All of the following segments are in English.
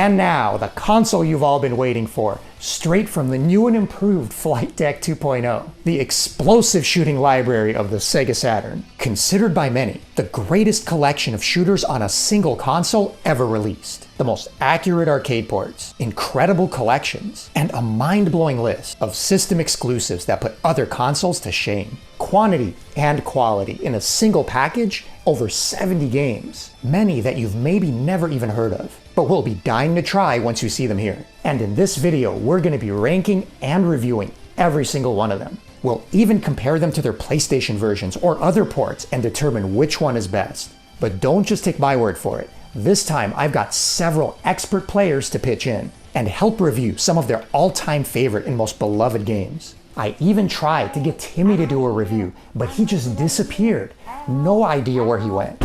And now, the console you've all been waiting for, straight from the new and improved Flight Deck 2.0, the explosive shooting library of the Sega Saturn, considered by many the greatest collection of shooters on a single console ever released. The most accurate arcade ports, incredible collections, and a mind-blowing list of system exclusives that put other consoles to shame. Quantity and quality in a single package, over 70 games, many that you've maybe never even heard of, but will be dying to try once you see them here. And in this video, we're going to be ranking and reviewing every single one of them. We'll even compare them to their PlayStation versions or other ports and determine which one is best. But don't just take my word for it. This time, I've got several expert players to pitch in and help review some of their all-time favorite and most beloved games. I even tried to get Timmy to do a review, but he just disappeared. No idea where he went.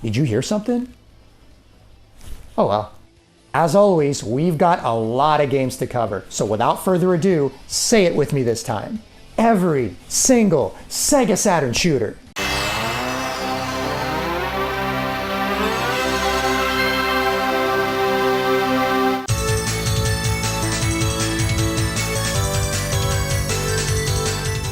Did you hear something? Oh well. As always, we've got a lot of games to cover, so without further ado, say it with me this time. Every single Sega Saturn shooter.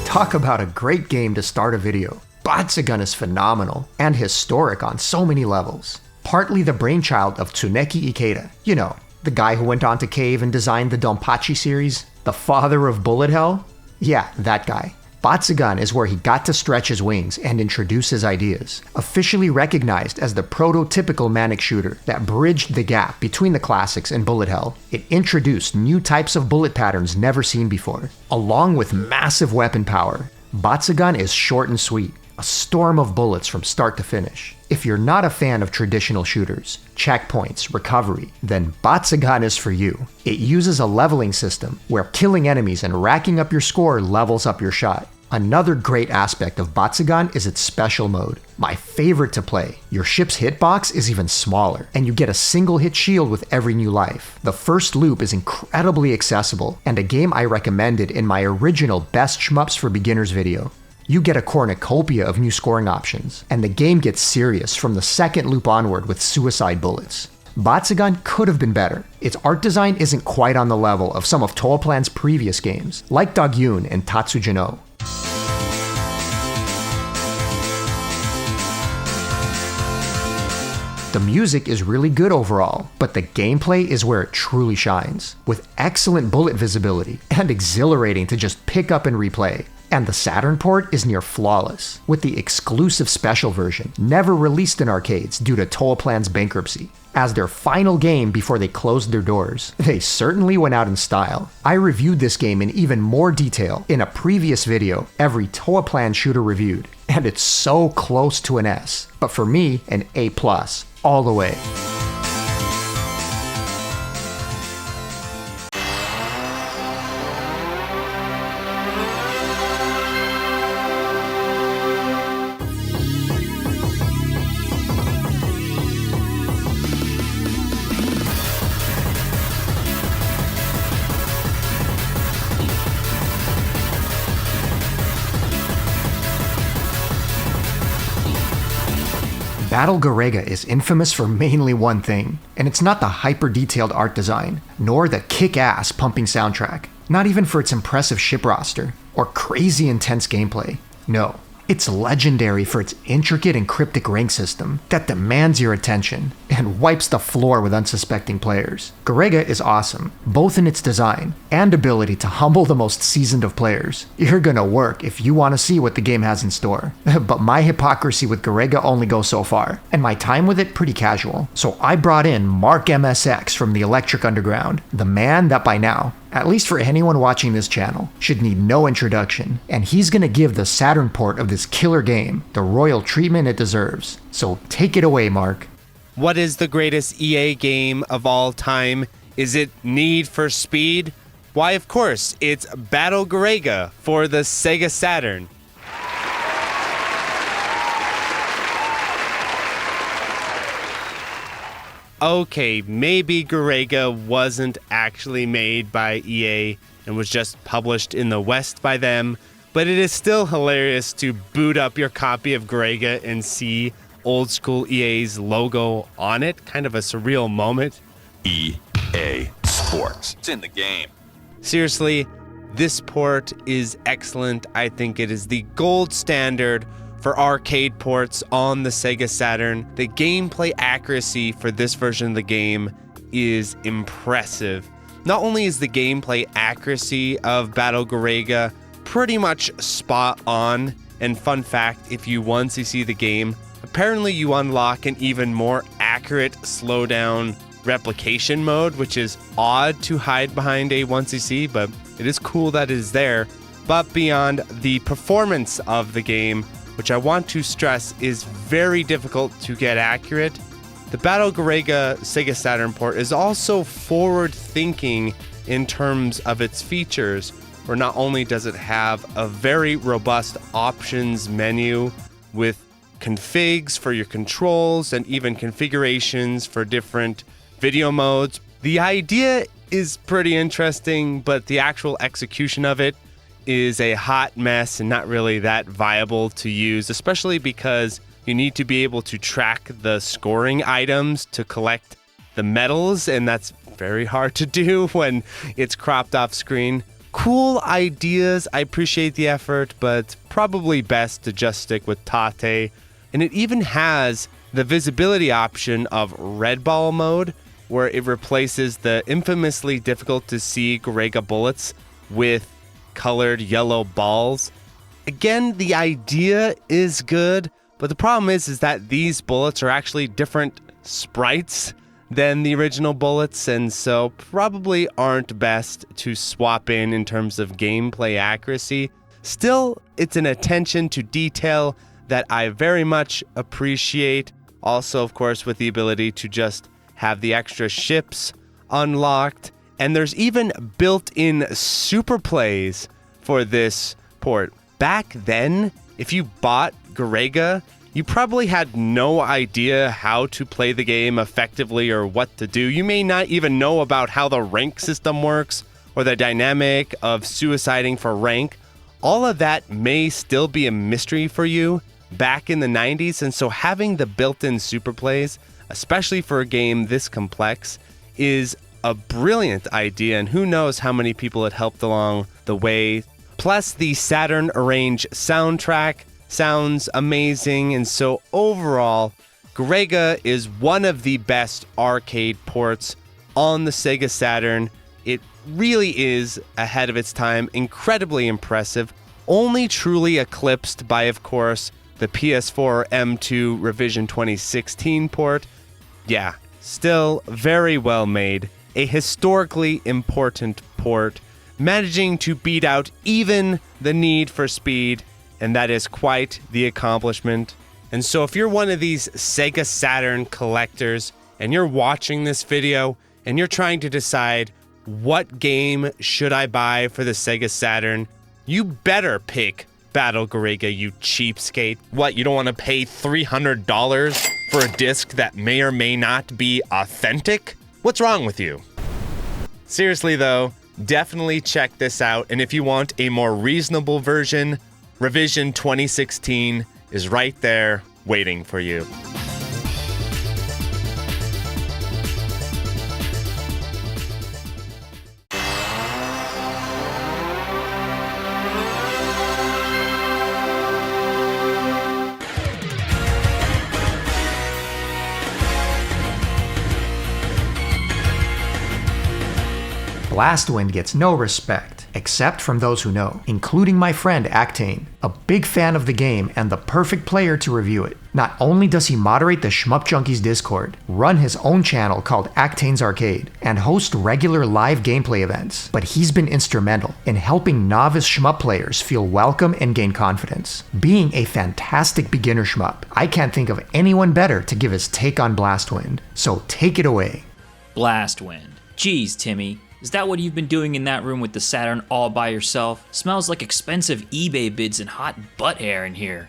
Talk about a great game to start a video. BATSUGUN is phenomenal and historic on so many levels. Partly the brainchild of Tsuneki Ikeda, you know, the guy who went on to Cave and designed the Donpachi series, the father of bullet hell? Yeah, that guy. BATSUGUN is where he got to stretch his wings and introduce his ideas. Officially recognized as the prototypical manic shooter that bridged the gap between the classics and bullet hell, it introduced new types of bullet patterns never seen before. Along with massive weapon power, BATSUGUN is short and sweet, a storm of bullets from start to finish. If you're not a fan of traditional shooters, checkpoints, recovery, then BATSUGUN is for you. It uses a leveling system where killing enemies and racking up your score levels up your shot. Another great aspect of BATSUGUN is its special mode, my favorite to play. Your ship's hitbox is even smaller, and you get a single hit shield with every new life. The first loop is incredibly accessible, and a game I recommended in my original Best Shmups for Beginners video. You get a cornucopia of new scoring options, and the game gets serious from the second loop onward with suicide bullets. BATSUGUN could have been better. Its art design isn't quite on the level of some of Toaplan's previous games, like Dagyun and Tatsujino. The music is really good overall, but the gameplay is where it truly shines, with excellent bullet visibility and exhilarating to just pick up and replay. And the Saturn port is near flawless, with the exclusive special version never released in arcades due to Toaplan's bankruptcy. As their final game before they closed their doors, they certainly went out in style. I reviewed this game in even more detail in a previous video, every Toaplan shooter reviewed, and it's so close to an S, but for me, an A+, all the way. Battle Garegga is infamous for mainly one thing, and it's not the hyper-detailed art design, nor the kick-ass pumping soundtrack, not even for its impressive ship roster, or crazy intense gameplay. No, it's legendary for its intricate and cryptic rank system that demands your attention and wipes the floor with unsuspecting players. Garegga is awesome, both in its design and ability to humble the most seasoned of players. You're gonna work if you want to see what the game has in store. But my hypocrisy with Garegga only goes so far, and my time with it pretty casual. So I brought in Mark MSX from the Electric Underground, the man that by now, at least for anyone watching this channel, should need no introduction, and he's gonna give the Saturn port of this killer game the royal treatment it deserves. So take it away, Mark. What is the greatest EA game of all time? Is it Need for Speed? Why, of course, it's Battle Garegga for the Sega Saturn. Okay, maybe Garegga wasn't actually made by EA and was just published in the West by them, but it is still hilarious to boot up your copy of Garegga and see old school EA's logo on it. Kind of a surreal moment. EA Sports. It's in the game. Seriously, this port is excellent. I think it is the gold standard for arcade ports on the Sega Saturn. The gameplay accuracy for this version of the game is impressive. Not only is the gameplay accuracy of Battle Garega pretty much spot on, and fun fact, if you once you see the game, apparently you unlock an even more accurate slowdown replication mode, which is odd to hide behind a 1cc, but it is cool that it is there. But beyond the performance of the game, which I want to stress is very difficult to get accurate, the Battle Garega Sega Saturn port is also forward-thinking in terms of its features, where not only does it have a very robust options menu with configs for your controls and even configurations for different video modes. The idea is pretty interesting, but the actual execution of it is a hot mess and not really that viable to use, especially because you need to be able to track the scoring items to collect the medals, and that's very hard to do when it's cropped off screen. Cool ideas, I appreciate the effort, but probably best to just stick with Tate. And it even has the visibility option of red ball mode, where it replaces the infamously difficult to see Garega bullets with colored yellow balls. Again, the idea is good, but the problem is that these bullets are actually different sprites than the original bullets, and so probably aren't best to swap in terms of gameplay accuracy. Still, it's an attention to detail that I very much appreciate. Also, of course, with the ability to just have the extra ships unlocked, and there's even built-in super plays for this port. Back then, if you bought Garega, you probably had no idea how to play the game effectively or what to do. You may not even know about how the rank system works or the dynamic of suiciding for rank. All of that may still be a mystery for you back in the 90s, and so having the built-in super plays, especially for a game this complex, is a brilliant idea, and who knows how many people it helped along the way. Plus, the Saturn Arrange soundtrack sounds amazing, and so overall, Garega is one of the best arcade ports on the Sega Saturn. It really is ahead of its time, incredibly impressive, only truly eclipsed by, of course, the PS4 M2 Revision 2016 port. Yeah, still very well made, a historically important port, managing to beat out even the Need for Speed, and that is quite the accomplishment. And so if you're one of these Sega Saturn collectors and you're watching this video and you're trying to decide what game should I buy for the Sega Saturn, you better pick Battle Garega, you cheapskate. What, you don't want to pay $300 for a disc that may or may not be authentic? What's wrong with you? Seriously though, definitely check this out, and if you want a more reasonable version, Revision 2016 is right there waiting for you. Blastwind gets no respect, except from those who know, including my friend Actane, a big fan of the game and the perfect player to review it. Not only does he moderate the Shmup Junkies Discord, run his own channel called Actane's Arcade, and host regular live gameplay events, but he's been instrumental in helping novice shmup players feel welcome and gain confidence. Being a fantastic beginner shmup, I can't think of anyone better to give his take on Blastwind, so take it away. Blastwind. Geez, Timmy. Is that what you've been doing in that room with the Saturn all by yourself? Smells like expensive eBay bids and hot butt hair in here.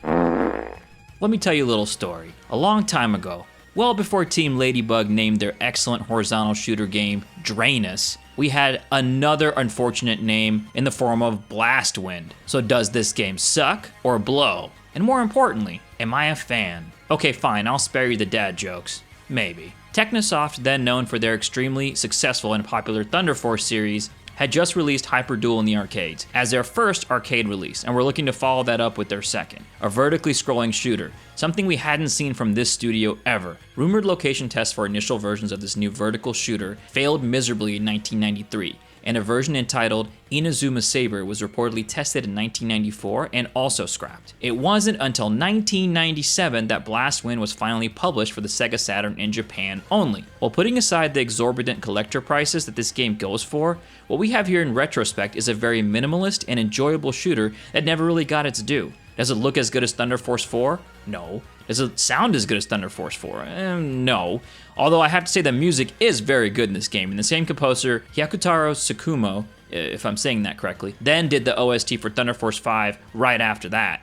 Let me tell you a little story. A long time ago, well before Team Ladybug named their excellent horizontal shooter game DARIUS, we had another unfortunate name in the form of BLASTWIND. So does this game suck or blow? And more importantly, am I a fan? Okay, fine, I'll spare you the dad jokes. Maybe. Technosoft, then known for their extremely successful and popular Thunder Force series, had just released HYPER DUEL in the arcades as their first arcade release, and were looking to follow that up with their second, a vertically scrolling shooter, something we hadn't seen from this studio ever. Rumored location tests for initial versions of this new vertical shooter failed miserably in 1993, and a version entitled Inazuma Saber was reportedly tested in 1994 and also scrapped. It wasn't until 1997 that BLASTWIND was finally published for the Sega Saturn in Japan only. While putting aside the exorbitant collector prices that this game goes for, what we have here in retrospect is a very minimalist and enjoyable shooter that never really got its due. Does it look as good as Thunder Force 4? No. Does it sound as good as Thunder Force 4? No. Although I have to say the music is very good in this game, and the same composer, Hyakutaro Tsukumo, if I'm saying that correctly, then did the OST for Thunder Force 5 right after that.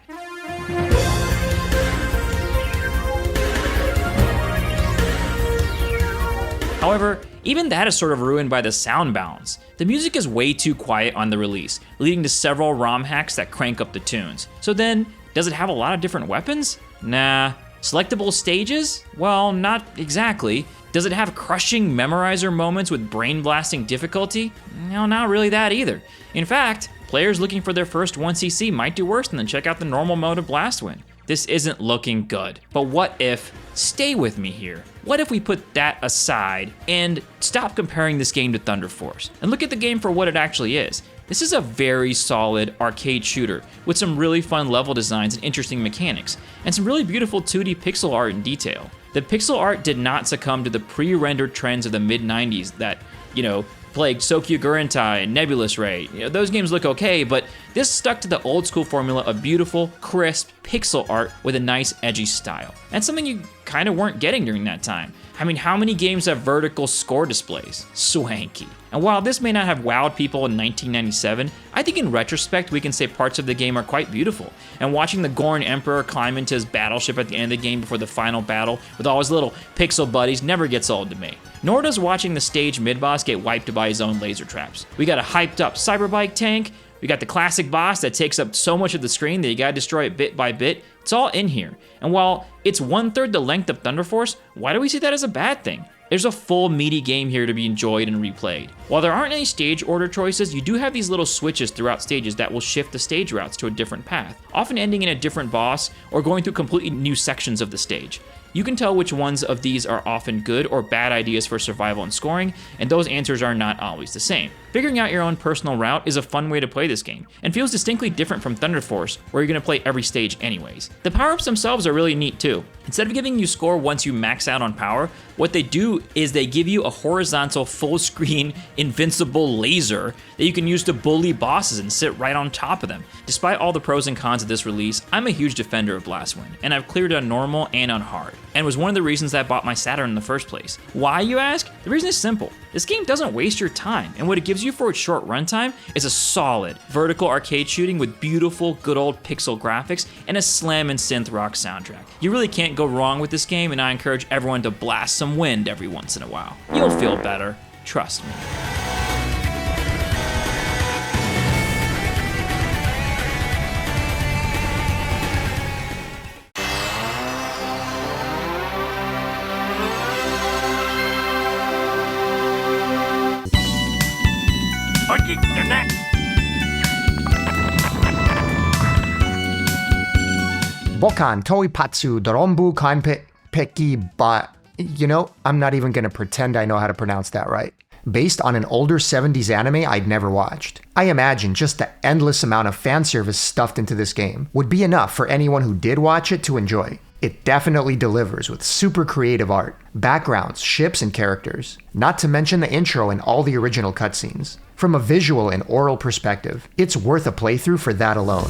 However, even that is sort of ruined by the sound balance. The music is way too quiet on the release, leading to several ROM hacks that crank up the tunes. So then, does it have a lot of different weapons? Nah. Selectable stages? Well, not exactly. Does it have crushing memorizer moments with brain-blasting difficulty? No, not really that either. In fact, players looking for their first 1cc might do worse than check out the normal mode of BLASTWIND. This isn't looking good. But what if, stay with me here, what if we put that aside and stop comparing this game to Thunder Force and look at the game for what it actually is? This is a very solid arcade shooter with some really fun level designs and interesting mechanics, and some really beautiful 2D pixel art and detail. The pixel art did not succumb to the pre-rendered trends of the mid-90s that, plagued Sokyu Gurentai and Nebulous Ray. Those games look okay, but this stuck to the old school formula of beautiful, crisp pixel art with a nice edgy style. That's something you kind of weren't getting during that time. I mean, how many games have vertical score displays? Swanky. And while this may not have wowed people in 1997, I think in retrospect we can say parts of the game are quite beautiful. And watching the Gorn Emperor climb into his battleship at the end of the game before the final battle with all his little pixel buddies never gets old to me. Nor does watching the stage mid-boss get wiped by his own laser traps. We got a hyped up cyberbike tank, we got the classic boss that takes up so much of the screen that you gotta destroy it bit by bit. It's all in here. And while it's 1/3 the length of Thunder Force, why do we see that as a bad thing? There's a full meaty game here to be enjoyed and replayed. While there aren't any stage order choices, you do have these little switches throughout stages that will shift the stage routes to a different path, often ending in a different boss or going through completely new sections of the stage. You can tell which ones of these are often good or bad ideas for survival and scoring, and those answers are not always the same. Figuring out your own personal route is a fun way to play this game, and feels distinctly different from Thunder Force, where you're going to play every stage anyways. The power-ups themselves are really neat too. Instead of giving you score once you max out on power, what they do is they give you a horizontal full-screen invincible laser that you can use to bully bosses and sit right on top of them. Despite all the pros and cons of this release, I'm a huge defender of BLASTWIND, and I've cleared on normal and on hard, and was one of the reasons that I bought my Saturn in the first place. Why, you ask? The reason is simple. This game doesn't waste your time, and what it gives you for its short runtime is a solid vertical arcade shooting with beautiful, good old pixel graphics and a slam and synth rock soundtrack. You really can't go wrong with this game, and I encourage everyone to blast some wind every once in a while. You'll feel better, trust me. Bokan Toipatsu Dorombu Kanpe Peki Ba. I'm not even gonna pretend I know how to pronounce that right. Based on an older 70s anime I'd never watched. I imagine just the endless amount of fan service stuffed into this game would be enough for anyone who did watch it to enjoy. It definitely delivers with super creative art, backgrounds, ships, and characters. Not to mention the intro and all the original cutscenes. From a visual and oral perspective, it's worth a playthrough for that alone.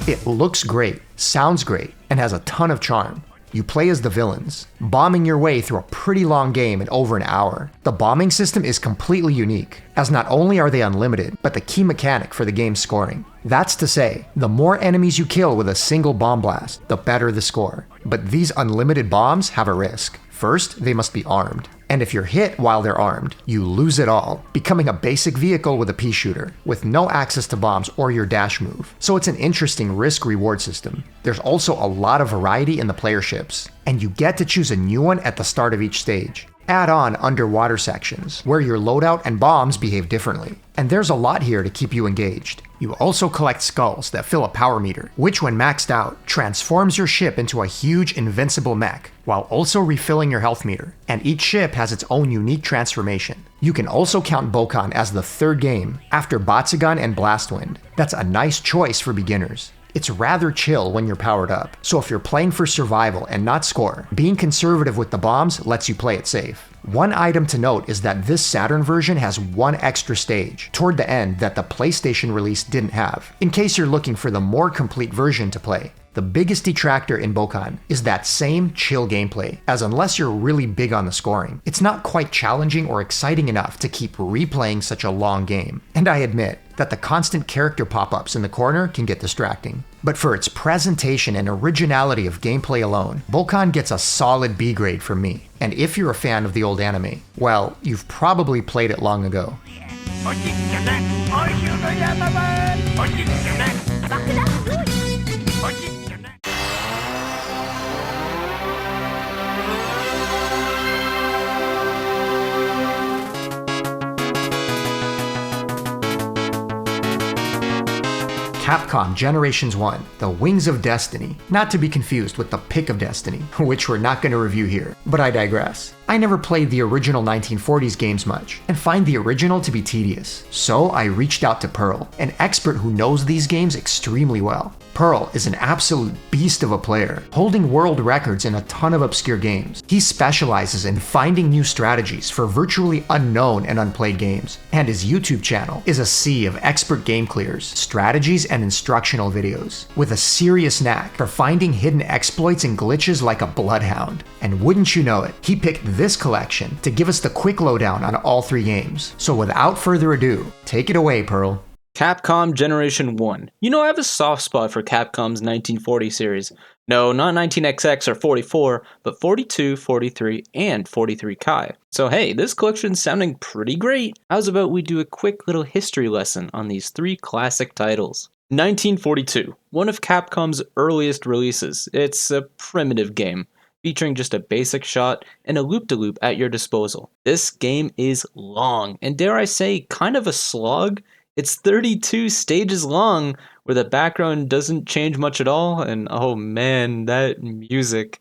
It looks great, sounds great, and has a ton of charm. You play as the villains, bombing your way through a pretty long game in over an hour. The bombing system is completely unique, as not only are they unlimited, but the key mechanic for the game's scoring. That's to say, the more enemies you kill with a single bomb blast, the better the score. But these unlimited bombs have a risk. First, they must be armed. And if you're hit while they're armed, you lose it all, becoming a basic vehicle with a pea shooter, with no access to bombs or your dash move. So it's an interesting risk-reward system. There's also a lot of variety in the player ships, and you get to choose a new one at the start of each stage. Add on underwater sections, where your loadout and bombs behave differently. And there's a lot here to keep you engaged. You also collect skulls that fill a power meter, which when maxed out, transforms your ship into a huge invincible mech, while also refilling your health meter. And each ship has its own unique transformation. You can also count Bokan as the third game, after BATSUGUN and Blastwind. That's a nice choice for beginners. It's rather chill when you're powered up, so if you're playing for survival and not score, being conservative with the bombs lets you play it safe. One item to note is that this Saturn version has one extra stage toward the end that the PlayStation release didn't have, in case you're looking for the more complete version to play. The biggest detractor in Bokan is that same chill gameplay, as unless you're really big on the scoring, it's not quite challenging or exciting enough to keep replaying such a long game. And I admit that the constant character pop-ups in the corner can get distracting. But for its presentation and originality of gameplay alone, Bokan gets a solid B grade from me. And if you're a fan of the old anime, well, you've probably played it long ago. Capcom Generations 1, The Wings of Destiny, not to be confused with The Pick of Destiny, which we're not going to review here, but I digress. I never played the original 1940s games much, and find the original to be tedious, so I reached out to Pearl, an expert who knows these games extremely well. Pearl is an absolute beast of a player, holding world records in a ton of obscure games. He specializes in finding new strategies for virtually unknown and unplayed games, and his YouTube channel is a sea of expert game clears, strategies, and instructional videos, with a serious knack for finding hidden exploits and glitches like a bloodhound. And wouldn't you know it, he picked this collection to give us the quick lowdown on all three games. So without further ado, take it away, Pearl. Capcom Generation 1. You know, I have a soft spot for Capcom's 1940 series. No, not 19XX or 44, but 42, 43, and 43 Kai. So hey, this collection's sounding pretty great. How's about we do a quick little history lesson on these three classic titles? 1942, one of Capcom's earliest releases. It's a primitive game, featuring just a basic shot and a loop-de-loop at your disposal. This game is long, and dare I say, kind of a slog. It's 32 stages long, where the background doesn't change much at all, and oh man, that music.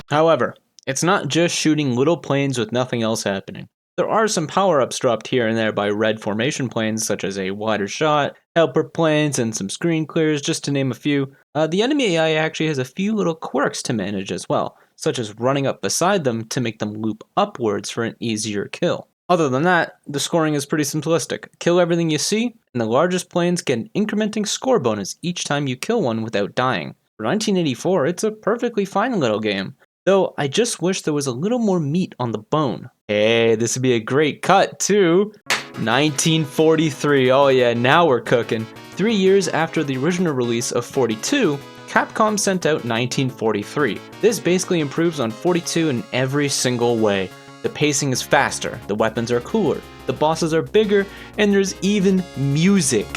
However, it's not just shooting little planes with nothing else happening. There are some power-ups dropped here and there by red formation planes, such as a wider shot, helper planes, and some screen clears, just to name a few. The enemy AI actually has a few little quirks to manage as well, such as running up beside them to make them loop upwards for an easier kill. Other than that, the scoring is pretty simplistic. Kill everything you see, and the largest planes get an incrementing score bonus each time you kill one without dying. For 1984, it's a perfectly fine little game, though I just wish there was a little more meat on the bone. Hey, this would be a great cut too! 1943, oh yeah, now we're cooking. 3 years after the original release of 42, Capcom sent out 1943. This basically improves on 42 in every single way. The pacing is faster, the weapons are cooler, the bosses are bigger, and there's even music.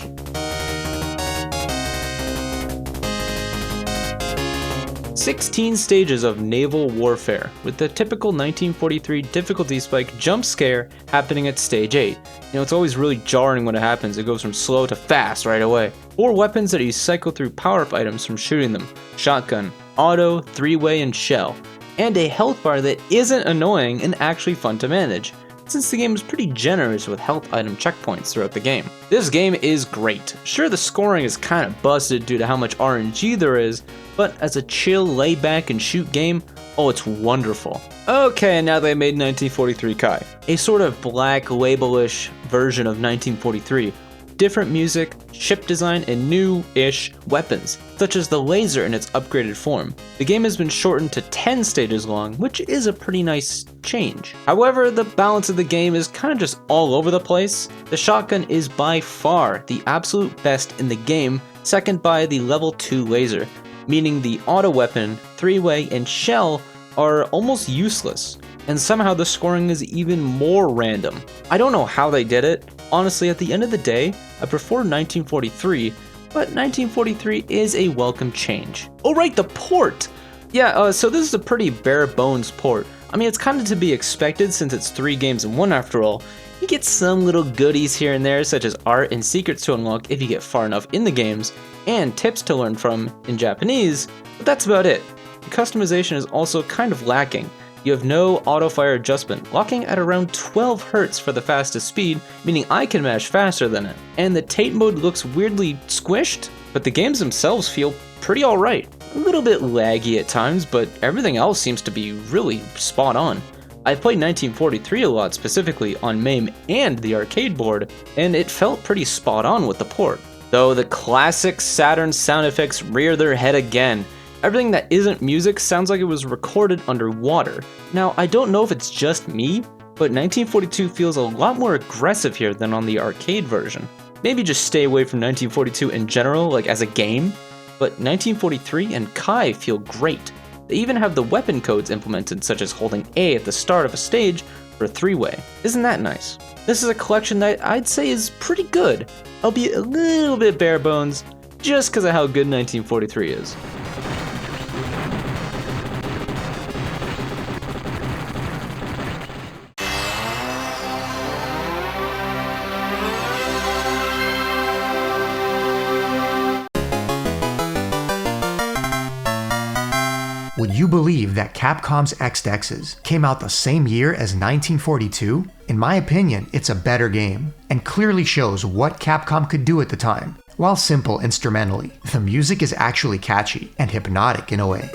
16 stages of naval warfare, with the typical 1943 difficulty spike jump scare happening at stage 8. You know, it's always really jarring when it happens. It goes from slow to fast right away. 4 weapons that you cycle through power-up items from shooting them: shotgun, auto, 3-way, and shell. And a health bar that isn't annoying and actually fun to manage, since the game is pretty generous with health item checkpoints throughout the game. This game is great. Sure, the scoring is kind of busted due to how much RNG there is, but as a chill, lay back and shoot game, oh, it's wonderful. Okay, now they made 1943 Kai, a sort of black label-ish version of 1943. Different music, ship design, and new-ish weapons, such as the laser in its upgraded form. The game has been shortened to 10 stages long, which is a pretty nice change. However, the balance of the game is kind of just all over the place. The shotgun is by far the absolute best in the game, second by the level 2 laser, meaning the auto weapon, 3-way, and shell are almost useless, and somehow the scoring is even more random. I don't know how they did it. Honestly, at the end of the day, I prefer 1943, but 1943 is a welcome change. Oh right, the port! Yeah, so this is a pretty bare bones port. I mean, it's kind of to be expected since it's 3 games in 1 after all. You get some little goodies here and there, such as art and secrets to unlock if you get far enough in the games, and tips to learn from in Japanese, but that's about it. The customization is also kind of lacking. You have no auto-fire adjustment, locking at around 12 Hz for the fastest speed, meaning I can mash faster than it. And the Tate mode looks weirdly squished, but the games themselves feel pretty alright. A little bit laggy at times, but everything else seems to be really spot on. I played 1943 a lot, specifically on MAME and the arcade board, and it felt pretty spot on with the port. Though the classic Saturn sound effects rear their head again. Everything that isn't music sounds like it was recorded underwater. Now, I don't know if it's just me, but 1942 feels a lot more aggressive here than on the arcade version. Maybe just stay away from 1942 in general, like as a game, but 1943 and Kai feel great. They even have the weapon codes implemented, such as holding A at the start of a stage for a 3-way. Isn't that nice? This is a collection that I'd say is pretty good, albeit a little bit bare bones, just because of how good 1943 is. Would you believe that Capcom's XDXs came out the same year as 1942? In my opinion, it's a better game, and clearly shows what Capcom could do at the time. While simple instrumentally, the music is actually catchy and hypnotic in a way.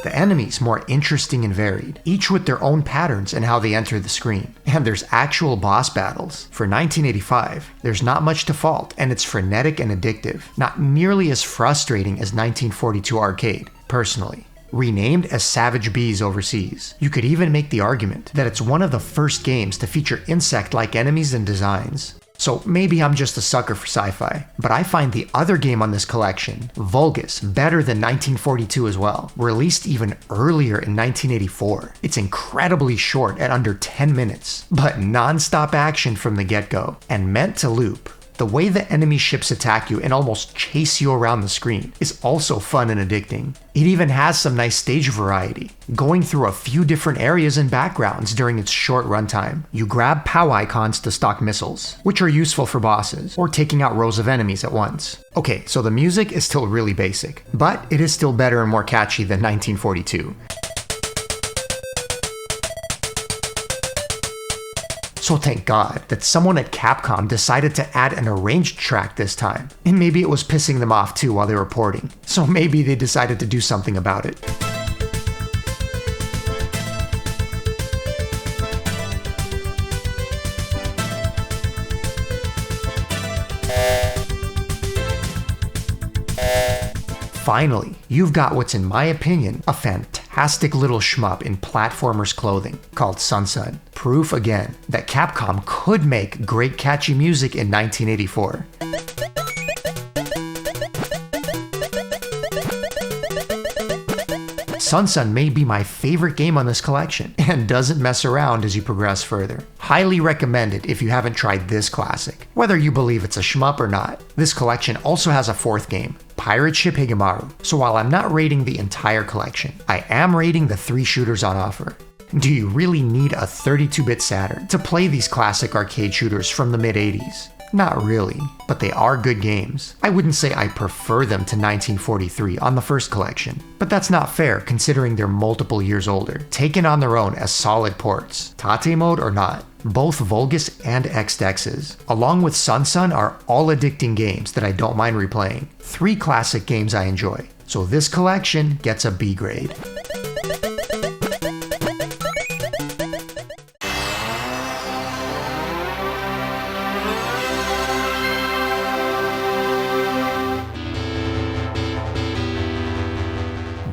The enemies more interesting and varied, each with their own patterns and how they enter the screen. And there's actual boss battles. For 1985, there's not much to fault, and it's frenetic and addictive, not nearly as frustrating as 1942 arcade, personally. Renamed as Savage Bees overseas, you could even make the argument that it's one of the first games to feature insect-like enemies and designs. So maybe I'm just a sucker for sci-fi, but I find the other game on this collection, Vulgus, better than 1942 as well, released even earlier in 1984. It's incredibly short at under 10 minutes, but non-stop action from the get-go, and meant to loop. The way the enemy ships attack you and almost chase you around the screen is also fun and addicting. It even has some nice stage variety, going through a few different areas and backgrounds during its short runtime. You grab POW icons to stock missiles, which are useful for bosses, or taking out rows of enemies at once. Okay, so the music is still really basic, but it is still better and more catchy than 1942. So thank God that someone at Capcom decided to add an arranged track this time. And maybe it was pissing them off too while they were porting. So maybe they decided to do something about it. Finally, you've got what's in my opinion a fantastic little shmup in platformers clothing called Sun. Proof again that Capcom could make great catchy music in 1984. Sun may be my favorite game on this collection, and doesn't mess around as you progress further. Highly recommend it if you haven't tried this classic, whether you believe it's a shmup or not. This collection also has a 4th game, Pirate Ship Higemaru, so while I'm not rating the entire collection, I am rating the 3 shooters on offer. Do you really need a 32-bit Saturn to play these classic arcade shooters from the mid-80s? Not really, but they are good games. I wouldn't say I prefer them to 1943 on the first collection, but that's not fair considering they're multiple years older, taken on their own as solid ports, Tate mode or not. Both Vulgus and XDXs, along with Sun, are all addicting games that I don't mind replaying. 3 classic games I enjoy, so this collection gets a B grade.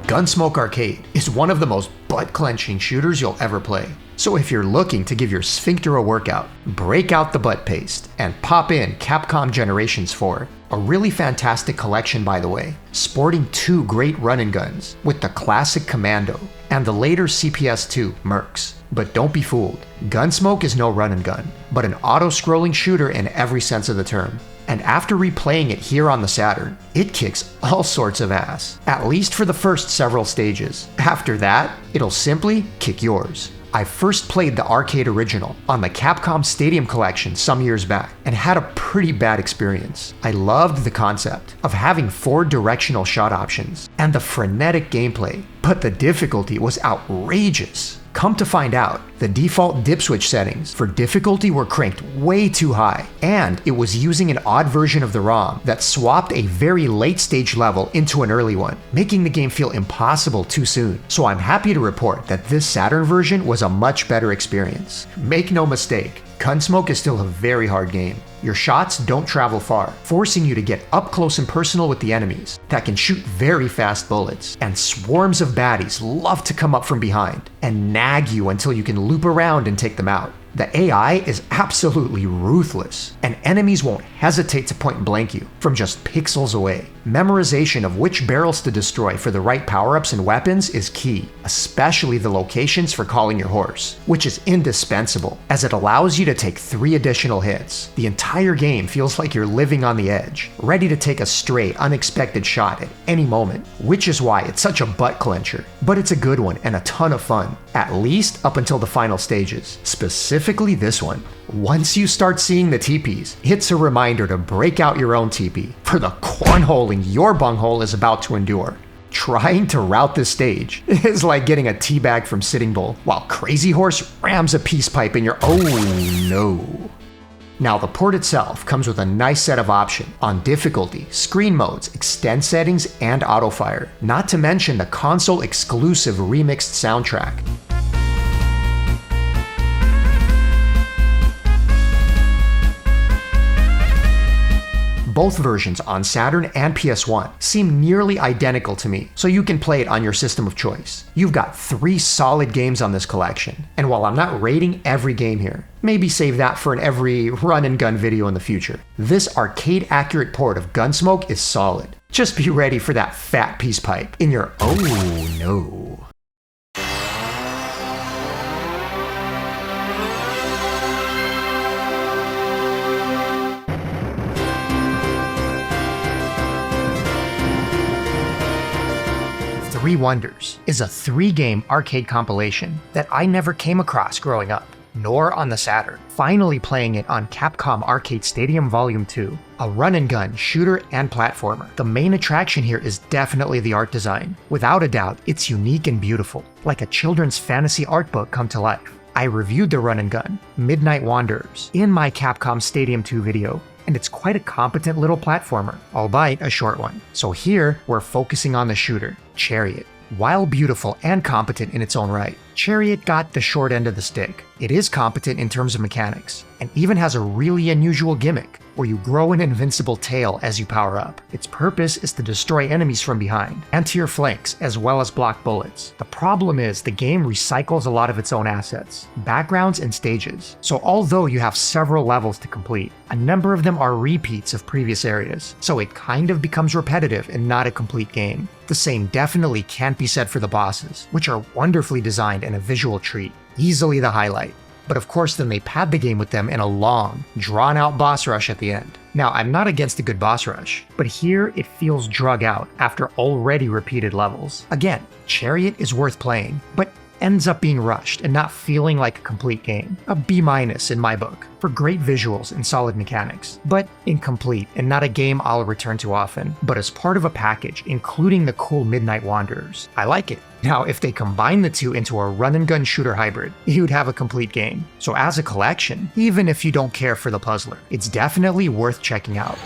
Gunsmoke Arcade is one of the most butt-clenching shooters you'll ever play. So if you're looking to give your sphincter a workout, break out the butt paste and pop in Capcom Generations 4. A really fantastic collection, by the way, sporting 2 great run-and guns with the classic Commando and the later CPS-2 Mercs. But don't be fooled, Gunsmoke is no run and gun, but an auto-scrolling shooter in every sense of the term. And after replaying it here on the Saturn, it kicks all sorts of ass, at least for the first several stages. After that, it'll simply kick yours. I first played the arcade original on the Capcom Stadium Collection some years back and had a pretty bad experience. I loved the concept of having 4 directional shot options and the frenetic gameplay, but the difficulty was outrageous. Come to find out, the default dip switch settings for difficulty were cranked way too high, and it was using an odd version of the ROM that swapped a very late stage level into an early one, making the game feel impossible too soon. So I'm happy to report that this Saturn version was a much better experience. Make no mistake, Gunsmoke is still a very hard game. Your shots don't travel far, forcing you to get up close and personal with the enemies that can shoot very fast bullets, and swarms of baddies love to come up from behind and nag you until you can loop around and take them out. The AI is absolutely ruthless, and enemies won't hesitate to point and blank you from just pixels away. Memorization of which barrels to destroy for the right power-ups and weapons is key, especially the locations for calling your horse, which is indispensable as it allows you to take 3 additional hits. The entire game feels like you're living on the edge, ready to take a stray, unexpected shot at any moment, which is why it's such a butt clencher. But it's a good one and a ton of fun, at least up until the final stages, specifically this one. Once you start seeing the teepees, it's a reminder to break out your own teepee for the cornholing your bunghole is about to endure. Trying to route this stage is like getting a teabag from Sitting Bull while Crazy Horse rams a peace pipe in your oh no. Now the port itself comes with a nice set of options on difficulty, screen modes, extend settings, and autofire, not to mention the console exclusive remixed soundtrack. Both versions on Saturn and PS1 seem nearly identical to me, so you can play it on your system of choice. You've got 3 solid games on this collection, and while I'm not rating every game here, maybe save that for an every run and gun video in the future, this arcade accurate port of Gunsmoke is solid. Just be ready for that fat peace pipe in your oh no. Three Wonders is a 3-game arcade compilation that I never came across growing up, nor on the Saturn. Finally playing it on Capcom Arcade Stadium Volume 2, a run-and-gun shooter and platformer. The main attraction here is definitely the art design. Without a doubt, it's unique and beautiful, like a children's fantasy art book come to life. I reviewed the run-and-gun, Midnight Wanderers, in my Capcom Stadium 2 video, and it's quite a competent little platformer, albeit a short one. So here, we're focusing on the shooter, Chariot. While beautiful and competent in its own right, Chariot got the short end of the stick. It is competent in terms of mechanics, and even has a really unusual gimmick, where you grow an invincible tail as you power up. Its purpose is to destroy enemies from behind, and to your flanks, as well as block bullets. The problem is the game recycles a lot of its own assets, backgrounds and stages, so although you have several levels to complete, a number of them are repeats of previous areas, so it kind of becomes repetitive and not a complete game. The same definitely can't be said for the bosses, which are wonderfully designed and a visual treat, easily the highlight. But of course then they pad the game with them in a long, drawn-out boss rush at the end. Now, I'm not against a good boss rush, but here it feels drug out after already repeated levels. Again, Chariot is worth playing, but ends up being rushed and not feeling like a complete game. A B- in my book, for great visuals and solid mechanics, but incomplete and not a game I'll return to often, but as part of a package, including the cool Midnight Wanderers. I like it. Now, if they combine the two into a run-and-gun shooter hybrid, you'd have a complete game. So as a collection, even if you don't care for the puzzler, it's definitely worth checking out.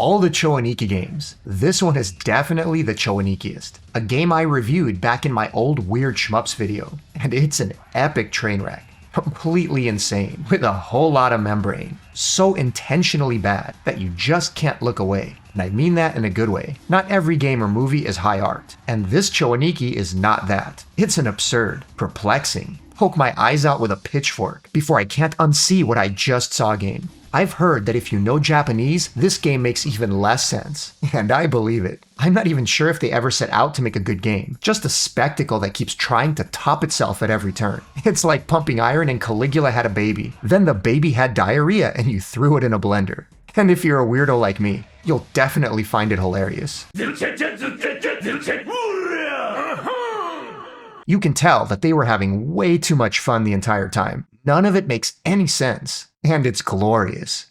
all the Chowaniki games, this one is definitely the Chowanikiest. A game I reviewed back in my old Weird Shmups video, and it's an epic train wreck. Completely insane, with a whole lot of membrane. So intentionally bad that you just can't look away. And I mean that in a good way. Not every game or movie is high art, and this Chowaniki is not that. It's an absurd, perplexing, poke my eyes out with a pitchfork before I can't unsee what I just saw game. I've heard that if you know Japanese, this game makes even less sense. And I believe it. I'm not even sure if they ever set out to make a good game. Just a spectacle that keeps trying to top itself at every turn. It's like pumping iron and Caligula had a baby. Then the baby had diarrhea and you threw it in a blender. And if you're a weirdo like me, you'll definitely find it hilarious. You can tell that they were having way too much fun the entire time. None of it makes any sense. And it's glorious.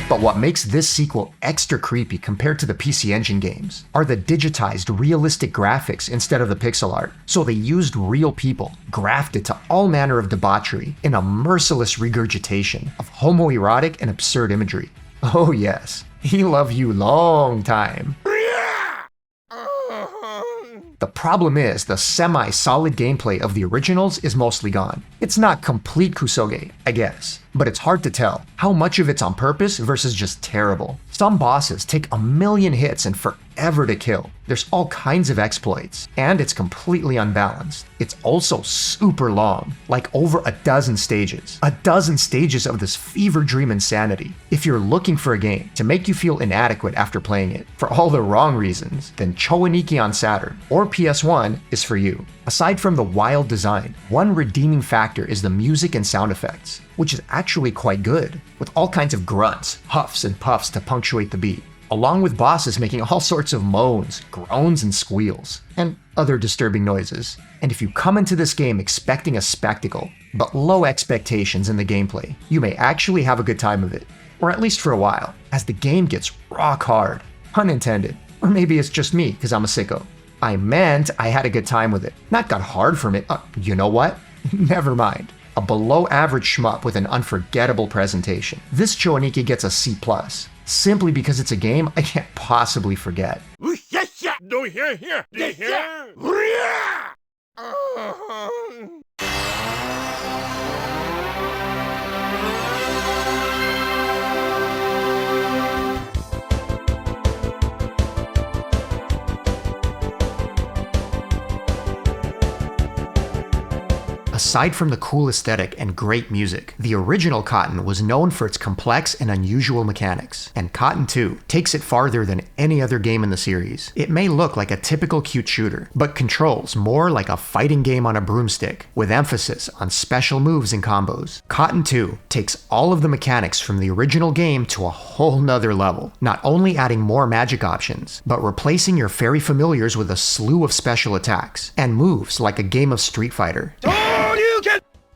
But what makes this sequel extra creepy compared to the PC Engine games are the digitized realistic graphics instead of the pixel art. So they used real people, grafted to all manner of debauchery in a merciless regurgitation of homoerotic and absurd imagery. Oh yes, he love you long time. The problem is the semi-solid gameplay of the originals is mostly gone. It's not complete kusoge, I guess, but it's hard to tell how much of it's on purpose versus just terrible. Some bosses take a million hits and forever to kill. There's all kinds of exploits, and it's completely unbalanced. It's also super long, like over a dozen stages. A dozen stages of this fever dream insanity. If you're looking for a game to make you feel inadequate after playing it, for all the wrong reasons, then Chowaniki on Saturn or PS1 is for you. Aside from the wild design, one redeeming factor is the music and sound effects, which is actually quite good, with all kinds of grunts, huffs, and puffs to punctuate the beat, along with bosses making all sorts of moans, groans, and squeals, and other disturbing noises. And if you come into this game expecting a spectacle, but low expectations in the gameplay, you may actually have a good time of it, or at least for a while, as the game gets rock hard, pun intended, or maybe it's just me because I'm a sicko. I meant I had a good time with it, not got hard from it. You know what? Never mind. A below average shmup with an unforgettable presentation. This Chowaniki gets a C+, simply because it's a game I can't possibly forget. Aside from the cool aesthetic and great music, the original Cotton was known for its complex and unusual mechanics, and Cotton 2 takes it farther than any other game in the series. It may look like a typical cute shooter, but controls more like a fighting game on a broomstick, with emphasis on special moves and combos. Cotton 2 takes all of the mechanics from the original game to a whole nother level, not only adding more magic options, but replacing your fairy familiars with a slew of special attacks, and moves like a game of Street Fighter.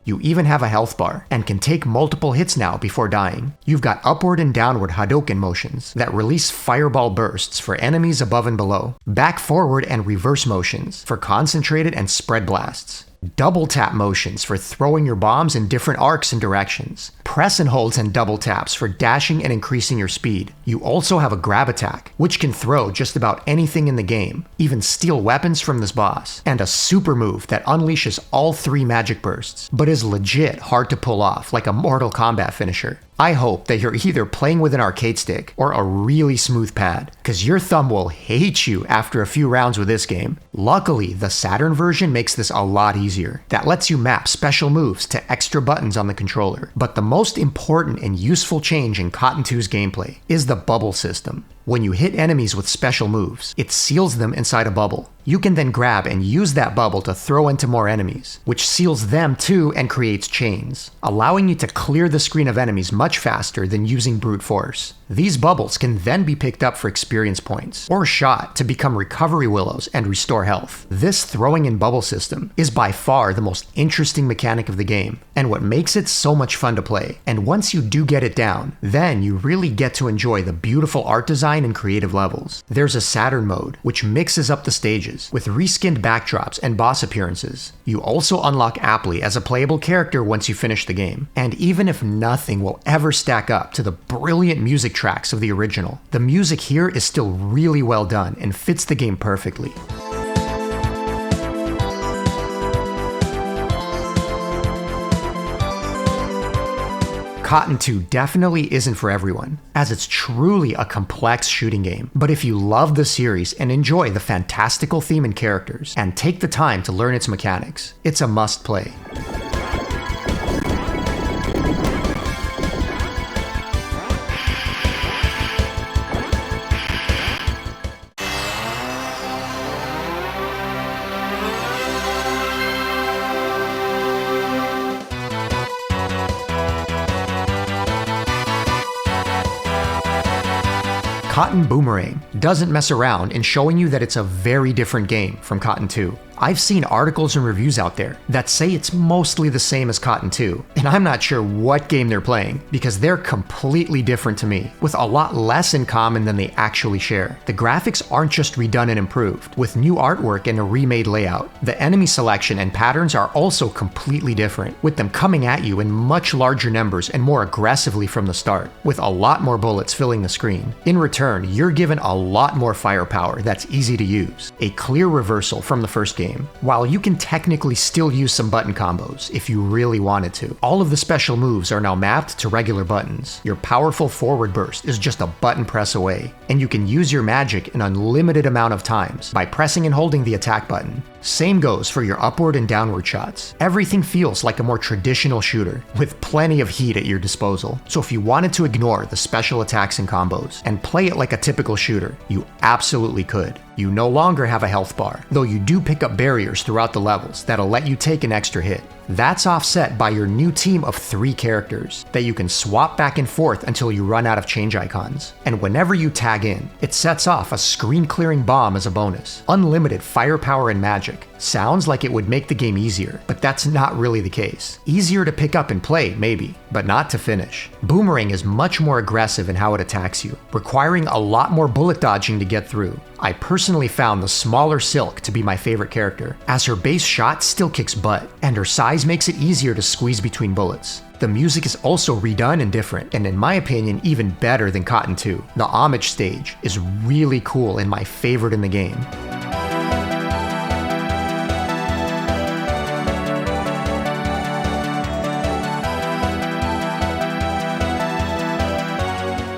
You even have a health bar, and can take multiple hits now before dying. You've got upward and downward Hadouken motions that release fireball bursts for enemies above and below, back forward and reverse motions for concentrated and spread blasts, double tap motions for throwing your bombs in different arcs and directions, press and holds and double taps for dashing and increasing your speed. You also have a grab attack, which can throw just about anything in the game, even steal weapons from this boss, and a super move that unleashes all 3 magic bursts, but is legit hard to pull off like a Mortal Kombat finisher. I hope that you're either playing with an arcade stick or a really smooth pad, cause your thumb will hate you after a few rounds with this game. Luckily, the Saturn version makes this a lot easier. That lets you map special moves to extra buttons on the controller. But the most important and useful change in Cotton 2's gameplay is the bubble system. When you hit enemies with special moves, it seals them inside a bubble. You can then grab and use that bubble to throw into more enemies, which seals them too and creates chains, allowing you to clear the screen of enemies much faster than using brute force. These bubbles can then be picked up for experience points, or shot to become recovery willows and restore health. This throwing in bubble system is by far the most interesting mechanic of the game, and what makes it so much fun to play. And once you do get it down, then you really get to enjoy the beautiful art design and creative levels. There's a Saturn mode, which mixes up the stages, with reskinned backdrops and boss appearances. You also unlock Appley as a playable character once you finish the game, and even if nothing will ever stack up to the brilliant music tracks of the original, the music here is still really well done and fits the game perfectly. Cotton 2 definitely isn't for everyone, as it's truly a complex shooting game. But if you love the series and enjoy the fantastical theme and characters, and take the time to learn its mechanics, it's a must play. Cotton Boomerang doesn't mess around in showing you that it's a very different game from Cotton 2. I've seen articles and reviews out there that say it's mostly the same as Cotton 2, and I'm not sure what game they're playing, because they're completely different to me, with a lot less in common than they actually share. The graphics aren't just redone and improved, with new artwork and a remade layout. The enemy selection and patterns are also completely different, with them coming at you in much larger numbers and more aggressively from the start, with a lot more bullets filling the screen. In return, you're given a lot more firepower that's easy to use, a clear reversal from the first game. While you can technically still use some button combos if you really wanted to, all of the special moves are now mapped to regular buttons. Your powerful forward burst is just a button press away, and you can use your magic an unlimited amount of times by pressing and holding the attack button. Same goes for your upward and downward shots. Everything feels like a more traditional shooter, with plenty of heat at your disposal. So if you wanted to ignore the special attacks and combos, and play it like a typical shooter, you absolutely could. You no longer have a health bar, though you do pick up barriers throughout the levels that'll let you take an extra hit. That's offset by your new team of 3 characters that you can swap back and forth until you run out of change icons. And whenever you tag in, it sets off a screen-clearing bomb as a bonus. Unlimited firepower and magic. Sounds like it would make the game easier, but that's not really the case. Easier to pick up and play, maybe, but not to finish. Boomerang is much more aggressive in how it attacks you, requiring a lot more bullet dodging to get through. I personally found the smaller Silk to be my favorite character, as her base shot still kicks butt, and her size makes it easier to squeeze between bullets. The music is also redone and different, and in my opinion even better than Cotton 2. The homage stage is really cool and my favorite in the game.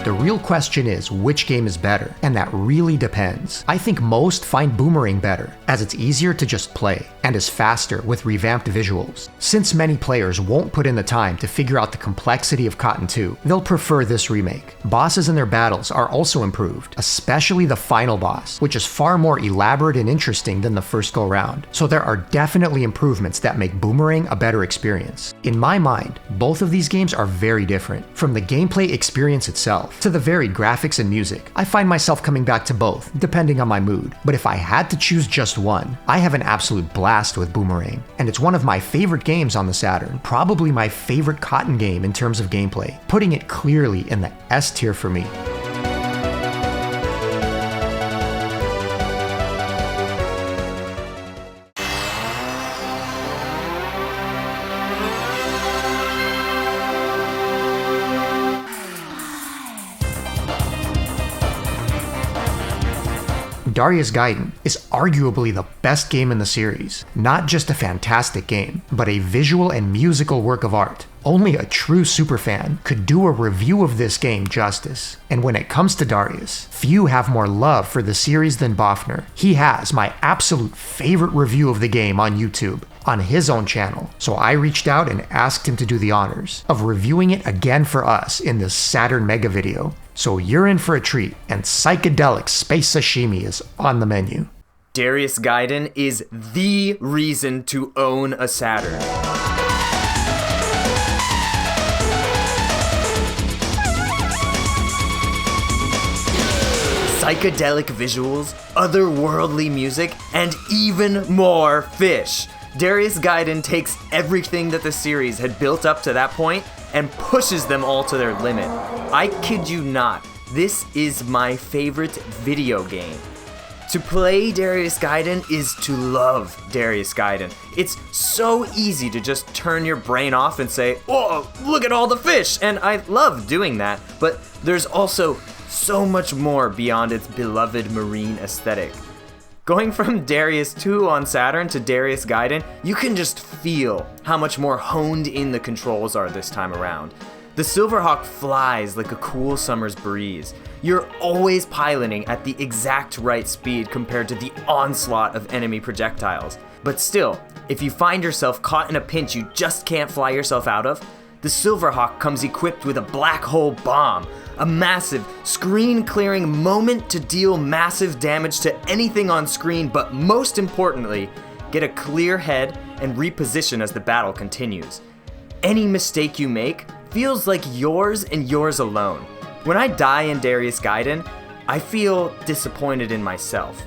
The real question is which game is better, and that really depends. I think most find Boomerang better, as it's easier to just play, and is faster with revamped visuals. Since many players won't put in the time to figure out the complexity of Cotton 2, they'll prefer this remake. Bosses and their battles are also improved, especially the final boss, which is far more elaborate and interesting than the first go round. So there are definitely improvements that make Boomerang a better experience. In my mind, both of these games are very different. From the gameplay experience itself, to the varied graphics and music, I find myself coming back to both, depending on my mood. But if I had to choose just one, I have an absolute blast with Boomerang, and it's one of my favorite games on the Saturn, probably my favorite Cotton game in terms of gameplay, putting it clearly in the S tier for me. Darius Gaiden is arguably the best game in the series. Not just a fantastic game, but a visual and musical work of art. Only a true superfan could do a review of this game justice. And when it comes to Darius, few have more love for the series than Bofner. He has my absolute favorite review of the game on YouTube, on his own channel, so I reached out and asked him to do the honors of reviewing it again for us in this Saturn Mega video. So you're in for a treat, and psychedelic space sashimi is on the menu. Darius Gaiden is the reason to own a Saturn. Psychedelic visuals, otherworldly music, and even more fish. Darius Gaiden takes everything that the series had built up to that point and pushes them all to their limit. I kid you not, this is my favorite video game. To play Darius Gaiden is to love Darius Gaiden. It's so easy to just turn your brain off and say, "Oh, look at all the fish," and I love doing that, but there's also so much more beyond its beloved marine aesthetic. Going from Darius 2 on Saturn to Darius Gaiden, you can just feel how much more honed in the controls are this time around. The Silverhawk flies like a cool summer's breeze. You're always piloting at the exact right speed compared to the onslaught of enemy projectiles. But still, if you find yourself caught in a pinch you just can't fly yourself out of, the Silverhawk comes equipped with a black hole bomb, a massive, screen-clearing moment to deal massive damage to anything on screen, but most importantly, get a clear head and reposition as the battle continues. Any mistake you make feels like yours and yours alone. When I die in Darius Gaiden, I feel disappointed in myself.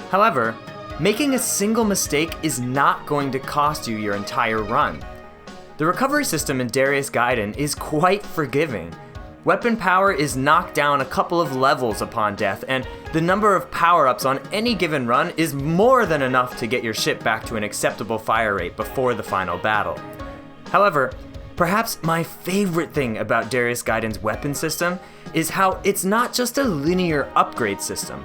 However, making a single mistake is not going to cost you your entire run. The recovery system in Darius Gaiden is quite forgiving. Weapon power is knocked down a couple of levels upon death, and the number of power-ups on any given run is more than enough to get your ship back to an acceptable fire rate before the final battle. However, perhaps my favorite thing about Darius Gaiden's weapon system is how it's not just a linear upgrade system.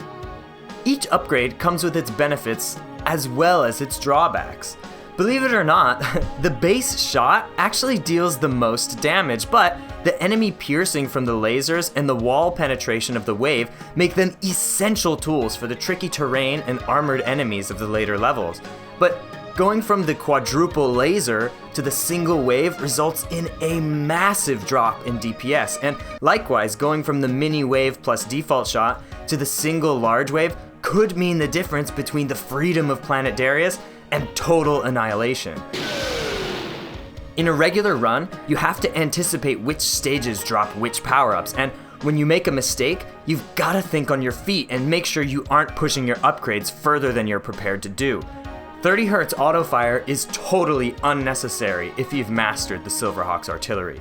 Each upgrade comes with its benefits as well as its drawbacks. Believe it or not, the base shot actually deals the most damage, but the enemy piercing from the lasers and the wall penetration of the wave make them essential tools for the tricky terrain and armored enemies of the later levels. But going from the quadruple laser to the single wave results in a massive drop in DPS, and likewise going from the mini wave plus default shot to the single large wave could mean the difference between the freedom of Planet Darius and total annihilation. In a regular run, you have to anticipate which stages drop which power-ups, and when you make a mistake, you've gotta think on your feet and make sure you aren't pushing your upgrades further than you're prepared to do. 30 Hz autofire is totally unnecessary if you've mastered the Silverhawk's artillery.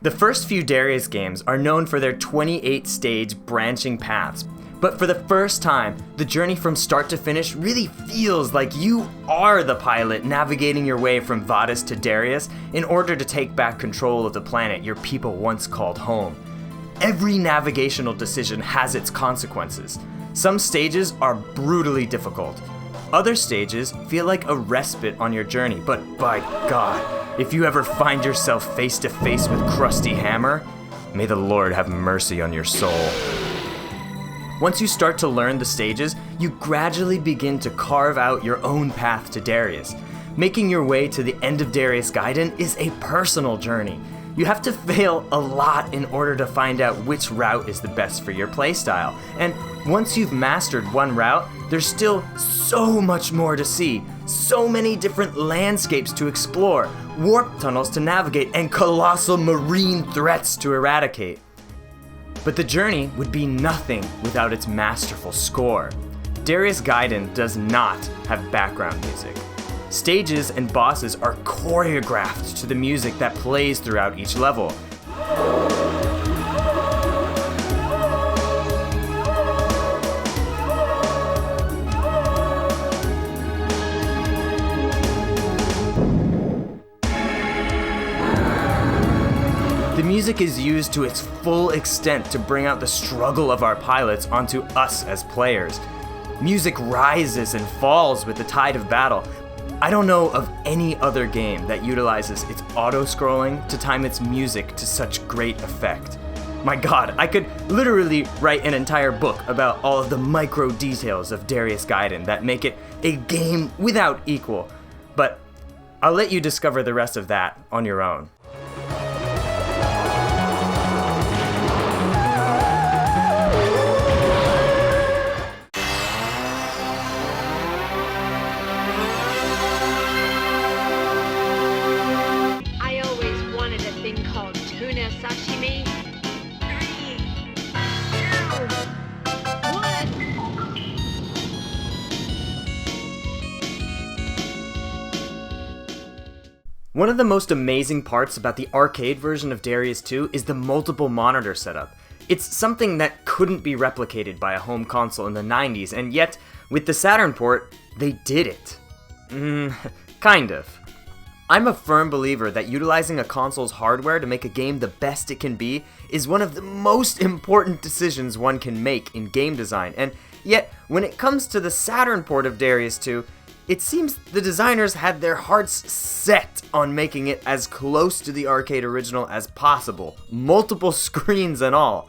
The first few Darius games are known for their 28-stage branching paths, but for the first time, the journey from start to finish really feels like you are the pilot navigating your way from Vadis to Darius in order to take back control of the planet your people once called home. Every navigational decision has its consequences. Some stages are brutally difficult. Other stages feel like a respite on your journey, but by God, if you ever find yourself face to face with Krusty Hammer, may the Lord have mercy on your soul. Once you start to learn the stages, you gradually begin to carve out your own path to Darius. Making your way to the end of Darius Gaiden is a personal journey. You have to fail a lot in order to find out which route is the best for your playstyle. And once you've mastered one route, there's still so much more to see. So many different landscapes to explore, warp tunnels to navigate, and colossal marine threats to eradicate. But the journey would be nothing without its masterful score. Darius Gaiden does not have background music. Stages and bosses are choreographed to the music that plays throughout each level. The music is used to its full extent to bring out the struggle of our pilots onto us as players. Music rises and falls with the tide of battle. I don't know of any other game that utilizes its auto-scrolling to time its music to such great effect. My God, I could literally write an entire book about all of the micro details of Darius Gaiden that make it a game without equal, but I'll let you discover the rest of that on your own. One of the most amazing parts about the arcade version of Darius 2 is the multiple monitor setup. It's something that couldn't be replicated by a home console in the 90s, and yet, with the Saturn port, they did it. Kind of. I'm a firm believer that utilizing a console's hardware to make a game the best it can be is one of the most important decisions one can make in game design, and yet, when it comes to the Saturn port of Darius 2, it seems the designers had their hearts set on making it as close to the arcade original as possible, multiple screens and all.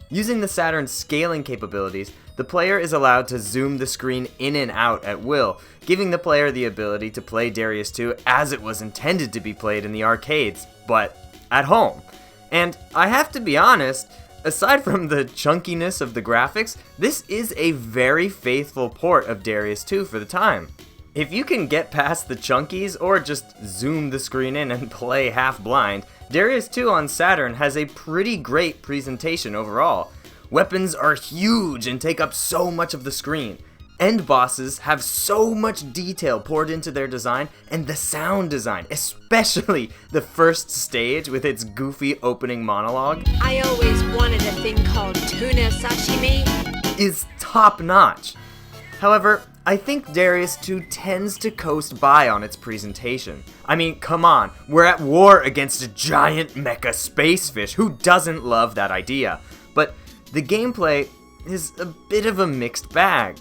Using the Saturn's scaling capabilities, the player is allowed to zoom the screen in and out at will, giving the player the ability to play Darius 2 as it was intended to be played in the arcades, but at home. And I have to be honest, aside from the chunkiness of the graphics, this is a very faithful port of Darius 2 for the time. If you can get past the chunkies or just zoom the screen in and play half blind, Darius 2 on Saturn has a pretty great presentation overall. Weapons are huge and take up so much of the screen. End bosses have so much detail poured into their design, and the sound design, especially the first stage with its goofy opening monologue, I always wanted a thing called tuna sashimi, is top notch. However, I think Darius 2 tends to coast by on its presentation. I mean, come on, we're at war against a giant mecha space fish. Who doesn't love that idea? But the gameplay is a bit of a mixed bag.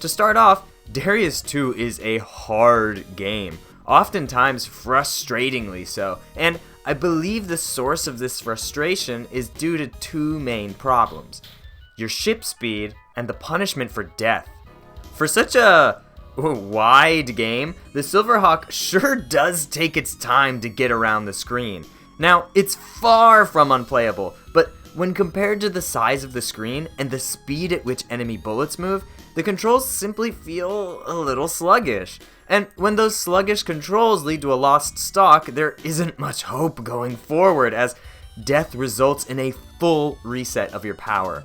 To start off, Darius 2 is a hard game, oftentimes frustratingly so, and I believe the source of this frustration is due to two main problems: your ship speed and the punishment for death. For such a wide game, the Silverhawk sure does take its time to get around the screen. Now, it's far from unplayable, but when compared to the size of the screen and the speed at which enemy bullets move, the controls simply feel a little sluggish. And when those sluggish controls lead to a lost stock, there isn't much hope going forward, as death results in a full reset of your power.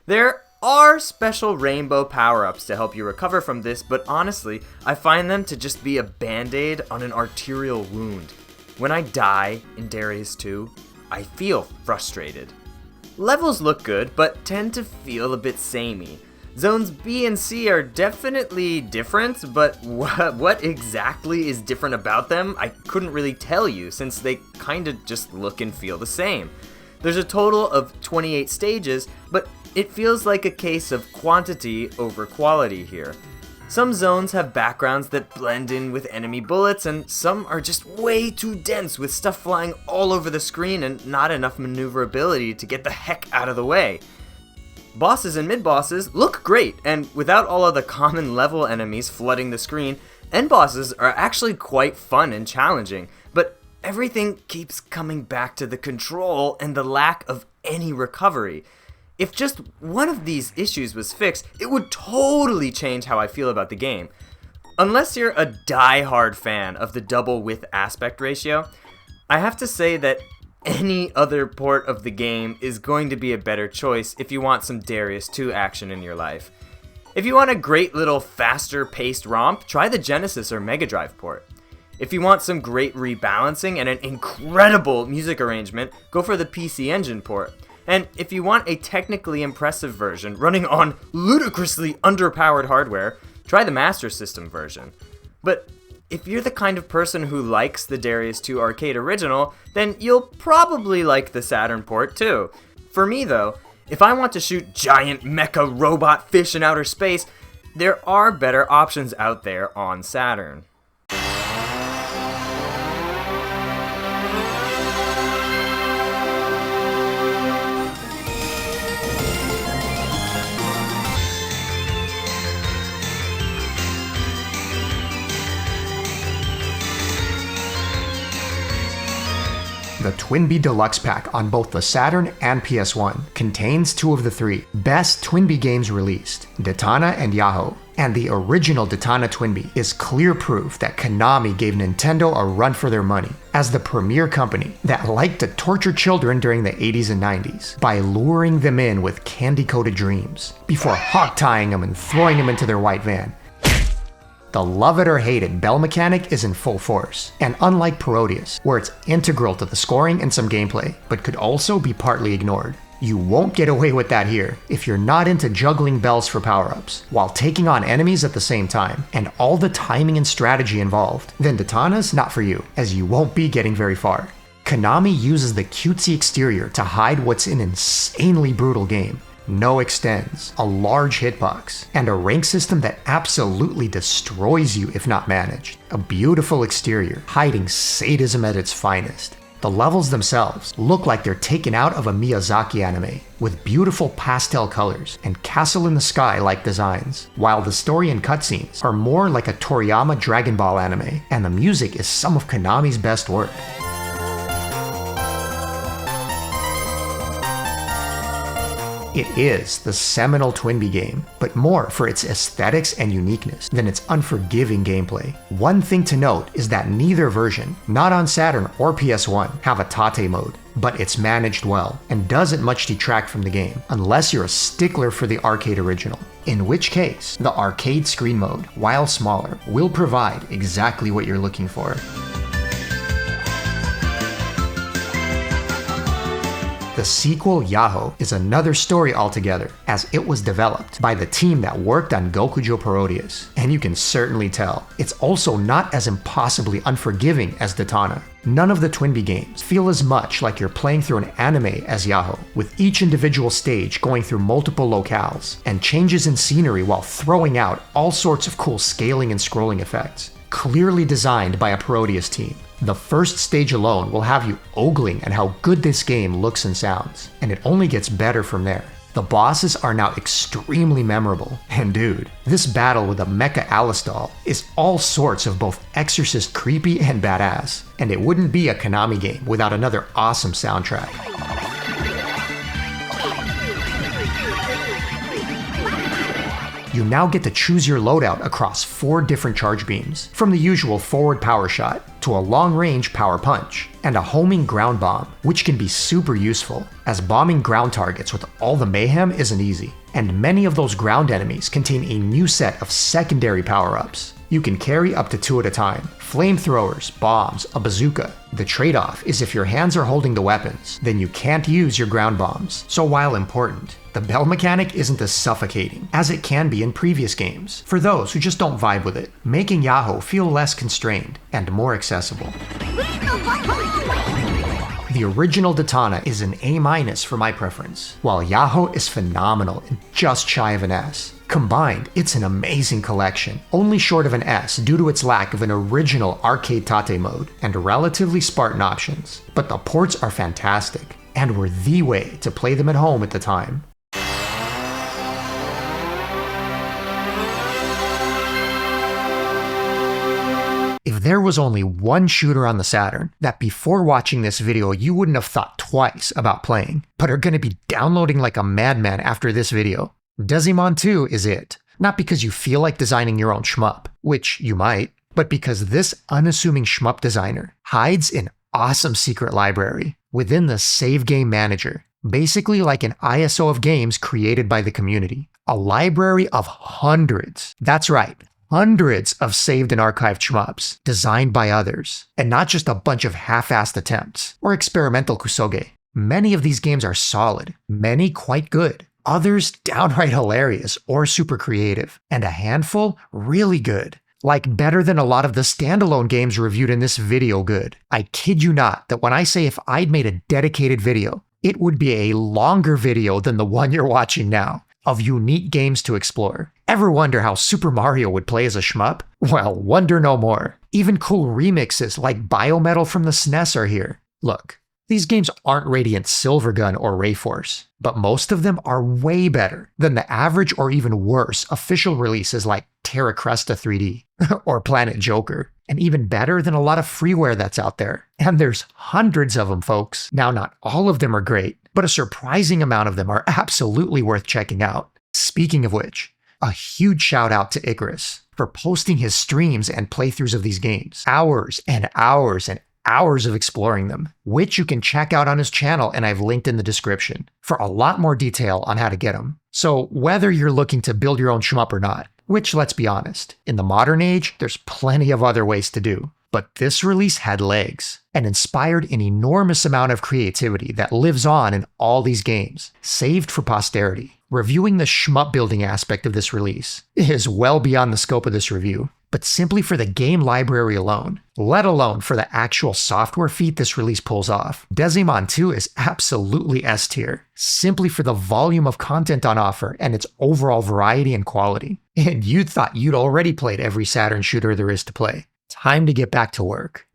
There are special rainbow power-ups to help you recover from this, but honestly, I find them to just be a band-aid on an arterial wound. When I die in Darius 2, I feel frustrated. Levels look good, but tend to feel a bit samey. Zones B and C are definitely different, but what exactly is different about them, I couldn't really tell you, since they kinda just look and feel the same. There's a total of 28 stages, but it feels like a case of quantity over quality here. Some zones have backgrounds that blend in with enemy bullets, and some are just way too dense with stuff flying all over the screen and not enough maneuverability to get the heck out of the way. Bosses and mid-bosses look great, and without all of the common level enemies flooding the screen, end bosses are actually quite fun and challenging, but everything keeps coming back to the control and the lack of any recovery. If just one of these issues was fixed, it would totally change how I feel about the game. Unless you're a die-hard fan of the double width aspect ratio, I have to say that any other port of the game is going to be a better choice if you want some Darius 2 action in your life. If you want a great little faster paced romp, try the Genesis or Mega Drive port. If you want some great rebalancing and an incredible music arrangement, go for the PC Engine port. And if you want a technically impressive version running on ludicrously underpowered hardware, try the Master System version. But if you're the kind of person who likes the Darius 2 arcade original, then you'll probably like the Saturn port too. For me though, if I want to shoot giant mecha robot fish in outer space, there are better options out there on Saturn. The Twinbee Deluxe Pack on both the Saturn and PS1 contains two of the three best Twinbee games released, Datana and Yahoo. And the original Datana Twinbee is clear proof that Konami gave Nintendo a run for their money as the premier company that liked to torture children during the 80s and 90s by luring them in with candy-coated dreams before hog-tying them and throwing them into their white van. The love it or hate it bell mechanic is in full force, and unlike Parodius, where it's integral to the scoring and some gameplay, but could also be partly ignored, you won't get away with that here if you're not into juggling bells for power-ups, while taking on enemies at the same time, and all the timing and strategy involved. Then Datana's not for you, as you won't be getting very far. Konami uses the cutesy exterior to hide what's an insanely brutal game. No extends, a large hitbox, and a rank system that absolutely destroys you if not managed. A beautiful exterior, hiding sadism at its finest. The levels themselves look like they're taken out of a Miyazaki anime, with beautiful pastel colors and castle in the sky-like designs, while the story and cutscenes are more like a Toriyama Dragon Ball anime, and the music is some of Konami's best work. It is the seminal Twinbee game, but more for its aesthetics and uniqueness than its unforgiving gameplay. One thing to note is that neither version, not on Saturn or PS1, have a Tate mode, but it's managed well, and doesn't much detract from the game, unless you're a stickler for the arcade original. In which case, the arcade screen mode, while smaller, will provide exactly what you're looking for. The sequel, Yahoo, is another story altogether, as it was developed by the team that worked on Gokujo Parodius, and you can certainly tell, it's also not as impossibly unforgiving as Datana. None of the Twinbee games feel as much like you're playing through an anime as Yahoo, with each individual stage going through multiple locales, and changes in scenery while throwing out all sorts of cool scaling and scrolling effects. Clearly designed by a Parodius team. The first stage alone will have you ogling at how good this game looks and sounds, and it only gets better from there. The bosses are now extremely memorable, and dude, this battle with the Mecha Alice doll is all sorts of both Exorcist creepy and badass, and it wouldn't be a Konami game without another awesome soundtrack. You now get to choose your loadout across 4 different charge beams, from the usual forward power shot to a long-range power punch, and a homing ground bomb, which can be super useful, as bombing ground targets with all the mayhem isn't easy, and many of those ground enemies contain a new set of secondary power-ups. You can carry up to 2 at a time, flamethrowers, bombs, a bazooka. The trade-off is if your hands are holding the weapons, then you can't use your ground bombs, so while important, the bell mechanic isn't as suffocating as it can be in previous games, for those who just don't vibe with it, making Yahoo feel less constrained and more accessible. The original Datana is an A- for my preference, while Yahoo is phenomenal and just shy of an S. Combined, it's an amazing collection, only short of an S due to its lack of an original arcade Tate mode and relatively Spartan options, but the ports are fantastic, and were the way to play them at home at the time. If there was only one shooter on the Saturn that before watching this video you wouldn't have thought twice about playing, but are going to be downloading like a madman after this video, Desimon 2 is it. Not because you feel like designing your own shmup, which you might, but because this unassuming shmup designer hides an awesome secret library within the Save Game Manager, basically like an ISO of games created by the community. A library of hundreds, that's right, hundreds of saved and archived shmups designed by others, and not just a bunch of half-assed attempts or experimental kusoge. Many of these games are solid, many quite good, others downright hilarious or super creative, and a handful really good. Like better than a lot of the standalone games reviewed in this video good. I kid you not that when I say if I'd made a dedicated video, it would be a longer video than the one you're watching now, of unique games to explore. Ever wonder how Super Mario would play as a shmup? Well, wonder no more. Even cool remixes like Biometal from the SNES are here. Look, these games aren't Radiant Silvergun or RAYFORCE, but most of them are way better than the average or even worse official releases like Terra Cresta 3D or Planet Joker, and even better than a lot of freeware that's out there. And there's hundreds of them, folks. Now, not all of them are great, but a surprising amount of them are absolutely worth checking out. Speaking of which, a huge shout out to Icarus for posting his streams and playthroughs of these games. Hours and hours and hours of exploring them, which you can check out on his channel and I've linked in the description for a lot more detail on how to get them. So whether you're looking to build your own shmup or not, Which, let's be honest, in the modern age, there's plenty of other ways to do. But this release had legs, and inspired an enormous amount of creativity that lives on in all these games, saved for posterity. Reviewing the shmup building aspect of this release is well beyond the scope of this review, but simply for the game library alone, let alone for the actual software feat this release pulls off, Desimon 2 is absolutely S tier, simply for the volume of content on offer and its overall variety and quality. And you thought you'd already played every Saturn shooter there is to play. Time to get back to work.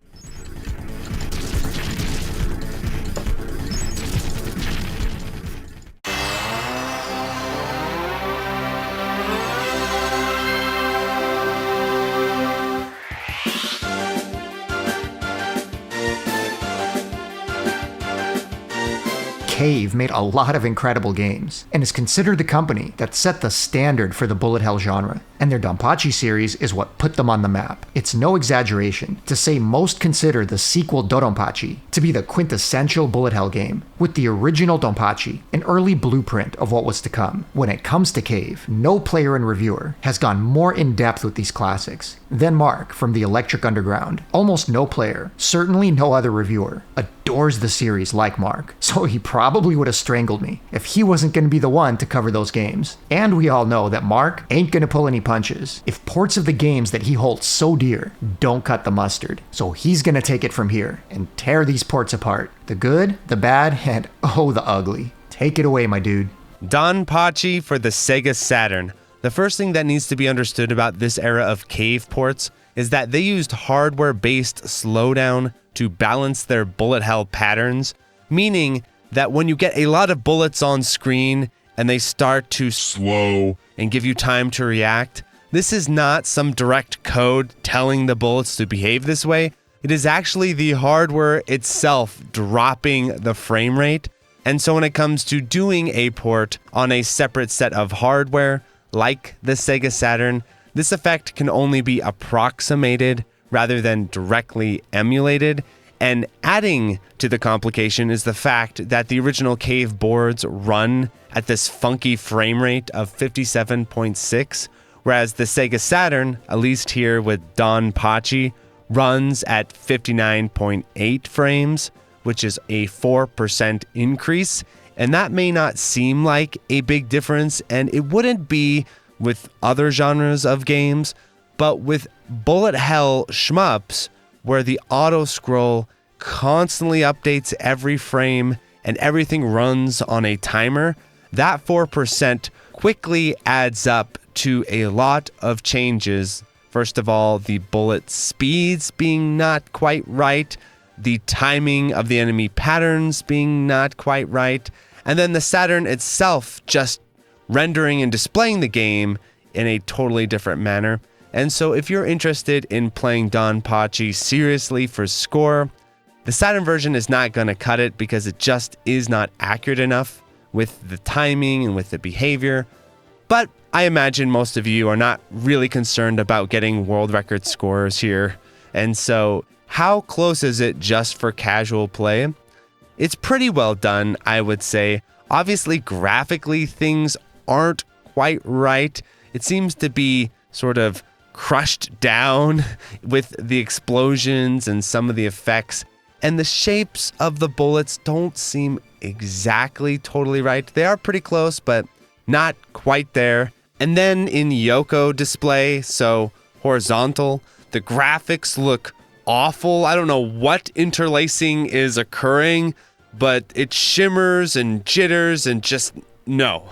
Cave made a lot of incredible games, and is considered the company that set the standard for the bullet hell genre, and their Donpachi series is what put them on the map. It's no exaggeration to say most consider the sequel Dodonpachi to be the quintessential bullet hell game, with the original Donpachi an early blueprint of what was to come. When it comes to Cave, no player and reviewer has gone more in depth with these classics than Mark from the Electric Underground. Almost no player, certainly no other reviewer, adores the series like Mark, so he probably would have strangled me if he wasn't going to be the one to cover those games. And we all know that Mark ain't going to pull any punches if ports of the games that he holds so dear don't cut the mustard. So he's going to take it from here and tear these ports apart. The good, the bad, and oh, the ugly. Take it away, my dude. Donpachi for the Sega Saturn. The first thing that needs to be understood about this era of Cave ports is that they used hardware-based slowdown to balance their bullet hell patterns, meaning that when you get a lot of bullets on screen and they start to slow and give you time to react, this is not some direct code telling the bullets to behave this way. It is actually the hardware itself dropping the frame rate. And so when it comes to doing a port on a separate set of hardware, like the Sega Saturn, this effect can only be approximated rather than directly emulated. And adding to the complication is the fact that the original Cave boards run at this funky frame rate of 57.6, whereas the Sega Saturn, at least here with Donpachi, runs at 59.8 frames, which is a 4% increase. And that may not seem like a big difference, and it wouldn't be with other genres of games, but with bullet hell shmups, where the auto scroll constantly updates every frame and everything runs on a timer, that 4% quickly adds up to a lot of changes. First of all, the bullet speeds being not quite right, the timing of the enemy patterns being not quite right, and then the Saturn itself just rendering and displaying the game in a totally different manner. And so if you're interested in playing Donpachi seriously for score, the Saturn version is not going to cut it because it just is not accurate enough with the timing and with the behavior. But I imagine most of you are not really concerned about getting world record scores here. And so how close is it just for casual play? It's pretty well done, I would say. Obviously, graphically, things aren't quite right. It seems to be sort of crushed down with the explosions and some of the effects. And the shapes of the bullets don't seem exactly totally right. They are pretty close, but not quite there. And then in Yoko display, so horizontal, the graphics look awful. I don't know what interlacing is occurring, but it shimmers and jitters and just no.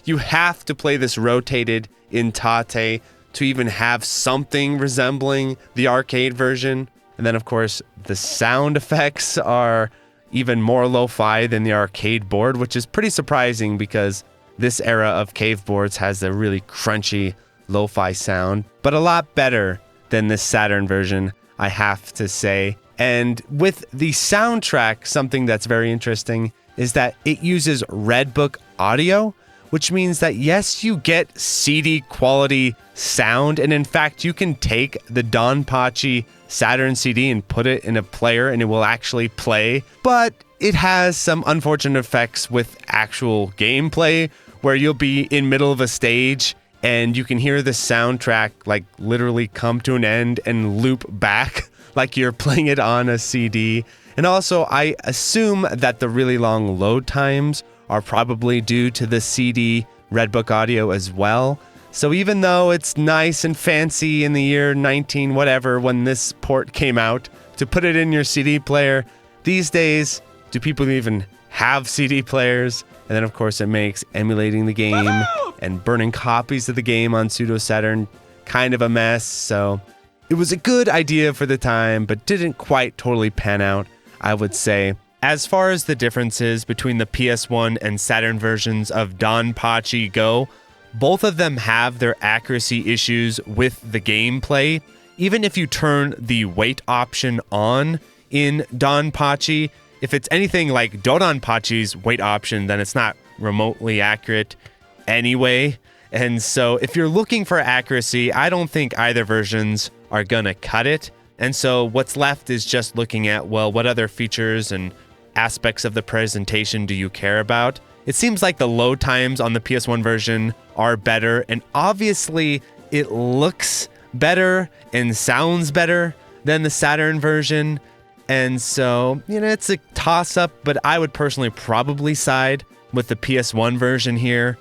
You have to play this rotated in Tate to even have something resembling the arcade version. And then, of course, the sound effects are even more lo-fi than the arcade board, which is pretty surprising because this era of Cave boards has a really crunchy lo-fi sound, but a lot better than this Saturn version, I have to say. And with the soundtrack, something that's very interesting is that it uses Redbook audio, which means that yes, you get CD quality sound, and in fact, you can take the Donpachi Saturn CD and put it in a player and it will actually play, but it has some unfortunate effects with actual gameplay where you'll be in middle of a stage and you can hear the soundtrack like literally come to an end and loop back like you're playing it on a CD. And also, I assume that the really long load times are probably due to the CD Redbook audio as well. So even though it's nice and fancy in the year 19 whatever when this port came out to put it in your CD player, these days, do people even have CD players? And then of course it makes emulating the game and burning copies of the game on Pseudo Saturn kind of a mess. So it was a good idea for the time, but didn't quite totally pan out, I would say. As far as the differences between the PS1 and Saturn versions of Danpachi go, both of them have their accuracy issues with the gameplay. Even if you turn the wait option on in Danpachi, if it's anything like Dodonpachi's wait option, then it's not remotely accurate anyway. And so if you're looking for accuracy, I don't think either versions are gonna cut it. And so what's left is just looking at, well, what other features and aspects of the presentation do you care about? It seems like the load times on the PS1 version are better, and obviously it looks better and sounds better than the Saturn version. And so, it's a toss-up, but I would personally probably side with the PS1 version here,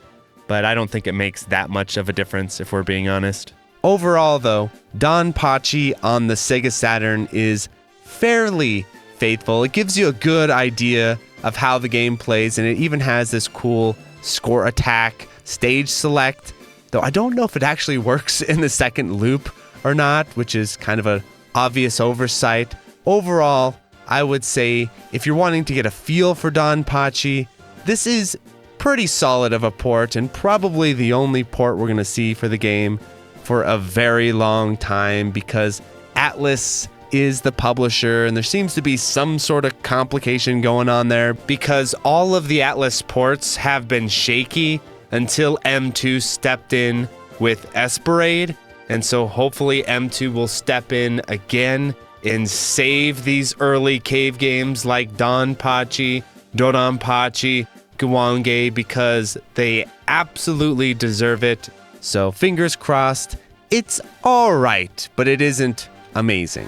but I don't think it makes that much of a difference if we're being honest. Overall though, Danpachi on the Sega Saturn is fairly faithful. It gives you a good idea of how the game plays, and it even has this cool score attack stage select, though I don't know if it actually works in the second loop or not, which is kind of an obvious oversight. Overall, I would say if you're wanting to get a feel for Danpachi, this is pretty solid of a port, and probably the only port we're going to see for the game for a very long time, because Atlus is the publisher, and there seems to be some sort of complication going on there because all of the Atlus ports have been shaky until M2 stepped in with Esperade, and so hopefully M2 will step in again and save these early cave games like Danpachi, Dodonpachi, Guwange, because they absolutely deserve it. So fingers crossed. It's alright, but it isn't amazing.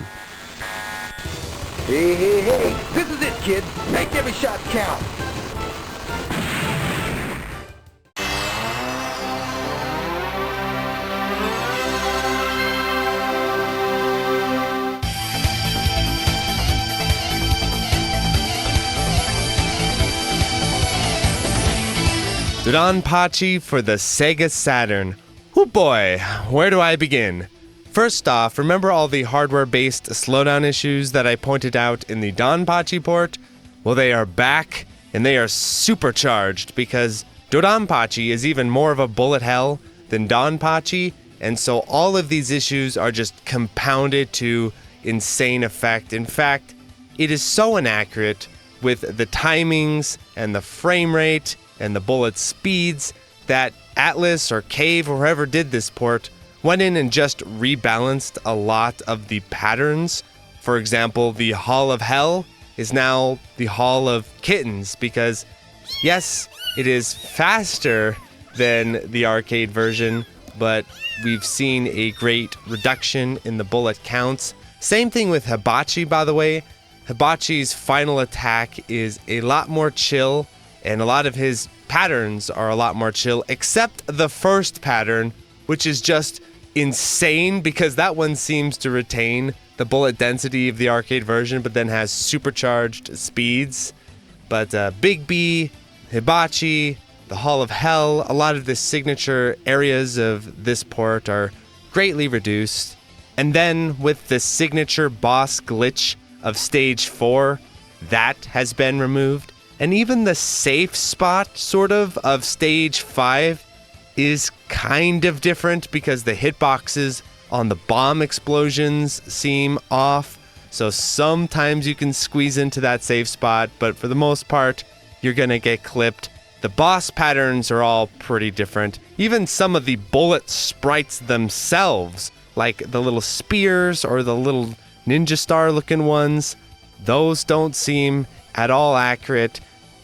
Hey, this is it, kid. Make every shot count. Danpachi for the Sega Saturn. Oh boy, where do I begin? First off, remember all the hardware-based slowdown issues that I pointed out in the Danpachi port? Well, they are back, and they are supercharged because Dodonpachi is even more of a bullet hell than Danpachi, and so all of these issues are just compounded to insane effect. In fact, it is so inaccurate with the timings and the frame rate and the bullet speeds that Atlus or Cave or whoever did this port went in and just rebalanced a lot of the patterns. For example, the Hall of Hell is now the Hall of Kittens because, yes, it is faster than the arcade version, but we've seen a great reduction in the bullet counts. Same thing with Hibachi, by the way. Hibachi's final attack is a lot more chill, and a lot of his patterns are a lot more chill, except the first pattern, which is just insane because that one seems to retain the bullet density of the arcade version, but then has supercharged speeds. But Big B, Hibachi, the Hall of Hell, a lot of the signature areas of this port are greatly reduced. And then with the signature boss glitch of stage 4, that has been removed. And even the safe spot, sort of stage 5 is kind of different because the hitboxes on the bomb explosions seem off. So sometimes you can squeeze into that safe spot, but for the most part, you're gonna get clipped. The boss patterns are all pretty different. Even some of the bullet sprites themselves, like the little spears or the little ninja star looking ones, those don't seem at all accurate.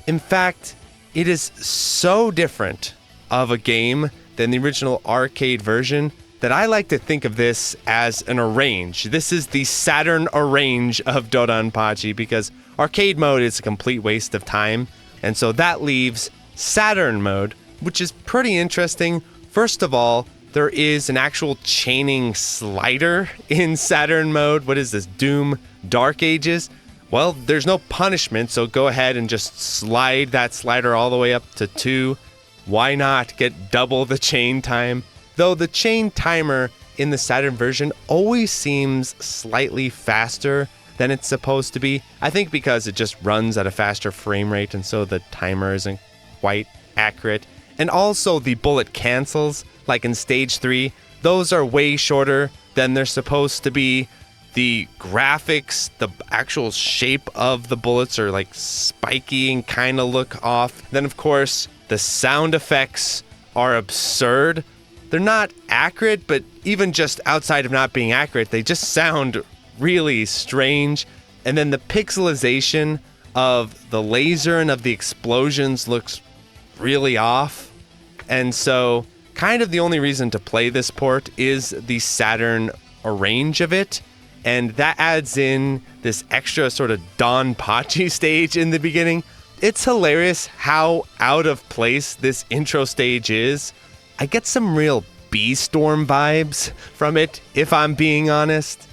In fact, it is so different of a game than the original arcade version that I like to think of this as an arrange. This is the Saturn arrange of Dodonpachi because arcade mode is a complete waste of time. And so that leaves Saturn mode, which is pretty interesting. First of all, there is an actual chaining slider in Saturn mode. What is this, Doom Dark Ages? Well, there's no punishment, so go ahead and just slide that slider all the way up to 2. Why not get double the chain time? Though the chain timer in the Saturn version always seems slightly faster than it's supposed to be. I think because it just runs at a faster frame rate, and so the timer isn't quite accurate. And also the bullet cancels, like in stage 3, those are way shorter than they're supposed to be. The graphics, the actual shape of the bullets are like spiky and kind of look off. Then of course, the sound effects are absurd. They're not accurate, but even just outside of not being accurate, they just sound really strange. And then the pixelization of the laser and of the explosions looks really off. And so kind of the only reason to play this port is the Saturn arrange of it. And that adds in this extra sort of Donpachi stage in the beginning. It's hilarious how out of place this intro stage is. I get some real B-Storm vibes from it, if I'm being honest.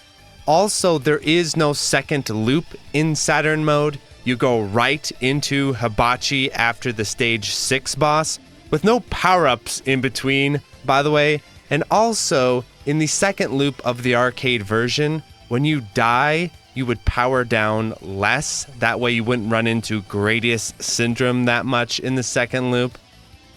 Also, there is no second loop in Saturn mode. You go right into Hibachi after the stage 6 boss, with no power-ups in between, by the way. And also, in the second loop of the arcade version, when you die, you would power down less. That way you wouldn't run into Gradius syndrome that much in the second loop.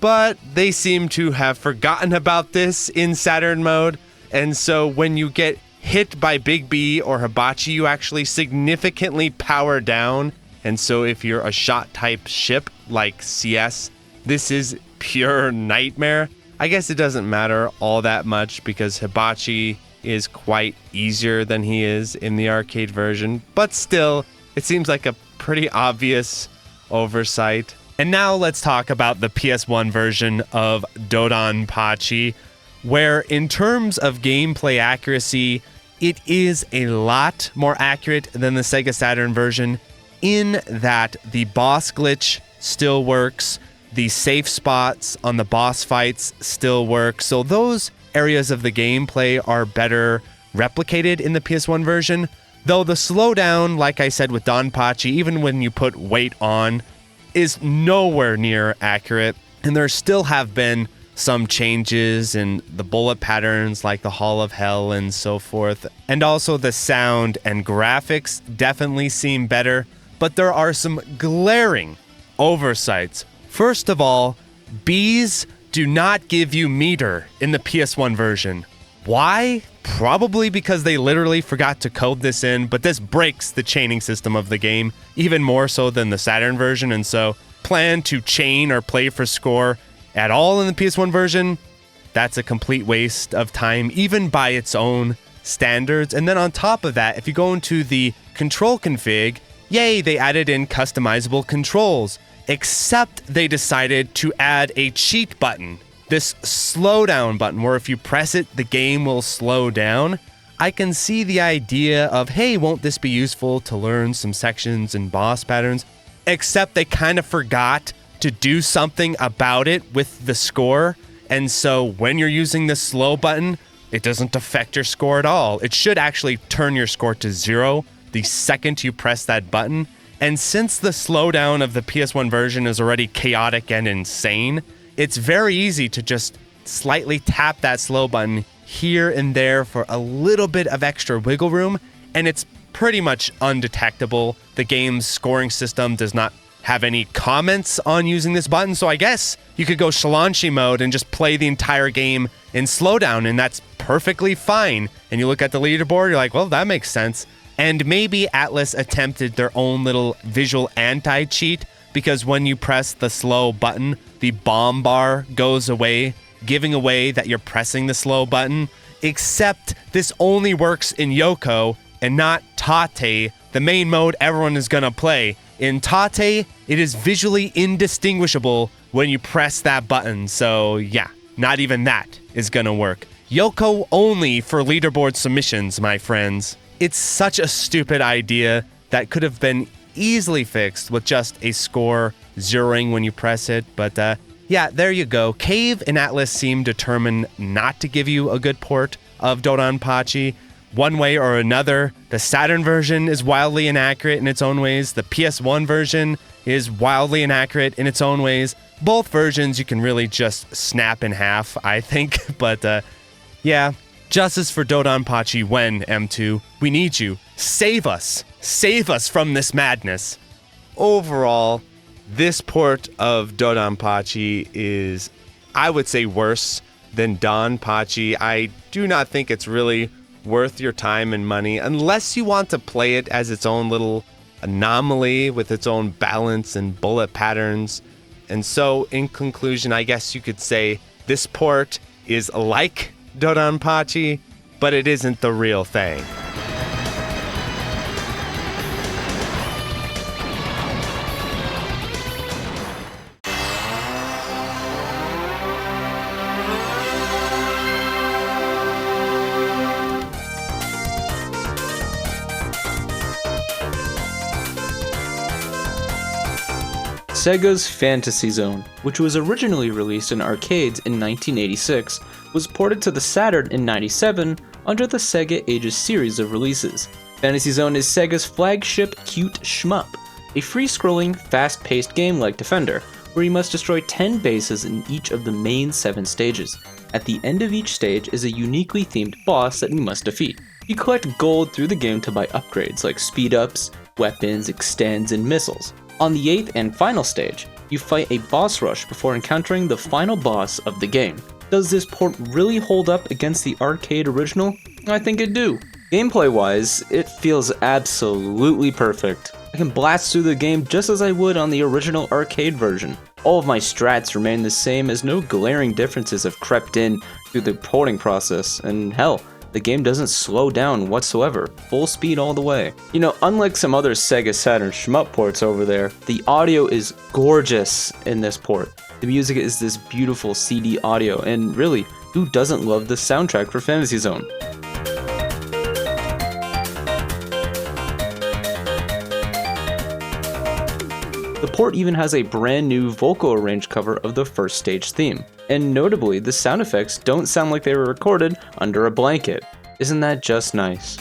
But they seem to have forgotten about this in Saturn mode. And so when you get hit by Big B or Hibachi, you actually significantly power down. And so if you're a shot type ship like CS, this is pure nightmare. I guess it doesn't matter all that much because Hibachi is quite easier than he is in the arcade version, but still, it seems like a pretty obvious oversight. And now let's talk about the PS1 version of Dodonpachi, where in terms of gameplay accuracy, it is a lot more accurate than the Sega Saturn version in that the boss glitch still works, the safe spots on the boss fights still work, so those areas of the gameplay are better replicated in the PS1 version, though the slowdown, like I said with Donpachi, even when you put weight on, is nowhere near accurate. And there still have been some changes in the bullet patterns like the Hall of Hell and so forth. And also the sound and graphics definitely seem better, but there are some glaring oversights. First of all, bees do not give you meter in the PS1 version. Why? Probably because they literally forgot to code this in, but this breaks the chaining system of the game, even more so than the Saturn version, and so plan to chain or play for score at all in the PS1 version, that's a complete waste of time, even by its own standards. And then on top of that, if you go into the control config, yay, they added in customizable controls. Except they decided to add a cheat button, this slowdown button, where if you press it, the game will slow down. I can see the idea of, hey, won't this be useful to learn some sections and boss patterns? Except they kind of forgot to do something about it with the score. And so when you're using the slow button, it doesn't affect your score at all. It should actually turn your score to 0 the second you press that button. And since the slowdown of the PS1 version is already chaotic and insane, it's very easy to just slightly tap that slow button here and there for a little bit of extra wiggle room, and it's pretty much undetectable. The game's scoring system does not have any comments on using this button, so I guess you could go Shalanshi mode and just play the entire game in slowdown, and that's perfectly fine. And you look at the leaderboard, you're like, well, that makes sense. And maybe Atlas attempted their own little visual anti-cheat, because when you press the slow button, the bomb bar goes away, giving away that you're pressing the slow button. Except this only works in Yoko and not Tate, the main mode everyone is gonna play. In Tate, it is visually indistinguishable when you press that button, so yeah. not even that is gonna work. Yoko only for leaderboard submissions, my friends. It's such a stupid idea that could have been easily fixed with just a score zeroing when you press it, but yeah, there you go. Cave and Atlas seem determined not to give you a good port of Dodonpachi. One way or another, the Saturn version is wildly inaccurate in its own ways. The PS1 version is wildly inaccurate in its own ways. Both versions you can really just snap in half, I think. But yeah, justice for Dodonpachi when, M2. We need you. Save us. Save us from this madness. Overall, this port of Dodonpachi is, I would say, worse than Donpachi. I do not think it's really worth your time and money unless you want to play it as its own little anomaly with its own balance and bullet patterns. And so, in conclusion, I guess you could say this port is like Dodonpachi, but it isn't the real thing. Sega's Fantasy Zone, which was originally released in arcades in 1986, was ported to the Saturn in 97 under the Sega Ages series of releases. Fantasy Zone is Sega's flagship cute shmup, a free-scrolling, fast-paced game like Defender, where you must destroy 10 bases in each of the main 7 stages. At the end of each stage is a uniquely themed boss that you must defeat. You collect gold through the game to buy upgrades like speed-ups, weapons, extends, and missiles. On the 8th and final stage, you fight a boss rush before encountering the final boss of the game. Does this port really hold up against the arcade original? I think it do. Gameplay-wise, it feels absolutely perfect. I can blast through the game just as I would on the original arcade version. All of my strats remain the same as no glaring differences have crept in through the porting process, and hell, the game doesn't slow down whatsoever, full speed all the way. You know, unlike some other Sega Saturn shmup ports over there, the audio is gorgeous in this port. The music is this beautiful CD audio, and really, who doesn't love the soundtrack for Fantasy Zone? The port even has a brand new vocal arranged cover of the first stage theme. And notably, the sound effects don't sound like they were recorded under a blanket. Isn't that just nice?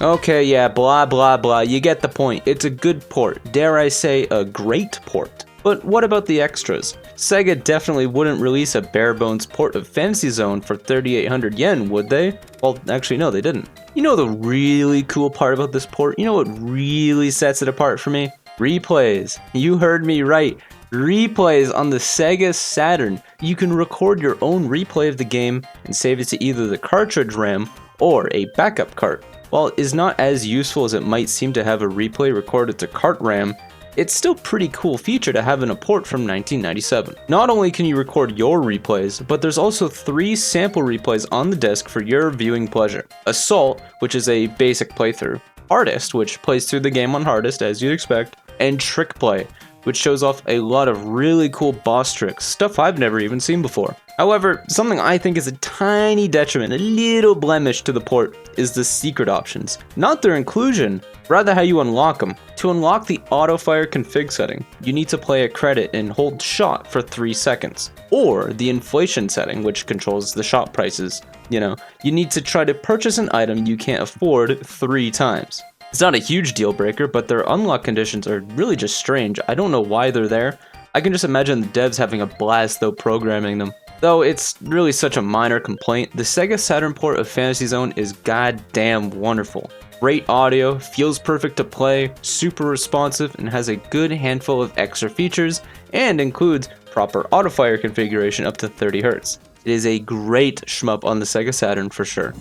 Okay, yeah, blah blah blah, you get the point. It's a good port, dare I say a great port. But what about the extras? Sega definitely wouldn't release a bare-bones port of Fantasy Zone for 3,800 yen, would they? Well, actually no, they didn't. You know the really cool part about this port? You know what really sets it apart for me? Replays. You heard me right. Replays on the Sega Saturn. You can record your own replay of the game and save it to either the cartridge RAM or a backup cart. While it is not as useful as it might seem to have a replay recorded to cart RAM, it's still a pretty cool feature to have in a port from 1997. Not only can you record your replays, but there's also 3 sample replays on the disc for your viewing pleasure. Assault, which is a basic playthrough, Hardest, which plays through the game on hardest as you'd expect, and Trick Play, which shows off a lot of really cool boss tricks, stuff I've never even seen before. However, something I think is a tiny detriment, a little blemish to the port, is the secret options. Not their inclusion, rather how you unlock them. To unlock the auto-fire config setting, you need to play a credit and hold shot for 3 seconds. Or the inflation setting, which controls the shot prices. You know, you need to try to purchase an item you can't afford 3 times. It's not a huge deal breaker, but their unlock conditions are really just strange. I don't know why they're there. I can just imagine the devs having a blast though programming them. Though it's really such a minor complaint, the Sega Saturn port of Fantasy Zone is goddamn wonderful. Great audio, feels perfect to play, super responsive, and has a good handful of extra features, and includes proper autofire configuration up to 30 Hz. It is a great shmup on the Sega Saturn for sure.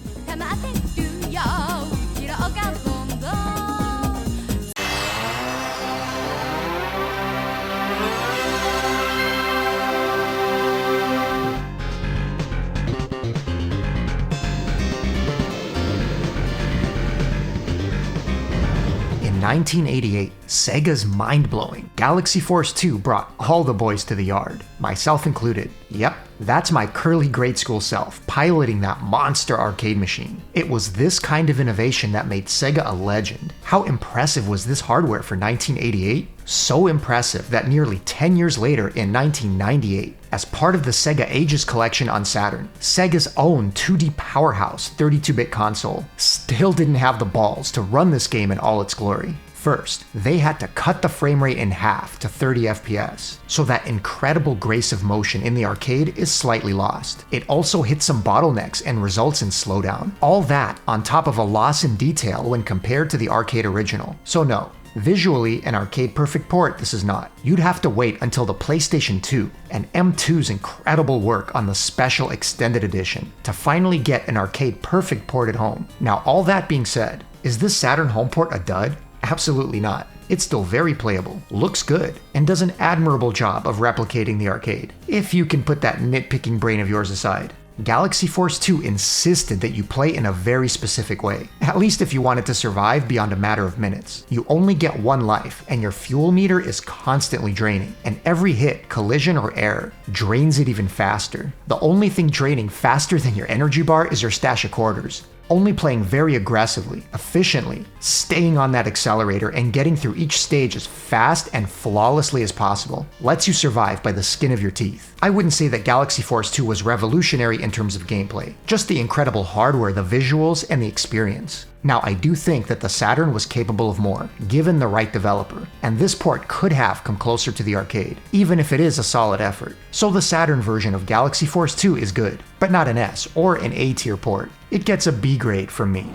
In 1988, Sega's mind-blowing Galaxy Force 2 brought all the boys to the yard, myself included. Yep, that's my curly grade school self piloting that monster arcade machine. It was this kind of innovation that made Sega a legend. How impressive was this hardware for 1988? So impressive that nearly 10 years later in 1998, as part of the Sega Ages collection on Saturn, Sega's own 2D powerhouse 32-bit console still didn't have the balls to run this game in all its glory. First, they had to cut the frame rate in half to 30 FPS, so that incredible grace of motion in the arcade is slightly lost. It also hits some bottlenecks and results in slowdown. All that on top of a loss in detail when compared to the arcade original. So no, visually an arcade perfect port this is not. You'd have to wait until the PlayStation 2 and M2's incredible work on the special extended edition to finally get an arcade perfect port at home. Now all that being said, is this Saturn home port a dud? Absolutely not. It's still very playable, looks good, and does an admirable job of replicating the arcade, if you can put that nitpicking brain of yours aside. Galaxy Force 2 insisted that you play in a very specific way, at least if you wanted to survive beyond a matter of minutes. You only get one life, and your fuel meter is constantly draining, and every hit, collision, or error drains it even faster. The only thing draining faster than your energy bar is your stash of quarters. Only playing very aggressively, efficiently, staying on that accelerator and getting through each stage as fast and flawlessly as possible lets you survive by the skin of your teeth. I wouldn't say that Galaxy Force 2 was revolutionary in terms of gameplay, just the incredible hardware, the visuals, and the experience. Now, I do think that the Saturn was capable of more, given the right developer, and this port could have come closer to the arcade, even if it is a solid effort. So the Saturn version of Galaxy Force 2 is good, but not an S or an A tier port. It gets a B grade from me.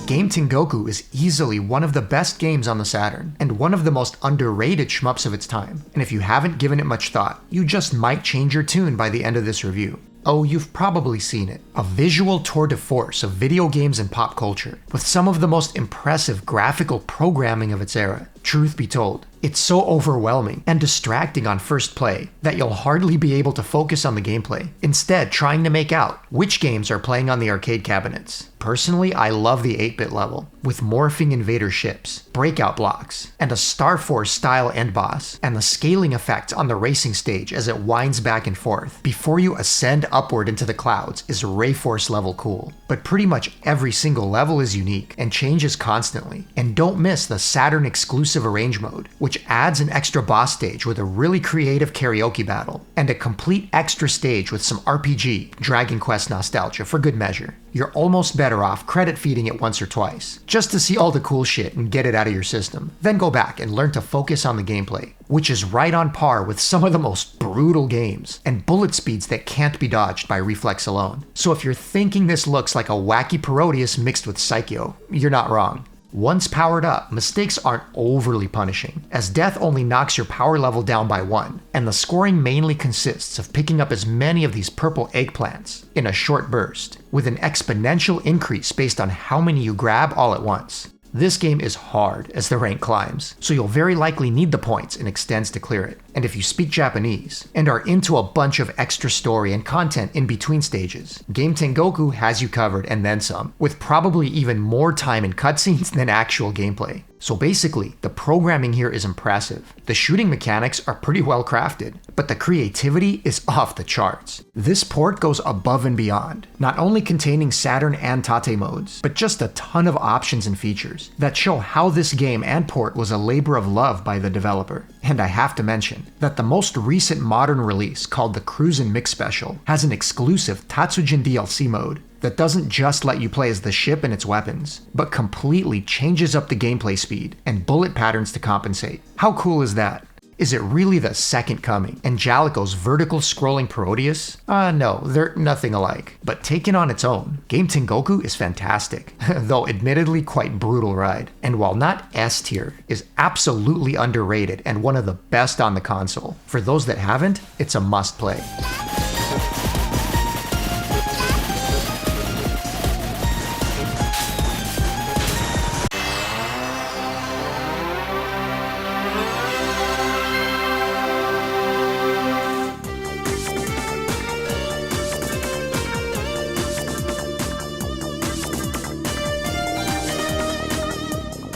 Game Tengoku is easily one of the best games on the Saturn, and one of the most underrated shmups of its time, and if you haven't given it much thought, you just might change your tune by the end of this review. Oh, you've probably seen it. A visual tour de force of video games and pop culture, with some of the most impressive graphical programming of its era. Truth be told, it's so overwhelming and distracting on first play that you'll hardly be able to focus on the gameplay, instead trying to make out which games are playing on the arcade cabinets. Personally, I love the 8-bit level, with morphing invader ships, breakout blocks, and a Star Force style end boss, and the scaling effects on the racing stage as it winds back and forth before you ascend upward into the clouds is RAYFORCE level cool. But pretty much every single level is unique and changes constantly. And don't miss the Saturn exclusive arrange mode, which adds an extra boss stage with a really creative karaoke battle, and a complete extra stage with some RPG, Dragon Quest nostalgia for good measure. You're almost better off credit feeding it once or twice, just to see all the cool shit and get it out of your system. Then go back and learn to focus on the gameplay, which is right on par with some of the most brutal games, and bullet speeds that can't be dodged by reflex alone. So if you're thinking this looks like a wacky Parodius mixed with JIKKYO, you're not wrong. Once powered up, mistakes aren't overly punishing, as death only knocks your power level down by 1, and the scoring mainly consists of picking up as many of these purple eggplants in a short burst, with an exponential increase based on how many you grab all at once. This game is hard as the rank climbs, so you'll very likely need the points and extends to clear it. And if you speak Japanese, and are into a bunch of extra story and content in between stages, Game Tengoku has you covered and then some, with probably even more time in cutscenes than actual gameplay. So basically, the programming here is impressive. The shooting mechanics are pretty well crafted, but the creativity is off the charts. This port goes above and beyond, not only containing Saturn and Tate modes, but just a ton of options and features that show how this game and port was a labor of love by the developer. And I have to mention that the most recent modern release, called the Cruisin' Mix Special, has an exclusive Tatsujin DLC mode that doesn't just let you play as the ship and its weapons, but completely changes up the gameplay speed and bullet patterns to compensate. How cool is that? Is it really the second coming? Angelico's vertical scrolling Parodius? No, they're nothing alike. But taken on its own, Game Tengoku is fantastic, though admittedly quite brutal ride. And while not S tier, is absolutely underrated and one of the best on the console. For those that haven't, it's a must play.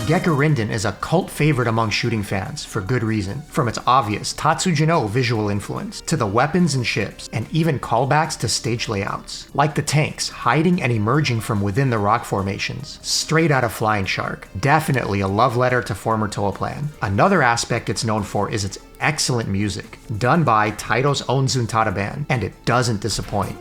GRADIUS is a cult favorite among shooting fans, for good reason, from its obvious Tatsujin visual influence, to the weapons and ships, and even callbacks to stage layouts, like the tanks hiding and emerging from within the rock formations, straight out of Flying Shark. Definitely a love letter to former Toaplan. Another aspect it's known for is its excellent music, done by Taito's own Zuntata band, and it doesn't disappoint.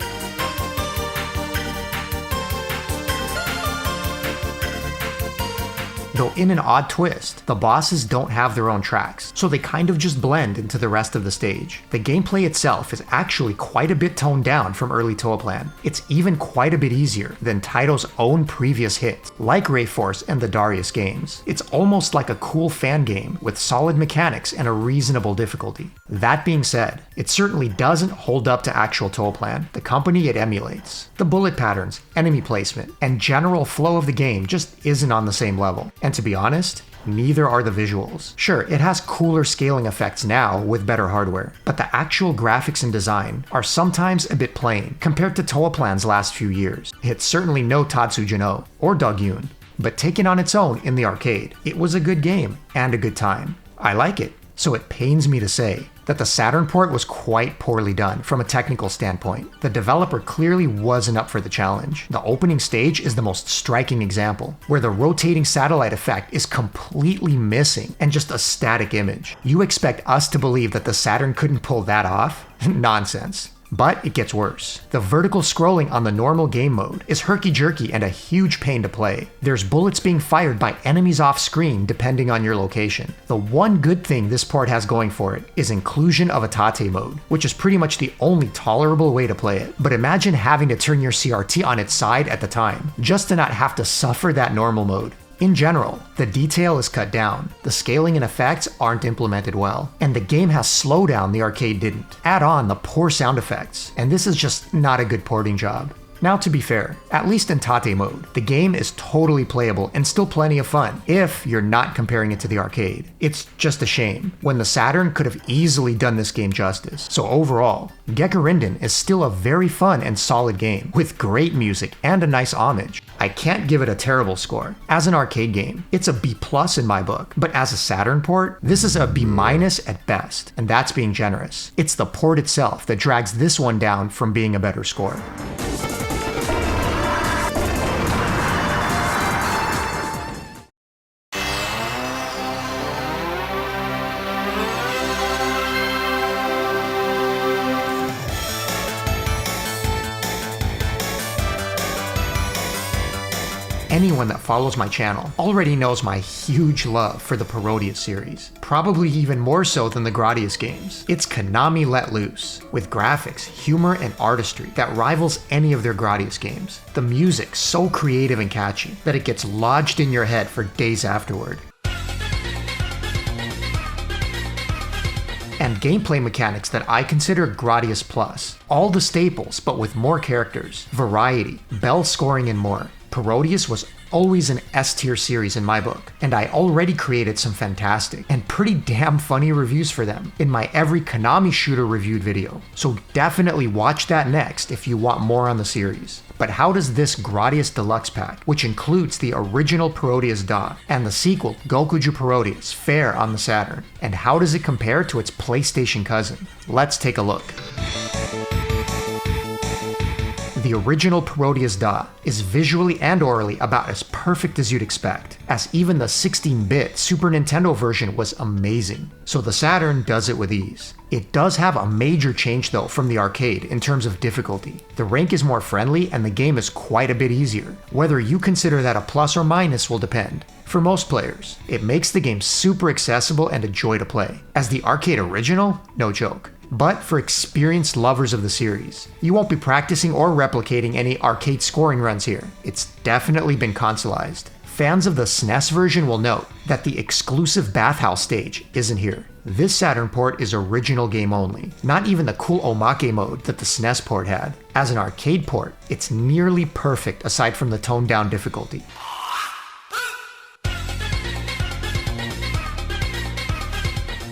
Though in an odd twist, the bosses don't have their own tracks, so they kind of just blend into the rest of the stage. The gameplay itself is actually quite a bit toned down from early Toaplan. It's even quite a bit easier than Taito's own previous hits, like RAYFORCE and the DARIUS games. It's almost like a cool fan game with solid mechanics and a reasonable difficulty. That being said, it certainly doesn't hold up to actual Toaplan, the company it emulates. The bullet patterns, enemy placement, and general flow of the game just isn't on the same level. And to be honest, neither are the visuals. Sure, it has cooler scaling effects now with better hardware, but the actual graphics and design are sometimes a bit plain compared to Toaplan's last few years. It's certainly no Tatsujin or Dagyun, but taken on its own in the arcade, it was a good game and a good time. I like it, so it pains me to say that the Saturn port was quite poorly done from a technical standpoint. The developer clearly wasn't up for the challenge. The opening stage is the most striking example, where the rotating satellite effect is completely missing and just a static image. You expect us to believe that the Saturn couldn't pull that off? Nonsense. But it gets worse. The vertical scrolling on the normal game mode is herky-jerky and a huge pain to play. There's bullets being fired by enemies off screen depending on your location. The one good thing this port has going for it is inclusion of a Tate mode, which is pretty much the only tolerable way to play it. But imagine having to turn your CRT on its side at the time, just to not have to suffer that normal mode. In general, the detail is cut down, the scaling and effects aren't implemented well, and the game has slowdown the arcade didn't. Add on the poor sound effects, and this is just not a good porting job. Now to be fair, at least in Tate mode, the game is totally playable and still plenty of fun, if you're not comparing it to the arcade. It's just a shame, when the Saturn could have easily done this game justice. So overall, GRADIUS is still a very fun and solid game, with great music and a nice homage. I can't give it a terrible score. As an arcade game, it's a B+ in my book, but as a Saturn port, this is a B- at best, and that's being generous. It's the port itself that drags this one down from being a better score. Anyone that follows my channel already knows my huge love for the Parodius series, probably even more so than the Gradius games. It's Konami let loose, with graphics, humor, and artistry that rivals any of their Gradius games. The music so creative and catchy that it gets lodged in your head for days afterward. And gameplay mechanics that I consider Gradius Plus. All the staples, but with more characters, variety, bell scoring, and more. Parodius was always an S-tier series in my book, and I already created some fantastic and pretty damn funny reviews for them in my every Konami Shooter reviewed video, so definitely watch that next if you want more on the series. But how does this Gradius Deluxe Pack, which includes the original Parodius DA and the sequel Gokuju Parodius, fare on the Saturn? And how does it compare to its PlayStation cousin? Let's take a look. The original Parodius DA is visually and orally about as perfect as you'd expect, as even the 16-bit Super Nintendo version was amazing, so the Saturn does it with ease. It does have a major change though from the arcade in terms of difficulty. The rank is more friendly and the game is quite a bit easier. Whether you consider that a plus or minus will depend. For most players, it makes the game super accessible and a joy to play. As the arcade original, no joke. But for experienced lovers of the series, you won't be practicing or replicating any arcade scoring runs here. It's definitely been consoleized. Fans of the SNES version will note that the exclusive bathhouse stage isn't here. This Saturn port is original game only, not even the cool omake mode that the SNES port had. As an arcade port, it's nearly perfect aside from the toned down difficulty.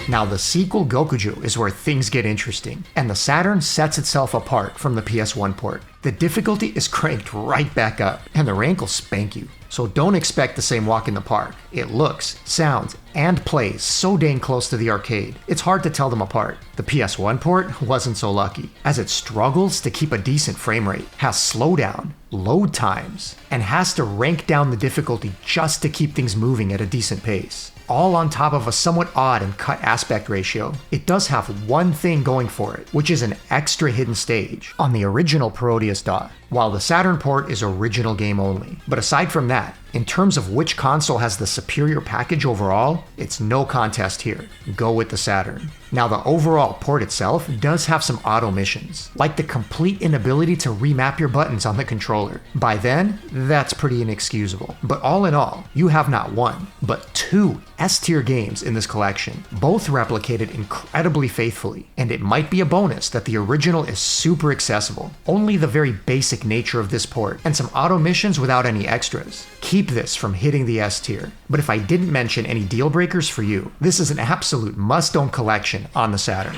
Now the sequel Gokuju is where things get interesting, and the Saturn sets itself apart from the PS1 port. The difficulty is cranked right back up, and the rank will spank you. So don't expect the same walk in the park. It looks, sounds, and plays so dang close to the arcade, it's hard to tell them apart. The PS1 port wasn't so lucky, as it struggles to keep a decent frame rate, has slowdown, load times, and has to rank down the difficulty just to keep things moving at a decent pace. All on top of a somewhat odd and cut aspect ratio. It does have one thing going for it, which is an extra hidden stage on the original Parodius DOT, while the Saturn port is original game only. But aside from that, in terms of which console has the superior package overall, it's no contest here. Go with the Saturn. Now the overall port itself does have some auto missions, like the complete inability to remap your buttons on the controller. By then, that's pretty inexcusable. But all in all, you have not one, but two S-tier games in this collection, both replicated incredibly faithfully, and it might be a bonus that the original is super accessible. Only the very basic nature of this port, and some auto missions without any extras, keep this from hitting the S tier. But if I didn't mention any deal breakers for you, this is an absolute must-own collection on the Saturn.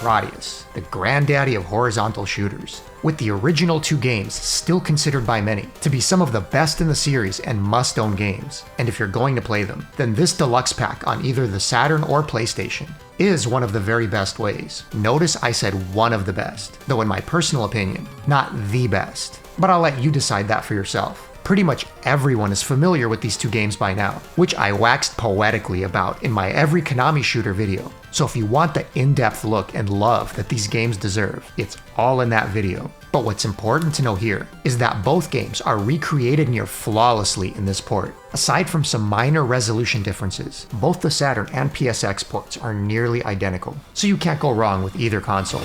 Gradius, the granddaddy of horizontal shooters, with the original two games still considered by many to be some of the best in the series and must-own games. And if you're going to play them, then this deluxe pack on either the Saturn or PlayStation is one of the very best ways. Notice I said one of the best, though in my personal opinion, not the best. But I'll let you decide that for yourself. Pretty much everyone is familiar with these two games by now, which I waxed poetically about in my every Konami shooter video. So if you want the in-depth look and love that these games deserve, it's all in that video. But what's important to know here is that both games are recreated near flawlessly in this port. Aside from some minor resolution differences, both the Saturn and PSX ports are nearly identical, so you can't go wrong with either console.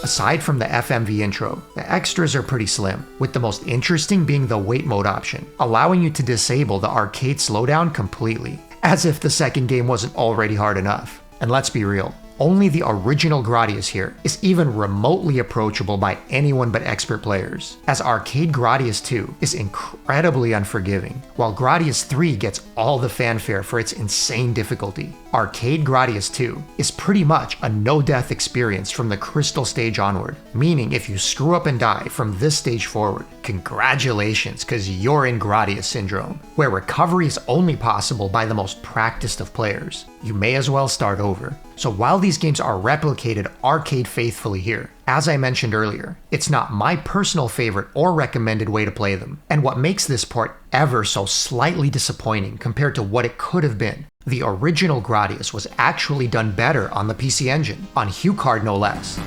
Aside from the FMV intro, the extras are pretty slim, with the most interesting being the wait mode option, allowing you to disable the arcade slowdown completely, as if the second game wasn't already hard enough. And let's be real, only the original Gradius here is even remotely approachable by anyone but expert players, as arcade Gradius 2 is incredibly unforgiving, while Gradius 3 gets all the fanfare for its insane difficulty. Arcade Gradius 2 is pretty much a no-death experience from the Crystal stage onward, meaning if you screw up and die from this stage forward, congratulations, cause you're in Gradius syndrome, where recovery is only possible by the most practiced of players. You may as well start over. So while these games are replicated arcade faithfully here, as I mentioned earlier, it's not my personal favorite or recommended way to play them, and what makes this port ever so slightly disappointing compared to what it could have been. The original Gradius was actually done better on the PC Engine, on HuCard no less.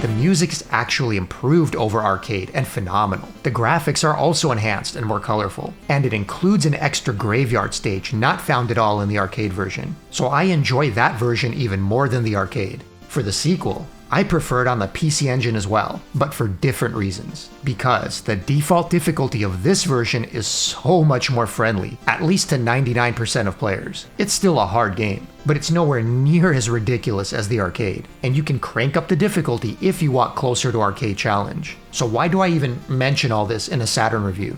The music is actually improved over arcade and phenomenal. The graphics are also enhanced and more colorful, and it includes an extra graveyard stage not found at all in the arcade version, so I enjoy that version even more than the arcade. For the sequel, I prefer it on the PC Engine as well, but for different reasons. Because the default difficulty of this version is so much more friendly, at least to 99% of players. It's still a hard game, but it's nowhere near as ridiculous as the arcade, and you can crank up the difficulty if you want closer to arcade challenge. So why do I even mention all this in a Saturn review?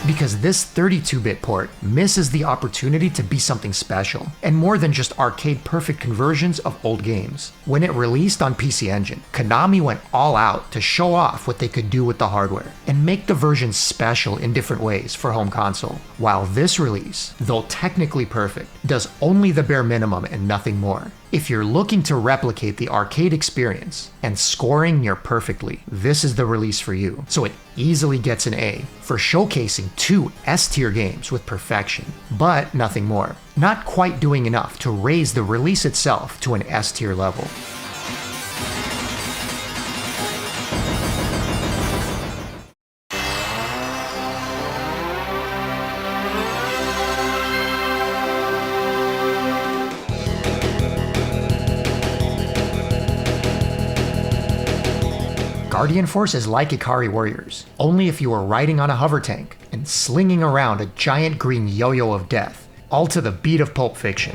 because this 32-bit port misses the opportunity to be something special, and more than just arcade-perfect conversions of old games. When it released on PC Engine, Konami went all out to show off what they could do with the hardware, and make the version special in different ways for home console, while this release, though technically perfect, does only the bare minimum and nothing more. If you're looking to replicate the arcade experience and scoring near perfectly, this is the release for you. So it easily gets an A for showcasing two S-tier games with perfection, but nothing more. Not quite doing enough to raise the release itself to an S-tier level. Guardian Force is like Ikari Warriors, only if you are riding on a hover tank and slinging around a giant green yo-yo of death, all to the beat of Pulp Fiction.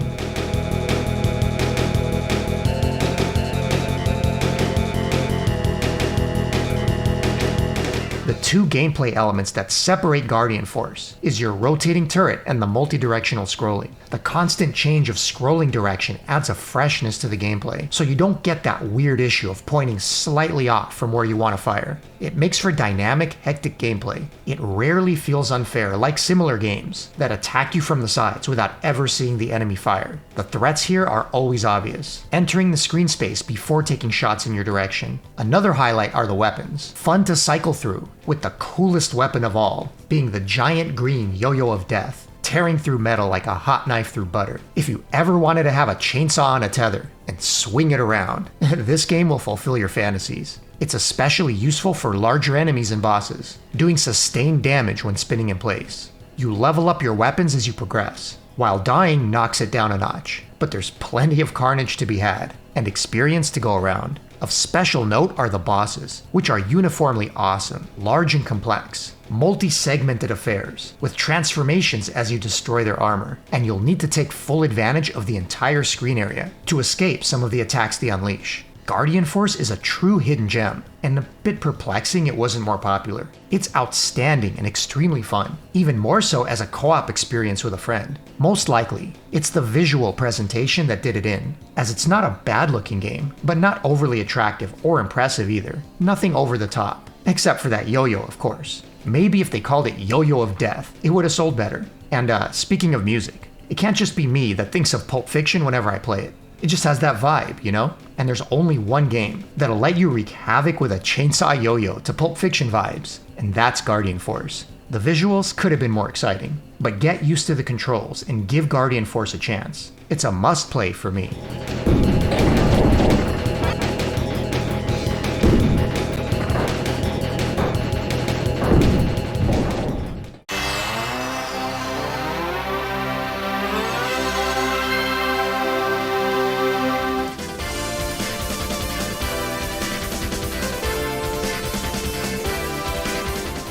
The two gameplay elements that separate Guardian Force is your rotating turret and the multi-directional scrolling. The constant change of scrolling direction adds a freshness to the gameplay, so you don't get that weird issue of pointing slightly off from where you want to fire. It makes for dynamic, hectic gameplay. It rarely feels unfair like similar games that attack you from the sides without ever seeing the enemy fire. The threats here are always obvious, entering the screen space before taking shots in your direction. Another highlight are the weapons, fun to cycle through, with the coolest weapon of all being the giant green yo-yo of death, tearing through metal like a hot knife through butter. If you ever wanted to have a chainsaw on a tether and swing it around, this game will fulfill your fantasies. It's especially useful for larger enemies and bosses, doing sustained damage when spinning in place. You level up your weapons as you progress, while dying knocks it down a notch, but there's plenty of carnage to be had, and experience to go around. Of special note are the bosses, which are uniformly awesome, large and complex, multi-segmented affairs, with transformations as you destroy their armor, and you'll need to take full advantage of the entire screen area to escape some of the attacks they unleash. Guardian Force is a true hidden gem, and a bit perplexing it wasn't more popular. It's outstanding and extremely fun, even more so as a co-op experience with a friend. Most likely, it's the visual presentation that did it in, as it's not a bad-looking game, but not overly attractive or impressive either. Nothing over the top, except for that yo-yo, of course. Maybe if they called it Yo-Yo of Death, it would have sold better. And speaking of music, it can't just be me that thinks of Pulp Fiction whenever I play it. It just has that vibe, you know? And there's only one game that'll let you wreak havoc with a chainsaw yo-yo to Pulp Fiction vibes, and that's Guardian Force. The visuals could have been more exciting, but get used to the controls and give Guardian Force a chance. It's a must-play for me.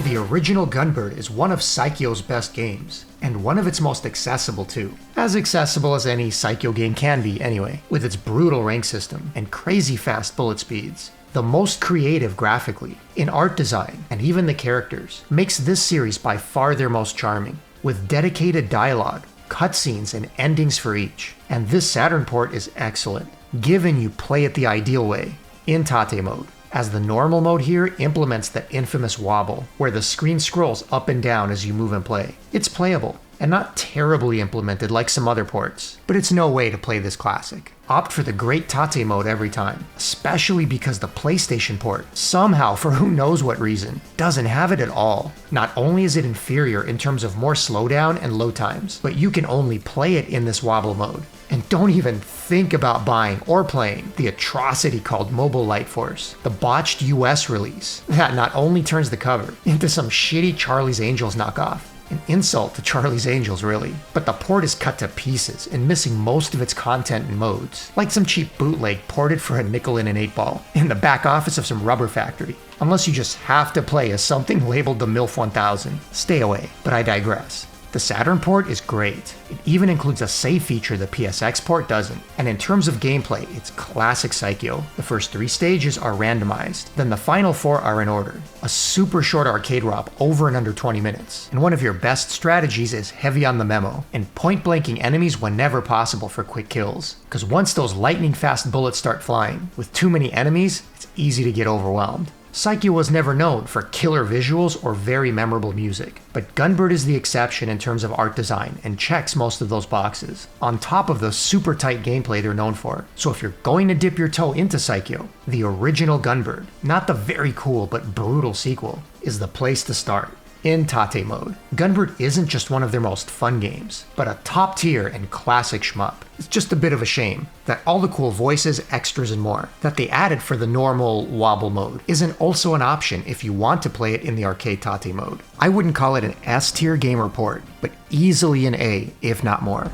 The original Gunbird is one of Saikyo's best games, and one of its most accessible too. As accessible as any Saikyo game can be anyway, with its brutal rank system and crazy fast bullet speeds. The most creative graphically, in art design, and even the characters, makes this series by far their most charming, with dedicated dialogue, cutscenes, and endings for each. And this Saturn port is excellent, given you play it the ideal way, in Tate mode, as the normal mode here implements the infamous wobble, where the screen scrolls up and down as you move and play. It's playable, and not terribly implemented like some other ports, but it's no way to play this classic. Opt for the great Tate mode every time, especially because the PlayStation port, somehow for who knows what reason, doesn't have it at all. Not only is it inferior in terms of more slowdown and load times, but you can only play it in this wobble mode. And don't even think about buying or playing the atrocity called Mobile Light Force, the botched US release that not only turns the cover into some shitty Charlie's Angels knockoff, an insult to Charlie's Angels really, but the port is cut to pieces and missing most of its content and modes, like some cheap bootleg ported for a nickel and an 8-ball in the back office of some rubber factory. Unless you just have to play as something labeled the MILF 1000, stay away, but I digress. The Saturn port is great. It even includes a save feature the PSX port doesn't. And in terms of gameplay, it's classic JIKKYO. The first 3 stages are randomized, then the final 4 are in order. A super short arcade ROP over and under 20 minutes. And one of your best strategies is heavy on the memo, and point blanking enemies whenever possible for quick kills. Because once those lightning fast bullets start flying, with too many enemies, it's easy to get overwhelmed. JIKKYO was never known for killer visuals or very memorable music, but Gunbird is the exception in terms of art design and checks most of those boxes, on top of the super tight gameplay they're known for. So if you're going to dip your toe into JIKKYO, the original Gunbird, not the very cool but brutal sequel, is the place to start. In Tate mode, Gunbird isn't just one of their most fun games, but a top tier and classic shmup. It's just a bit of a shame that all the cool voices, extras, and more that they added for the normal wobble mode isn't also an option if you want to play it in the arcade Tate mode. I wouldn't call it an S tier gamer port, but easily an A, if not more.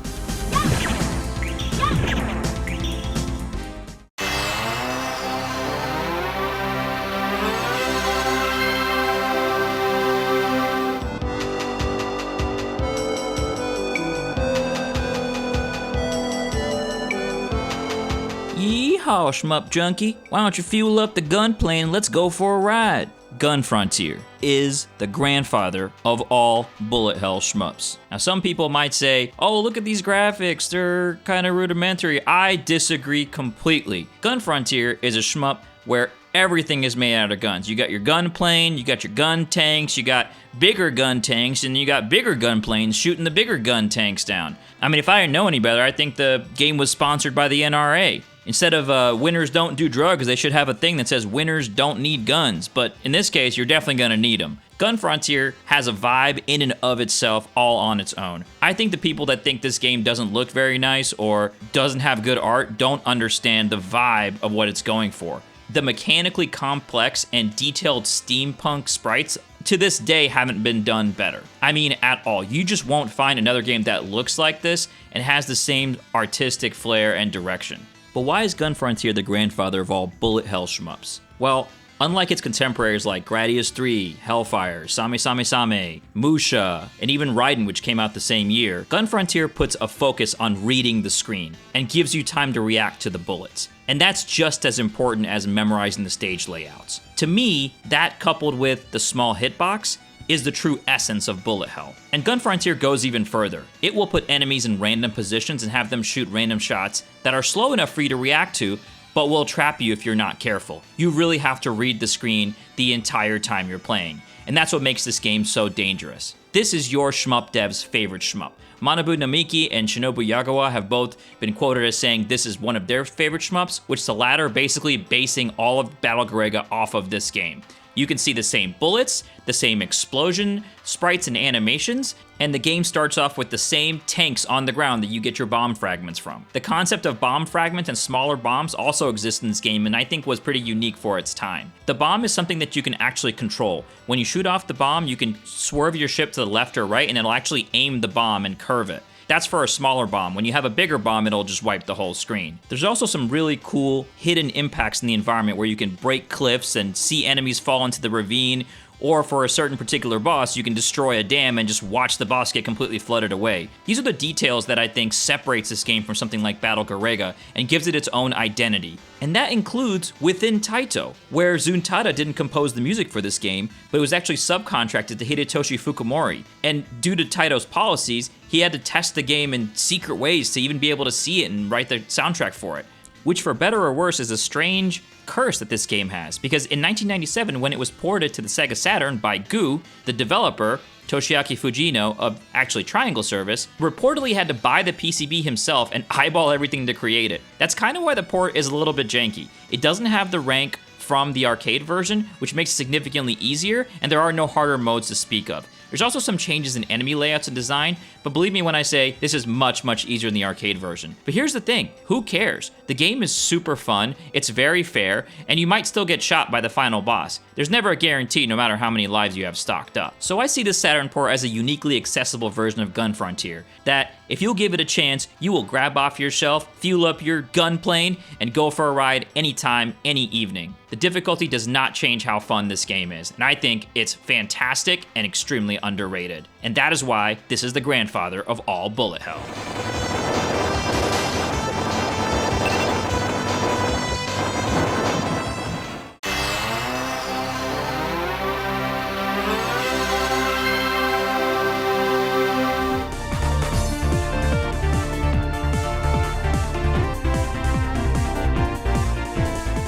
Yeehaw, Shmup Junkie. Why don't you fuel up the gunplane and let's go for a ride? Gun Frontier is the grandfather of all bullet hell shmups. Now some people might say, oh, look at these graphics, they're kind of rudimentary. I disagree completely. Gun Frontier is a shmup where everything is made out of guns. You got your gun plane, you got your gun tanks, you got bigger gun tanks, and you got bigger gun planes shooting the bigger gun tanks down. I mean, if I didn't know any better, I think the game was sponsored by the NRA. Instead of winners don't do drugs, they should have a thing that says winners don't need guns. But in this case, you're definitely gonna need them. Gun Frontier has a vibe in and of itself all on its own. I think the people that think this game doesn't look very nice or doesn't have good art don't understand the vibe of what it's going for. The mechanically complex and detailed steampunk sprites to this day haven't been done better. I mean, at all. You just won't find another game that looks like this and has the same artistic flair and direction. But why is Gun Frontier the grandfather of all bullet hell shmups? Well, unlike its contemporaries like Gradius 3, Hellfire, Same Same Same, Musha, and even Raiden, which came out the same year, Gun Frontier puts a focus on reading the screen and gives you time to react to the bullets. And that's just as important as memorizing the stage layouts. To me, that coupled with the small hitbox is the true essence of bullet hell. And Gun Frontier goes even further. It will put enemies in random positions and have them shoot random shots that are slow enough for you to react to, but will trap you if you're not careful. You really have to read the screen the entire time you're playing. And that's what makes this game so dangerous. This is your shmup dev's favorite shmup. Manabu Namiki and Shinobu Yagawa have both been quoted as saying this is one of their favorite shmups, which the latter basically basing all of Battle Garega off of this game. You can see the same bullets, the same explosion, sprites, and animations, and the game starts off with the same tanks on the ground that you get your bomb fragments from. The concept of bomb fragments and smaller bombs also exists in this game and I think was pretty unique for its time. The bomb is something that you can actually control. When you shoot off the bomb, you can swerve your ship to the left or right and it'll actually aim the bomb and curve it. That's for a smaller bomb. When you have a bigger bomb, it'll just wipe the whole screen. There's also some really cool hidden impacts in the environment where you can break cliffs and see enemies fall into the ravine, or for a certain particular boss, you can destroy a dam and just watch the boss get completely flooded away. These are the details that I think separates this game from something like Battle Garega and gives it its own identity. And that includes within Taito, where Zuntada didn't compose the music for this game, but it was actually subcontracted to Hidetoshi Fukumori. And due to Taito's policies, he had to test the game in secret ways to even be able to see it and write the soundtrack for it. Which for better or worse is a strange curse that this game has, because in 1997 when it was ported to the Sega Saturn by Goo, the developer, Toshiaki Fujino of actually Triangle Service, reportedly had to buy the PCB himself and eyeball everything to create it. That's kind of why the port is a little bit janky. It doesn't have the rank from the arcade version, which makes it significantly easier, and there are no harder modes to speak of. There's also some changes in enemy layouts and design, but believe me when I say this is much, much easier than the arcade version. But here's the thing, who cares? The game is super fun, it's very fair, and you might still get shot by the final boss. There's never a guarantee no matter how many lives you have stocked up. So I see this Saturn port as a uniquely accessible version of Gun Frontier that If you'll give it a chance, you will grab off your shelf, fuel up your gun plane, and go for a ride anytime, any evening. The difficulty does not change how fun this game is, and I think it's fantastic and extremely underrated. And that is why this is the grandfather of all bullet hell.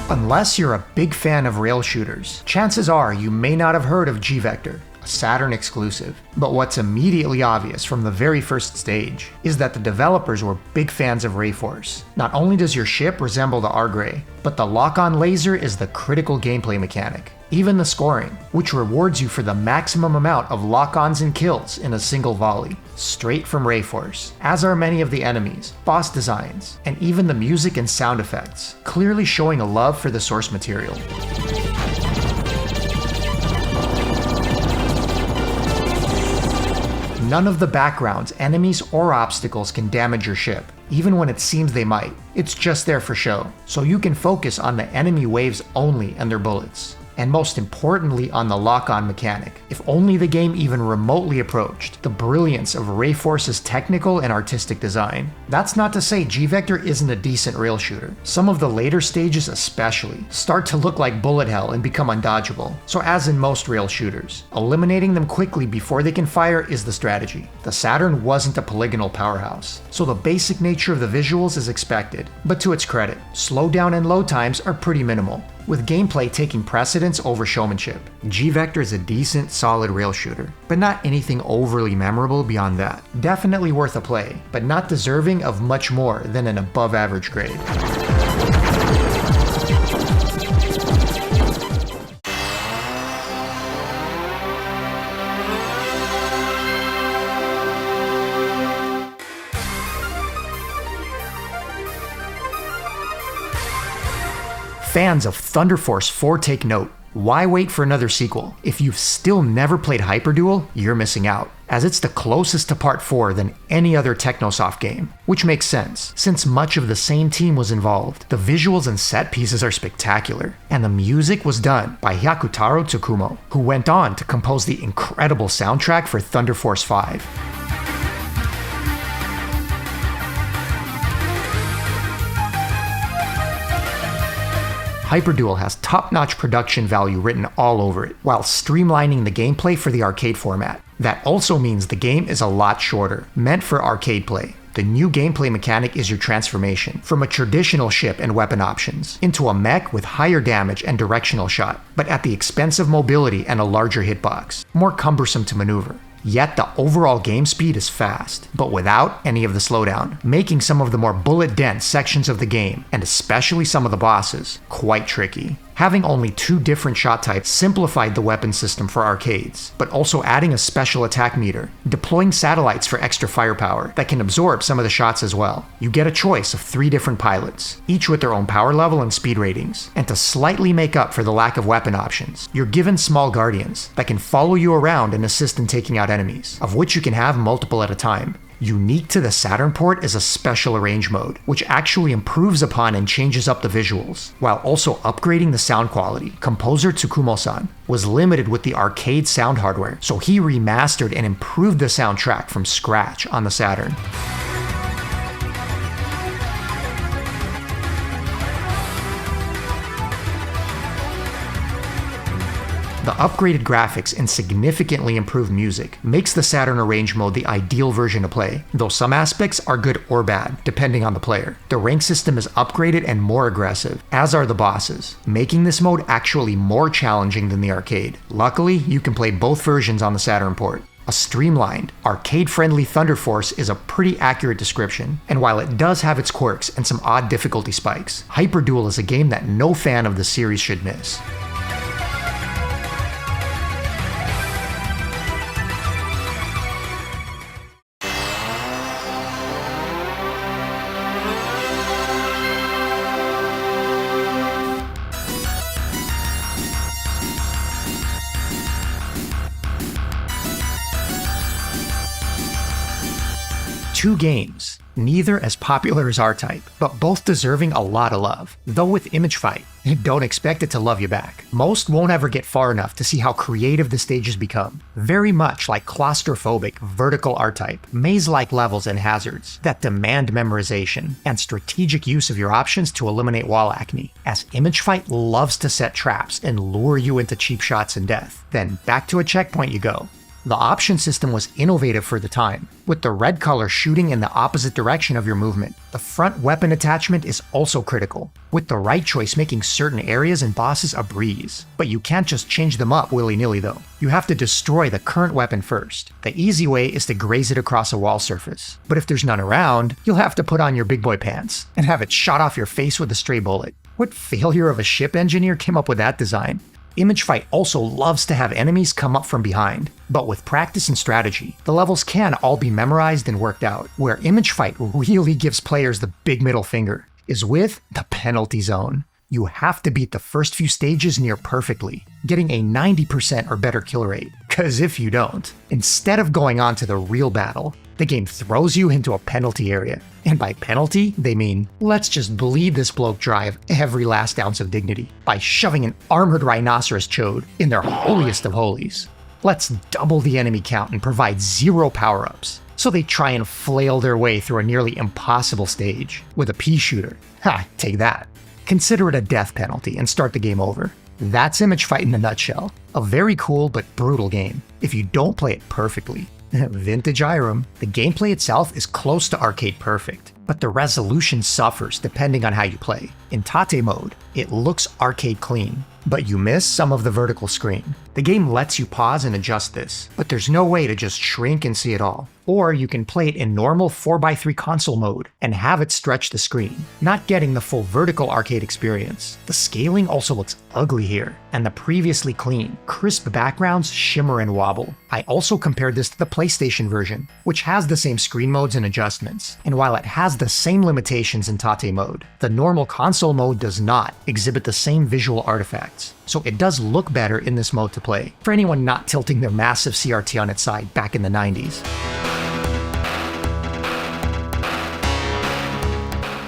Unless you're a big fan of rail shooters, chances are you may not have heard of G-Vector, a Saturn exclusive. But what's immediately obvious from the very first stage is that the developers were big fans of RAYFORCE. Not only does your ship resemble the R-Gray, but the lock-on laser is the critical gameplay mechanic. Even the scoring, which rewards you for the maximum amount of lock-ons and kills in a single volley, straight from RAYFORCE, as are many of the enemies, boss designs, and even the music and sound effects, clearly showing a love for the source material. None of the backgrounds, enemies, or obstacles can damage your ship, even when it seems they might. It's just there for show, so you can focus on the enemy waves only and their bullets. And most importantly on the lock-on mechanic. If only the game even remotely approached the brilliance of RAYFORCE's technical and artistic design. That's not to say G-Vector isn't a decent rail shooter. Some of the later stages especially start to look like bullet hell and become undodgeable. So as in most rail shooters, eliminating them quickly before they can fire is the strategy. The Saturn wasn't a polygonal powerhouse, so the basic nature of the visuals is expected. But to its credit, slowdown and load times are pretty minimal, with gameplay taking precedence over showmanship. G-Vector is a decent, solid rail shooter, but not anything overly memorable beyond that. Definitely worth a play, but not deserving of much more than an above-average grade. Fans of Thunder Force 4 take note. Why wait for another sequel? If you've still never played HYPER DUEL, you're missing out, as it's the closest to Part 4 than any other Technosoft game, which makes sense, since much of the same team was involved. The visuals and set pieces are spectacular, and the music was done by Hyakutaro Tsukumo, who went on to compose the incredible soundtrack for Thunder Force 5. HYPER DUEL has top-notch production value written all over it, while streamlining the gameplay for the arcade format. That also means the game is a lot shorter, meant for arcade play. The new gameplay mechanic is your transformation from a traditional ship and weapon options into a mech with higher damage and directional shot, but at the expense of mobility and a larger hitbox, more cumbersome to maneuver. Yet the overall game speed is fast, but without any of the slowdown, making some of the more bullet-dense sections of the game, and especially some of the bosses, quite tricky. Having only 2 different shot types simplified the weapon system for arcades, but also adding a special attack meter, deploying satellites for extra firepower that can absorb some of the shots as well. You get a choice of 3 different pilots, each with their own power level and speed ratings, and to slightly make up for the lack of weapon options, you're given small guardians that can follow you around and assist in taking out enemies, of which you can have multiple at a time. Unique to the Saturn port is a special arrange mode, which actually improves upon and changes up the visuals, while also upgrading the sound quality. Composer Tsukumo-san was limited with the arcade sound hardware, so he remastered and improved the soundtrack from scratch on the Saturn. The upgraded graphics and significantly improved music makes the Saturn Arrange mode the ideal version to play, though some aspects are good or bad, depending on the player. The rank system is upgraded and more aggressive, as are the bosses, making this mode actually more challenging than the arcade. Luckily, you can play both versions on the Saturn port. A streamlined, arcade-friendly Thunder Force is a pretty accurate description, and while it does have its quirks and some odd difficulty spikes, HYPER DUEL is a game that no fan of the series should miss. 2 games, neither as popular as R-Type, but both deserving a lot of love. Though with Image Fight, don't expect it to love you back. Most won't ever get far enough to see how creative the stages become. Very much like claustrophobic, vertical R-Type, maze-like levels and hazards that demand memorization and strategic use of your options to eliminate wall acne, as Image Fight loves to set traps and lure you into cheap shots and death. Then back to a checkpoint you go. The option system was innovative for the time, with the red color shooting in the opposite direction of your movement. The front weapon attachment is also critical, with the right choice making certain areas and bosses a breeze. But you can't just change them up willy-nilly though. You have to destroy the current weapon first. The easy way is to graze it across a wall surface. But if there's none around, you'll have to put on your big boy pants and have it shot off your face with a stray bullet. What failure of a ship engineer came up with that design? Image Fight also loves to have enemies come up from behind, but with practice and strategy, the levels can all be memorized and worked out. Where Image Fight really gives players the big middle finger is with the penalty zone. You have to beat the first few stages near perfectly, getting a 90% or better kill rate, cause if you don't, instead of going on to the real battle, the game throws you into a penalty area. And by penalty, they mean, let's just bleed this bloke dry of every last ounce of dignity by shoving an armored rhinoceros chode in their holiest of holies. Let's double the enemy count and provide 0 power-ups, so they try and flail their way through a nearly impossible stage with a pea shooter. Ha, take that. Consider it a death penalty and start the game over. That's Image Fight in a nutshell. A very cool but brutal game, if you don't play it perfectly. Vintage Irem. The gameplay itself is close to arcade perfect, but the resolution suffers depending on how you play. In Tate mode, it looks arcade clean, but you miss some of the vertical screen. The game lets you pause and adjust this, but there's no way to just shrink and see it all. Or you can play it in normal 4x3 console mode and have it stretch the screen, not getting the full vertical arcade experience. The scaling also looks ugly here, and the previously clean, crisp backgrounds shimmer and wobble. I also compared this to the PlayStation version, which has the same screen modes and adjustments, and while it has the same limitations in Tate mode, the normal console mode does not exhibit the same visual artifacts. So it does look better in this mode to play, for anyone not tilting their massive CRT on its side back in the 90s.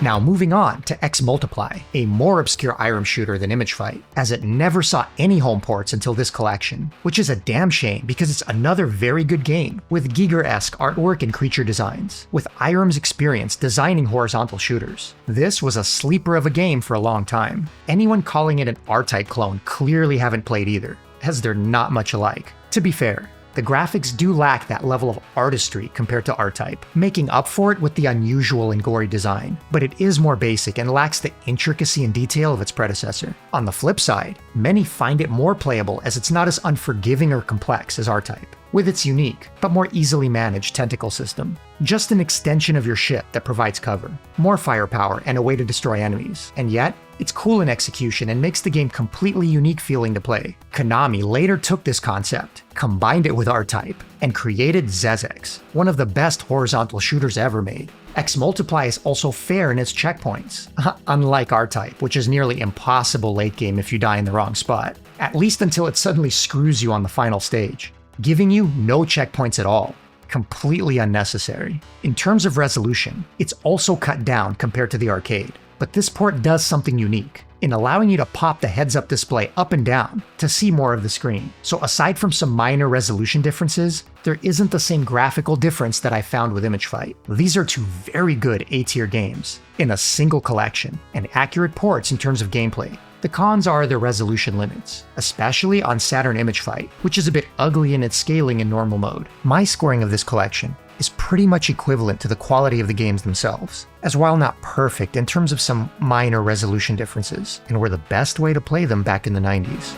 Now moving on to X Multiply, a more obscure Irem shooter than Image Fight, as it never saw any home ports until this collection, which is a damn shame because it's another very good game with Giger-esque artwork and creature designs, with Irem's experience designing horizontal shooters. This was a sleeper of a game for a long time. Anyone calling it an R-Type clone clearly haven't played either, as they're not much alike. To be fair, the graphics do lack that level of artistry compared to R-Type, making up for it with the unusual and gory design, but it is more basic and lacks the intricacy and detail of its predecessor. On the flip side, many find it more playable as it's not as unforgiving or complex as R-Type, with its unique, but more easily managed tentacle system. Just an extension of your ship that provides cover, more firepower, and a way to destroy enemies. And yet, it's cool in execution and makes the game completely unique feeling to play. Konami later took this concept, combined it with R-Type, and created ZZX, one of the best horizontal shooters ever made. X Multiply is also fair in its checkpoints, unlike R-Type, which is nearly impossible late game if you die in the wrong spot, at least until it suddenly screws you on the final stage, giving you no checkpoints at all. Completely unnecessary. In terms of resolution, it's also cut down compared to the arcade, but this port does something unique in allowing you to pop the heads-up display up and down to see more of the screen. So aside from some minor resolution differences, there isn't the same graphical difference that I found with Image Fight. These are 2 very good A-tier games in a single collection, and accurate ports in terms of gameplay. The cons are the resolution limits, especially on Saturn Image Fight, which is a bit ugly in its scaling in normal mode. My scoring of this collection is pretty much equivalent to the quality of the games themselves, as while not perfect in terms of some minor resolution differences, and were the best way to play them back in the 90s.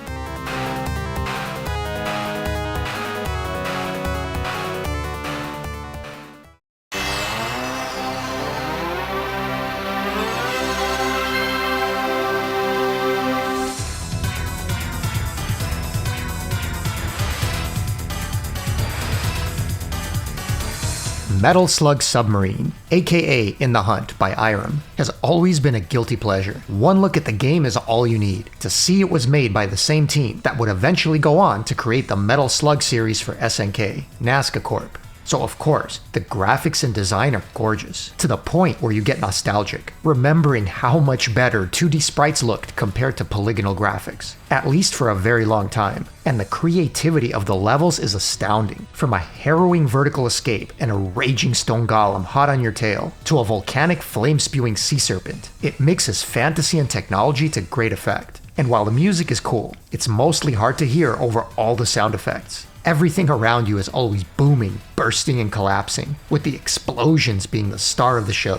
Metal Slug Submarine, aka In the Hunt by Irem, has always been a guilty pleasure. One look at the game is all you need to see it was made by the same team that would eventually go on to create the Metal Slug series for SNK, Nazca Corp. So of course, the graphics and design are gorgeous, to the point where you get nostalgic, remembering how much better 2D sprites looked compared to polygonal graphics, at least for a very long time. And the creativity of the levels is astounding, from a harrowing vertical escape and a raging stone golem hot on your tail, to a volcanic flame-spewing sea serpent. It mixes fantasy and technology to great effect. And while the music is cool, it's mostly hard to hear over all the sound effects. Everything around you is always booming, bursting, and collapsing, with the explosions being the star of the show.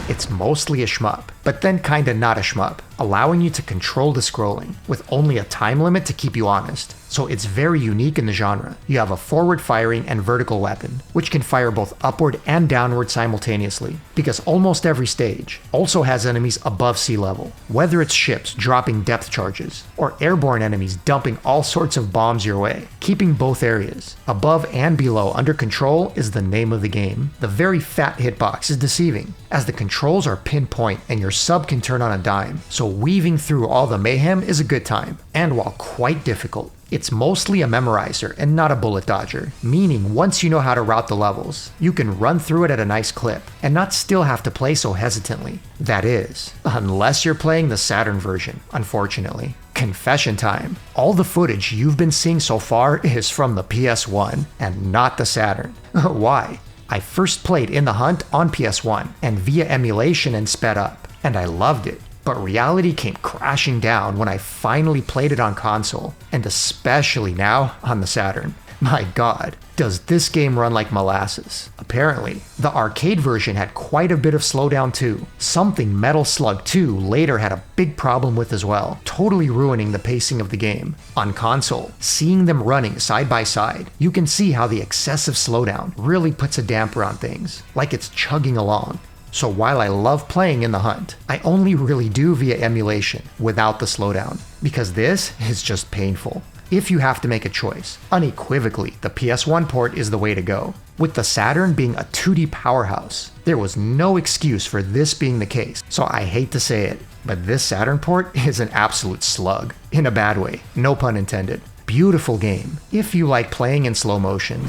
It's mostly a shmup, but then kinda not a shmup, allowing you to control the scrolling, with only a time limit to keep you honest. So it's very unique in the genre. You have a forward firing and vertical weapon, which can fire both upward and downward simultaneously, because almost every stage also has enemies above sea level, whether it's ships dropping depth charges, or airborne enemies dumping all sorts of bombs your way. Keeping both areas, above and below, under control is the name of the game. The very fat hitbox is deceiving, as the controls are pinpoint and your sub can turn on a dime, so weaving through all the mayhem is a good time, and while quite difficult, it's mostly a memorizer and not a bullet dodger, meaning once you know how to route the levels, you can run through it at a nice clip and not still have to play so hesitantly. That is, unless you're playing the Saturn version, unfortunately. Confession time. All the footage you've been seeing so far is from the PS1 and not the Saturn. Why? I first played In the Hunt on PS1 and via emulation and sped up, and I loved it. But reality came crashing down when I finally played it on console, and especially now on the Saturn. My god, does this game run like molasses. Apparently, the arcade version had quite a bit of slowdown too, something Metal Slug 2 later had a big problem with as well, totally ruining the pacing of the game. On console, seeing them running side by side, you can see how the excessive slowdown really puts a damper on things, like it's chugging along. So while I love playing In the Hunt, I only really do via emulation, without the slowdown, because this is just painful. If you have to make a choice, unequivocally, the PS1 port is the way to go. With the Saturn being a 2D powerhouse, there was no excuse for this being the case, so I hate to say it, but this Saturn port is an absolute slug. In a bad way, no pun intended. Beautiful game, if you like playing in slow motion.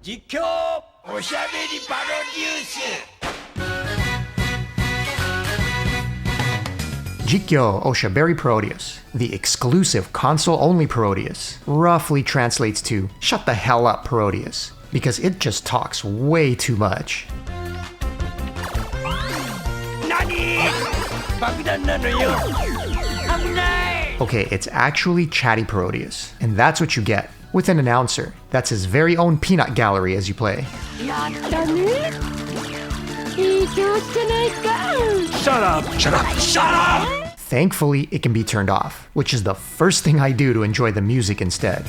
JIKKYO! OSHABERI PARODIUS! JIKKYO OSHABERI PARODIUS, the exclusive console-only Parodius, roughly translates to "shut the hell up Parodius," because it just talks way too much. NANI?! Bakudan nano yo! Amunai! Okay, it's actually Chatty Parodius, and that's what you get, with an announcer. That's his very own peanut gallery as you play. Shut up! Shut up! Shut up! Thankfully, it can be turned off, which is the first thing I do to enjoy the music instead.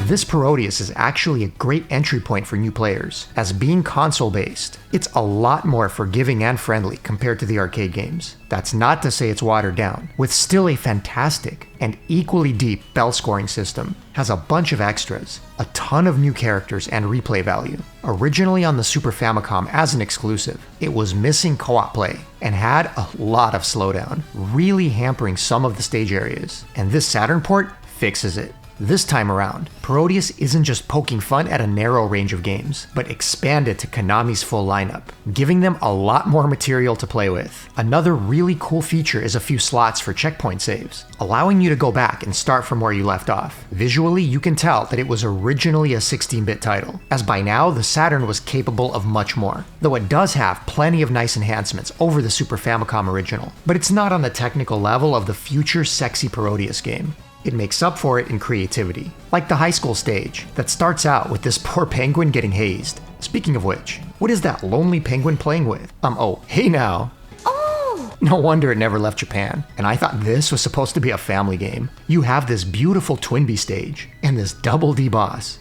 This Parodius is actually a great entry point for new players, as being console-based, it's a lot more forgiving and friendly compared to the arcade games. That's not to say it's watered down, with still a fantastic and equally deep bell scoring system, has a bunch of extras, a ton of new characters and replay value. Originally on the Super Famicom as an exclusive, it was missing co-op play and had a lot of slowdown, really hampering some of the stage areas, and this Saturn port fixes it. This time around, Parodius isn't just poking fun at a narrow range of games, but expanded to Konami's full lineup, giving them a lot more material to play with. Another really cool feature is a few slots for checkpoint saves, allowing you to go back and start from where you left off. Visually, you can tell that it was originally a 16-bit title, as by now the Saturn was capable of much more, though it does have plenty of nice enhancements over the Super Famicom original, but it's not on the technical level of the future sexy Parodius game. It makes up for it in creativity, like the high school stage that starts out with this poor penguin getting hazed. Speaking of which, what is that lonely penguin playing with? Oh, hey now. Oh! No wonder it never left Japan, and I thought this was supposed to be a family game. You have this beautiful Twinbee stage, and this Double D boss.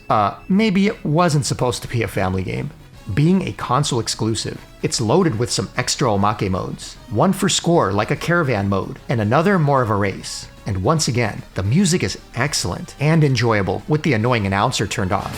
Maybe it wasn't supposed to be a family game. Being a console exclusive, it's loaded with some extra omake modes. One for score like a caravan mode, and another more of a race. And once again, the music is excellent and enjoyable with the annoying announcer turned off.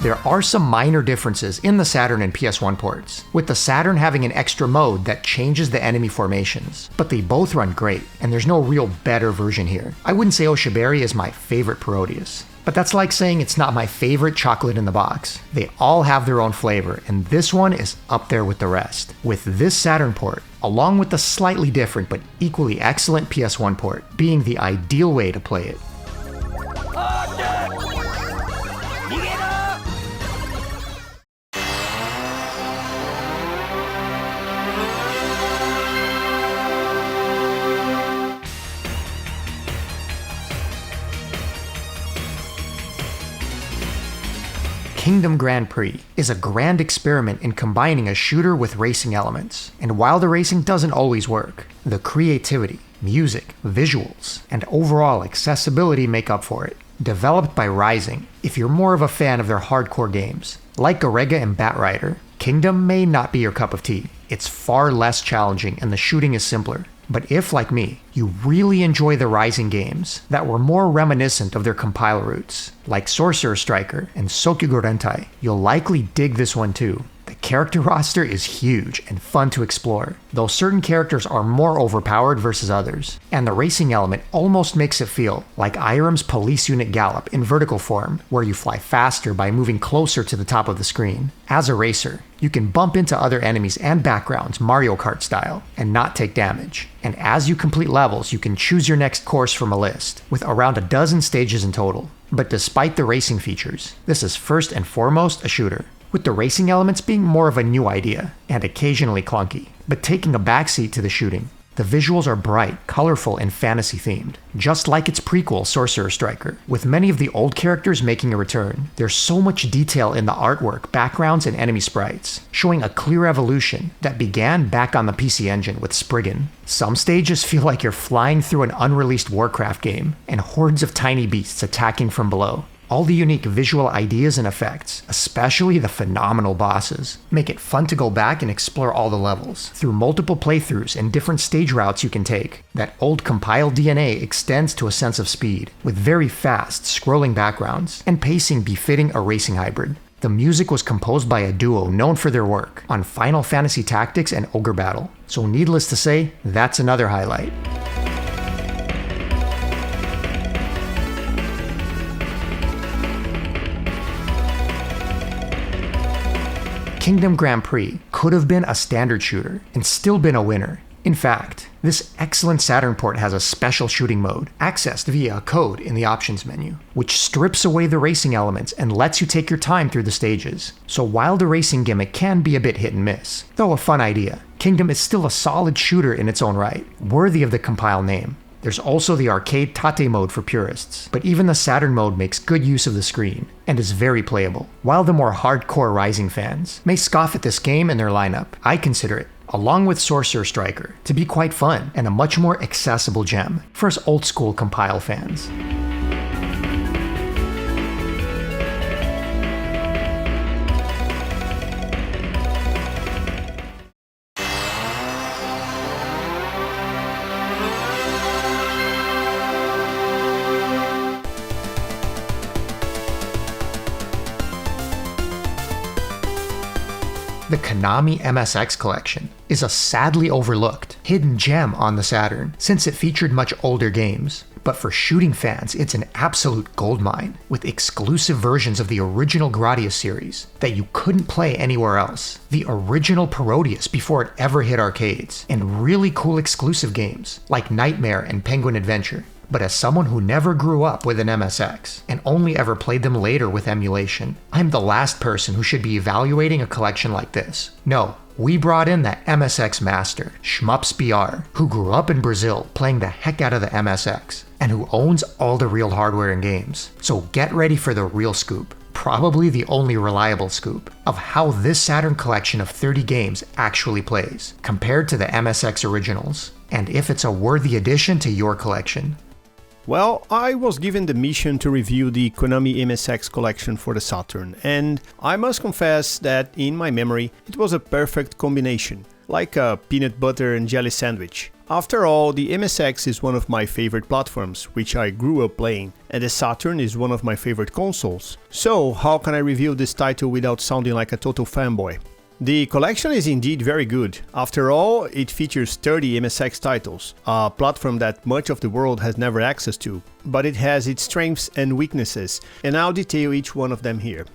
There are some minor differences in the Saturn and PS1 ports, with the Saturn having an extra mode that changes the enemy formations, but they both run great, and there's no real better version here. I wouldn't say OSHABERI is my favorite Parodius, but that's like saying it's not my favorite chocolate in the box. They all have their own flavor, and this one is up there with the rest. With this Saturn port, along with the slightly different but equally excellent PS1 port, being the ideal way to play it. Kingdom Grand Prix is a grand experiment in combining a shooter with racing elements, and while the racing doesn't always work, the creativity, music, visuals, and overall accessibility make up for it. Developed by Rising, if you're more of a fan of their hardcore games, like Garega and Batrider, Kingdom may not be your cup of tea. It's far less challenging and the shooting is simpler. But if, like me, you really enjoy the Rising games that were more reminiscent of their compile roots, like Sorcerer Striker and Sokyugo Rentai, you'll likely dig this one too. The character roster is huge and fun to explore, though certain characters are more overpowered versus others, and the racing element almost makes it feel like Irem's Police Unit Gallop in vertical form, where you fly faster by moving closer to the top of the screen. As a racer, you can bump into other enemies and backgrounds Mario Kart style, and not take damage. And as you complete levels, you can choose your next course from a list, with around a dozen stages in total. But despite the racing features, this is first and foremost a shooter, with the racing elements being more of a new idea, and occasionally clunky, but taking a backseat to the shooting. The visuals are bright, colorful, and fantasy-themed, just like its prequel Sorcerer Striker, with many of the old characters making a return. There's so much detail in the artwork, backgrounds, and enemy sprites, showing a clear evolution that began back on the PC Engine with Spriggan. Some stages feel like you're flying through an unreleased Warcraft game, and hordes of tiny beasts attacking from below. All the unique visual ideas and effects, especially the phenomenal bosses, make it fun to go back and explore all the levels, through multiple playthroughs and different stage routes you can take. That old compile DNA extends to a sense of speed, with very fast, scrolling backgrounds, and pacing befitting a racing hybrid. The music was composed by a duo known for their work on Final Fantasy Tactics and Ogre Battle, so needless to say, that's another highlight. Kingdom Grand Prix could have been a standard shooter and still been a winner. In fact, this excellent Saturn port has a special shooting mode, accessed via a code in the options menu, which strips away the racing elements and lets you take your time through the stages. So while the racing gimmick can be a bit hit and miss, though a fun idea, Kingdom is still a solid shooter in its own right, worthy of the compile name. There's also the arcade Tate mode for purists, but even the Saturn mode makes good use of the screen, and is very playable. While the more hardcore Rising fans may scoff at this game and their lineup, I consider it, along with Sorcerer Striker, to be quite fun and a much more accessible gem for us old school compile fans. The Konami MSX collection is a sadly overlooked, hidden gem on the Saturn, since it featured much older games. But for shooting fans, it's an absolute goldmine, with exclusive versions of the original GRADIUS series that you couldn't play anywhere else, the original Parodius before it ever hit arcades, and really cool exclusive games like Nightmare and Penguin Adventure. But as someone who never grew up with an MSX, and only ever played them later with emulation, I'm the last person who should be evaluating a collection like this. No, we brought in that MSX master, Shmups BR, who grew up in Brazil playing the heck out of the MSX, and who owns all the real hardware and games. So get ready for the real scoop, probably the only reliable scoop, of how this Saturn collection of 30 games actually plays, compared to the MSX originals, and if it's a worthy addition to your collection. Well, I was given the mission to review the Konami MSX collection for the Saturn, and I must confess that in my memory it was a perfect combination, like a peanut butter and jelly sandwich. After all, the MSX is one of my favorite platforms, which I grew up playing, and the Saturn is one of my favorite consoles. So how can I review this title without sounding like a total fanboy? The collection is indeed very good. After all, it features 30 MSX titles, a platform that much of the world has never access to, but it has its strengths and weaknesses, and I'll detail each one of them here.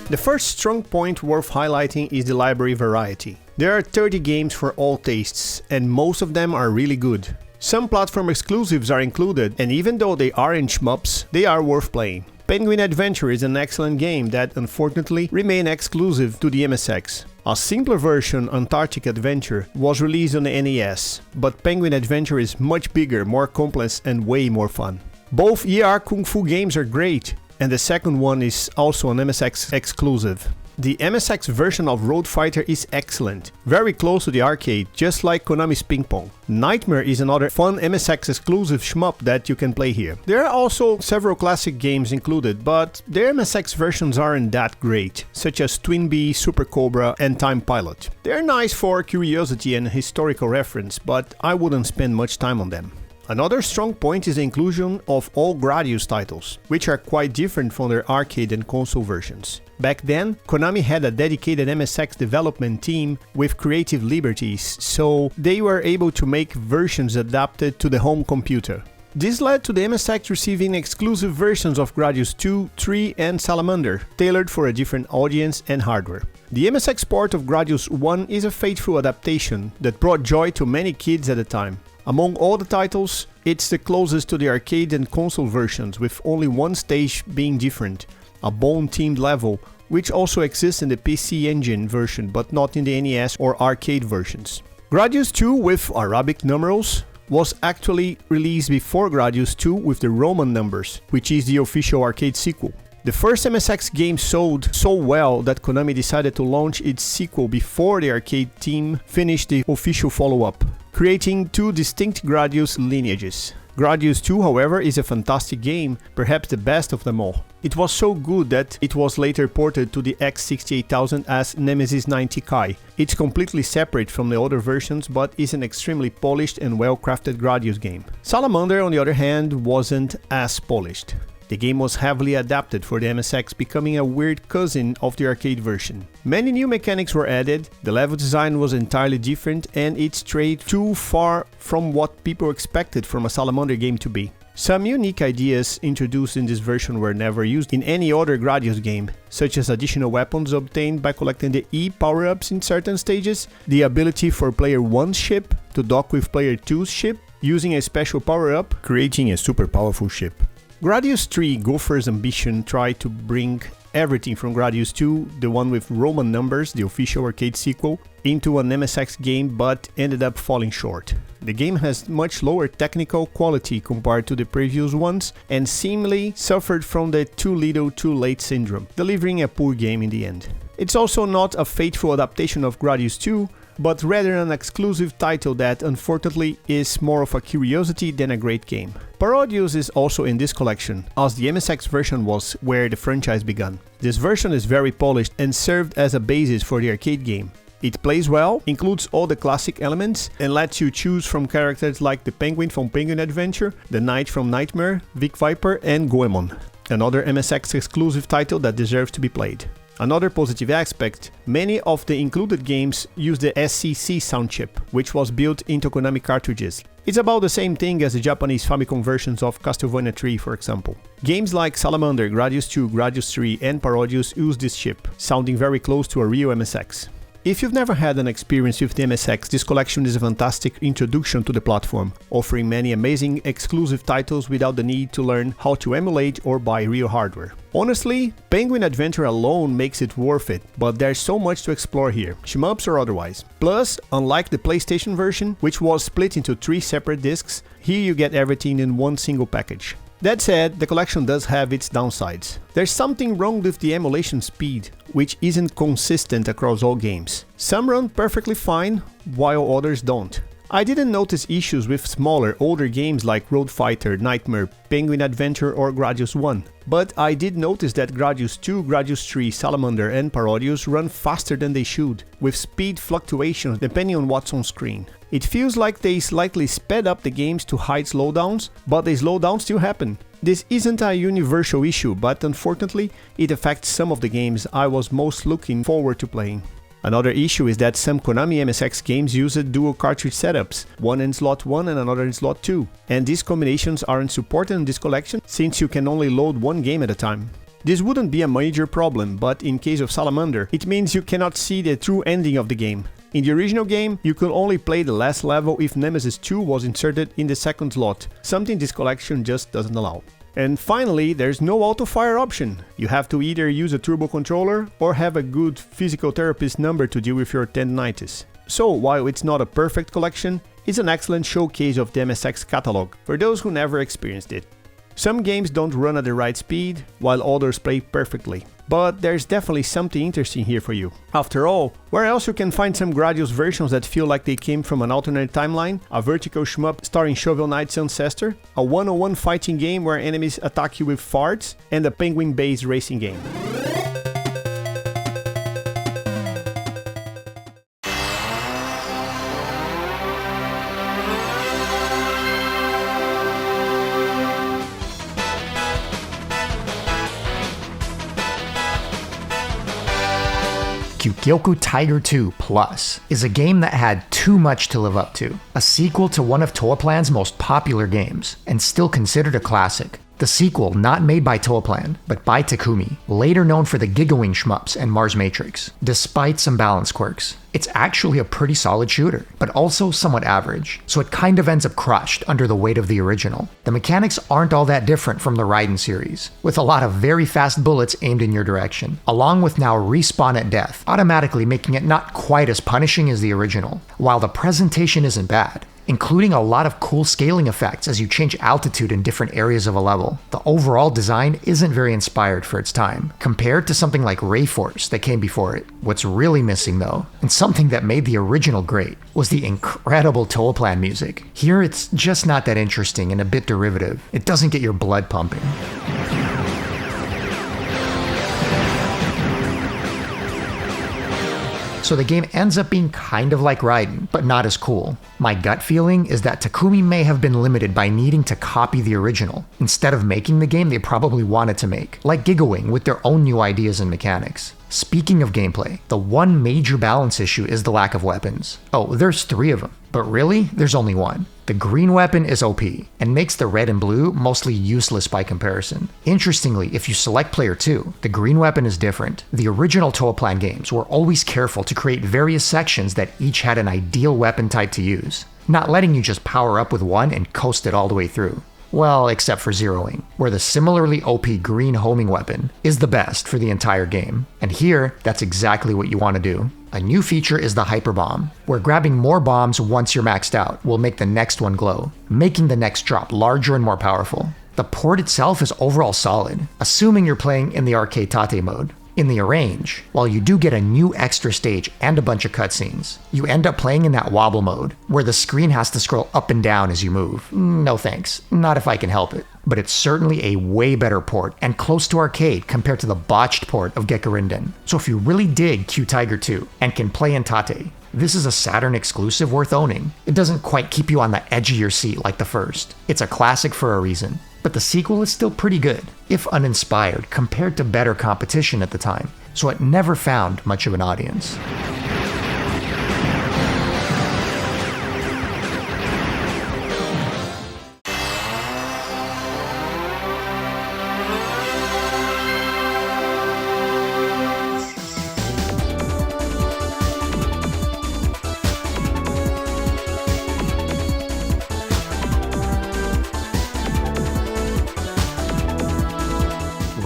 The first strong point worth highlighting is the library variety. There are 30 games for all tastes, and most of them are really good. Some platform exclusives are included, and even though they are in shmups, they are worth playing. Penguin Adventure is an excellent game that unfortunately remained exclusive to the MSX. A simpler version, Antarctic Adventure, was released on the NES, but Penguin Adventure is much bigger, more complex and way more fun. Both ER Kung Fu games are great, and the second one is also an MSX exclusive. The MSX version of Road Fighter is excellent, very close to the arcade, just like Konami's Ping Pong. Nightmare is another fun MSX exclusive shmup that you can play here. There are also several classic games included, but their MSX versions aren't that great, such as Twin Bee, Super Cobra and Time Pilot. They're nice for curiosity and historical reference, but I wouldn't spend much time on them. Another strong point is the inclusion of all Gradius titles, which are quite different from their arcade and console versions. Back then, Konami had a dedicated MSX development team with creative liberties, so they were able to make versions adapted to the home computer. This led to the MSX receiving exclusive versions of Gradius 2, 3 and Salamander, tailored for a different audience and hardware. The MSX port of Gradius 1 is a faithful adaptation that brought joy to many kids at the time. Among all the titles, it's the closest to the arcade and console versions, with only one stage being different, a bone-themed level, which also exists in the PC Engine version but not in the NES or arcade versions. Gradius 2 with Arabic numerals was actually released before Gradius 2 with the Roman numbers, which is the official arcade sequel. The first MSX game sold so well that Konami decided to launch its sequel before the arcade team finished the official follow-up, creating two distinct Gradius lineages. Gradius 2, however, is a fantastic game, perhaps the best of them all. It was so good that it was later ported to the X68000 as Nemesis 90 Kai. It's completely separate from the other versions, but is an extremely polished and well-crafted Gradius game. Salamander, on the other hand, wasn't as polished. The game was heavily adapted for the MSX, becoming a weird cousin of the arcade version. Many new mechanics were added, the level design was entirely different, and it strayed too far from what people expected from a Salamander game to be. Some unique ideas introduced in this version were never used in any other Gradius game, such as additional weapons obtained by collecting the E power-ups in certain stages, the ability for player 1's ship to dock with player 2's ship, using a special power-up, creating a super powerful ship. Gradius 3 Gopher's ambition tried to bring everything from Gradius 2, the one with Roman numbers, the official arcade sequel, into an MSX game but ended up falling short. The game has much lower technical quality compared to the previous ones and seemingly suffered from the too little too late syndrome, delivering a poor game in the end. It's also not a faithful adaptation of Gradius 2, but rather an exclusive title that unfortunately is more of a curiosity than a great game. Parodius is also in this collection, as the MSX version was where the franchise began. This version is very polished and served as a basis for the arcade game. It plays well, includes all the classic elements, and lets you choose from characters like the Penguin from Penguin Adventure, the Knight from Nightmare, Vic Viper and Goemon, another MSX exclusive title that deserves to be played. Another positive aspect, many of the included games use the SCC sound chip, which was built into Konami cartridges. It's about the same thing as the Japanese Famicom versions of Castlevania 3, for example. Games like Salamander, Gradius 2, Gradius 3 and Parodius use this chip, sounding very close to a real MSX. If you've never had an experience with the MSX, this collection is a fantastic introduction to the platform, offering many amazing exclusive titles without the need to learn how to emulate or buy real hardware. Honestly, Penguin Adventure alone makes it worth it, but there's so much to explore here, shmups or otherwise. Plus, unlike the PlayStation version, which was split into 3 separate discs, here you get everything in one single package. That said, the collection does have its downsides. There's something wrong with the emulation speed, which isn't consistent across all games. Some run perfectly fine, while others don't. I didn't notice issues with smaller, older games like Road Fighter, Nightmare, Penguin Adventure or Gradius 1, but I did notice that Gradius 2, Gradius 3, Salamander and Parodius run faster than they should, with speed fluctuations depending on what's on screen. It feels like they slightly sped up the games to hide slowdowns, but the slowdowns still happen. This isn't a universal issue, but unfortunately, it affects some of the games I was most looking forward to playing. Another issue is that some Konami MSX games use dual cartridge setups, one in slot 1 and another in slot 2, and these combinations aren't supported in this collection since you can only load one game at a time. This wouldn't be a major problem, but in case of Salamander, it means you cannot see the true ending of the game. In the original game, you could only play the last level if Nemesis 2 was inserted in the second slot, something this collection just doesn't allow. And finally, there's no auto-fire option. You have to either use a turbo controller or have a good physical therapist number to deal with your tendinitis. So while it's not a perfect collection, it's an excellent showcase of the MSX catalog for those who never experienced it. Some games don't run at the right speed, while others play perfectly. But there's definitely something interesting here for you. After all, where else you can find some Gradius versions that feel like they came from an alternate timeline, a vertical shmup starring Shovel Knight's ancestor, a 1-on-1 fighting game where enemies attack you with farts, and a penguin-based racing game. Gyokyo Tiger 2 Plus is a game that had too much to live up to. A sequel to one of Toaplan's most popular games, and still considered a classic. The sequel, not made by Toaplan, but by Takumi, later known for the Gigawing Shmups and Mars Matrix. Despite some balance quirks, it's actually a pretty solid shooter, but also somewhat average, so it kind of ends up crushed under the weight of the original. The mechanics aren't all that different from the Raiden series, with a lot of very fast bullets aimed in your direction, along with now respawn at death, automatically making it not quite as punishing as the original, while the presentation isn't bad, including a lot of cool scaling effects as you change altitude in different areas of a level. The overall design isn't very inspired for its time, compared to something like RAYFORCE that came before it. What's really missing though, and something that made the original great, was the incredible Toaplan music. Here it's just not that interesting and a bit derivative. It doesn't get your blood pumping. So the game ends up being kind of like Raiden, but not as cool. My gut feeling is that Takumi may have been limited by needing to copy the original, instead of making the game they probably wanted to make, like Gigawing with their own new ideas and mechanics. Speaking of gameplay, the one major balance issue is the lack of weapons. Oh, there's 3 of them, but really, there's only one. The green weapon is OP, and makes the red and blue mostly useless by comparison. Interestingly, if you select player 2, the green weapon is different. The original Toaplan games were always careful to create various sections that each had an ideal weapon type to use, not letting you just power up with one and coast it all the way through. Well, except for Zeroing, where the similarly OP green homing weapon is the best for the entire game. And here, that's exactly what you want to do. A new feature is the Hyper Bomb, where grabbing more bombs once you're maxed out will make the next one glow, making the next drop larger and more powerful. The port itself is overall solid, assuming you're playing in the arcade tate mode. In the Arrange, while you do get a new extra stage and a bunch of cutscenes, you end up playing in that wobble mode, where the screen has to scroll up and down as you move. No thanks, not if I can help it. But it's certainly a way better port, and close to arcade compared to the botched port of Gekkarinden. So if you really dig Q Tiger 2, and can play in tate, this is a Saturn exclusive worth owning. It doesn't quite keep you on the edge of your seat like the first. It's a classic for a reason. But the sequel is still pretty good, if uninspired, compared to better competition at the time, so it never found much of an audience.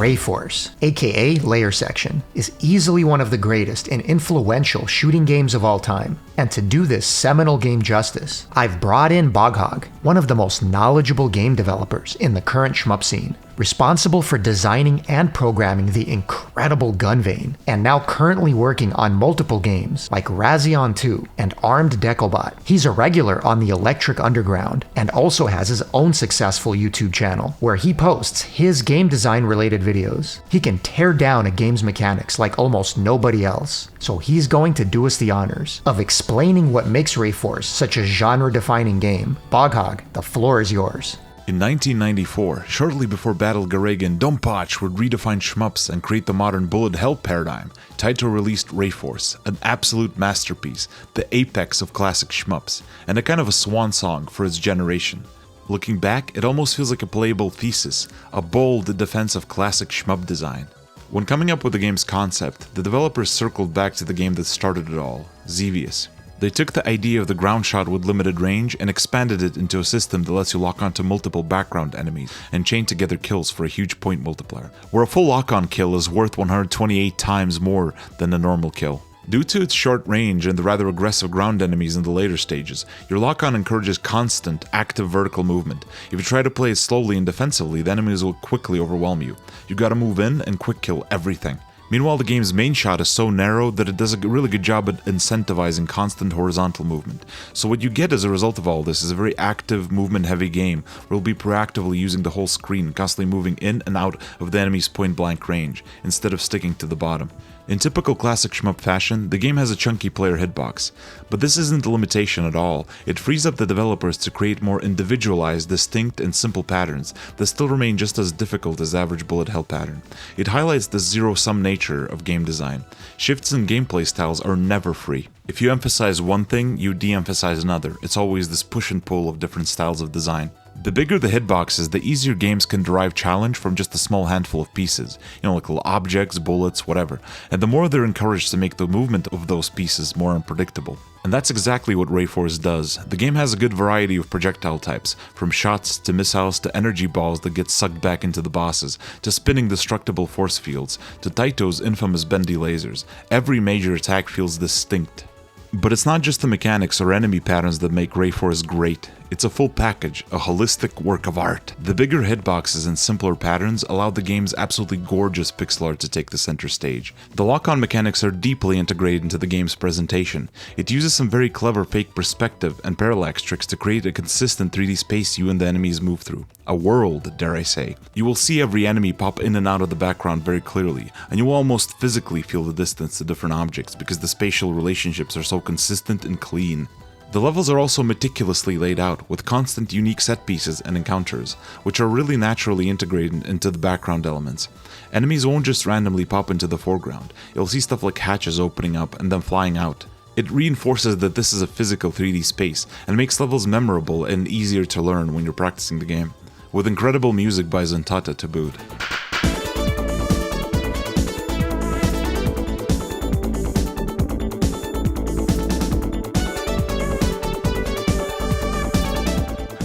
RAYFORCE, aka Layer Section, is easily one of the greatest and influential shooting games of all time. And to do this seminal game justice, I've brought in Boghog, one of the most knowledgeable game developers in the current shmup scene. responsible for designing and programming the incredible gun vein, and now currently working on multiple games like Razion 2 and Armed Decobot. He's a regular on the Electric Underground and also has his own successful YouTube channel where he posts his game design related videos. He can tear down a game's mechanics like almost nobody else, so he's going to do us the honors of explaining what makes RAYFORCE such a genre-defining game. Boghog, the floor is yours. In 1994, shortly before Battle Garegan Dompach would redefine shmups and create the modern bullet hell paradigm, Taito released RAYFORCE, an absolute masterpiece, the apex of classic shmups, and a kind of a swan song for its generation. Looking back, it almost feels like a playable thesis, a bold defense of classic shmup design. When coming up with the game's concept, the developers circled back to the game that started it all, Xevious. They took the idea of the ground shot with limited range and expanded it into a system that lets you lock onto multiple background enemies and chain together kills for a huge point multiplier, where a full lock-on kill is worth 128 times more than a normal kill. Due to its short range and the rather aggressive ground enemies in the later stages, your lock-on encourages constant, active vertical movement. If you try to play it slowly and defensively, the enemies will quickly overwhelm you. You gotta move in and quick kill everything. Meanwhile, the game's main shot is so narrow that it does a really good job at incentivizing constant horizontal movement. So what you get as a result of all this is a very active, movement-heavy game where you'll be proactively using the whole screen and constantly moving in and out of the enemy's point-blank range, instead of sticking to the bottom. In typical classic shmup fashion, the game has a chunky player hitbox, but this isn't a limitation at all. It frees up the developers to create more individualized, distinct, and simple patterns that still remain just as difficult as the average bullet hell pattern. It highlights the zero-sum nature of game design. Shifts in gameplay styles are never free. If you emphasize one thing, you de-emphasize another. It's always this push and pull of different styles of design. The bigger the hitboxes, the easier games can derive challenge from just a small handful of pieces, like little objects, bullets, whatever, and the more they're encouraged to make the movement of those pieces more unpredictable. And that's exactly what RAYFORCE does. The game has a good variety of projectile types, from shots to missiles to energy balls that get sucked back into the bosses, to spinning destructible force fields, to Taito's infamous bendy lasers. Every major attack feels distinct. But it's not just the mechanics or enemy patterns that make RAYFORCE great. It's a full package, a holistic work of art. The bigger hitboxes and simpler patterns allow the game's absolutely gorgeous pixel art to take the center stage. The lock-on mechanics are deeply integrated into the game's presentation. It uses some very clever fake perspective and parallax tricks to create a consistent 3D space you and the enemies move through. A world, dare I say. You will see every enemy pop in and out of the background very clearly, and you will almost physically feel the distance to different objects because the spatial relationships are so consistent and clean. The levels are also meticulously laid out, with constant unique set pieces and encounters, which are really naturally integrated into the background elements. Enemies won't just randomly pop into the foreground. You'll see stuff like hatches opening up and then flying out. It reinforces that this is a physical 3D space, and makes levels memorable and easier to learn when you're practicing the game, with incredible music by Zuntata to boot.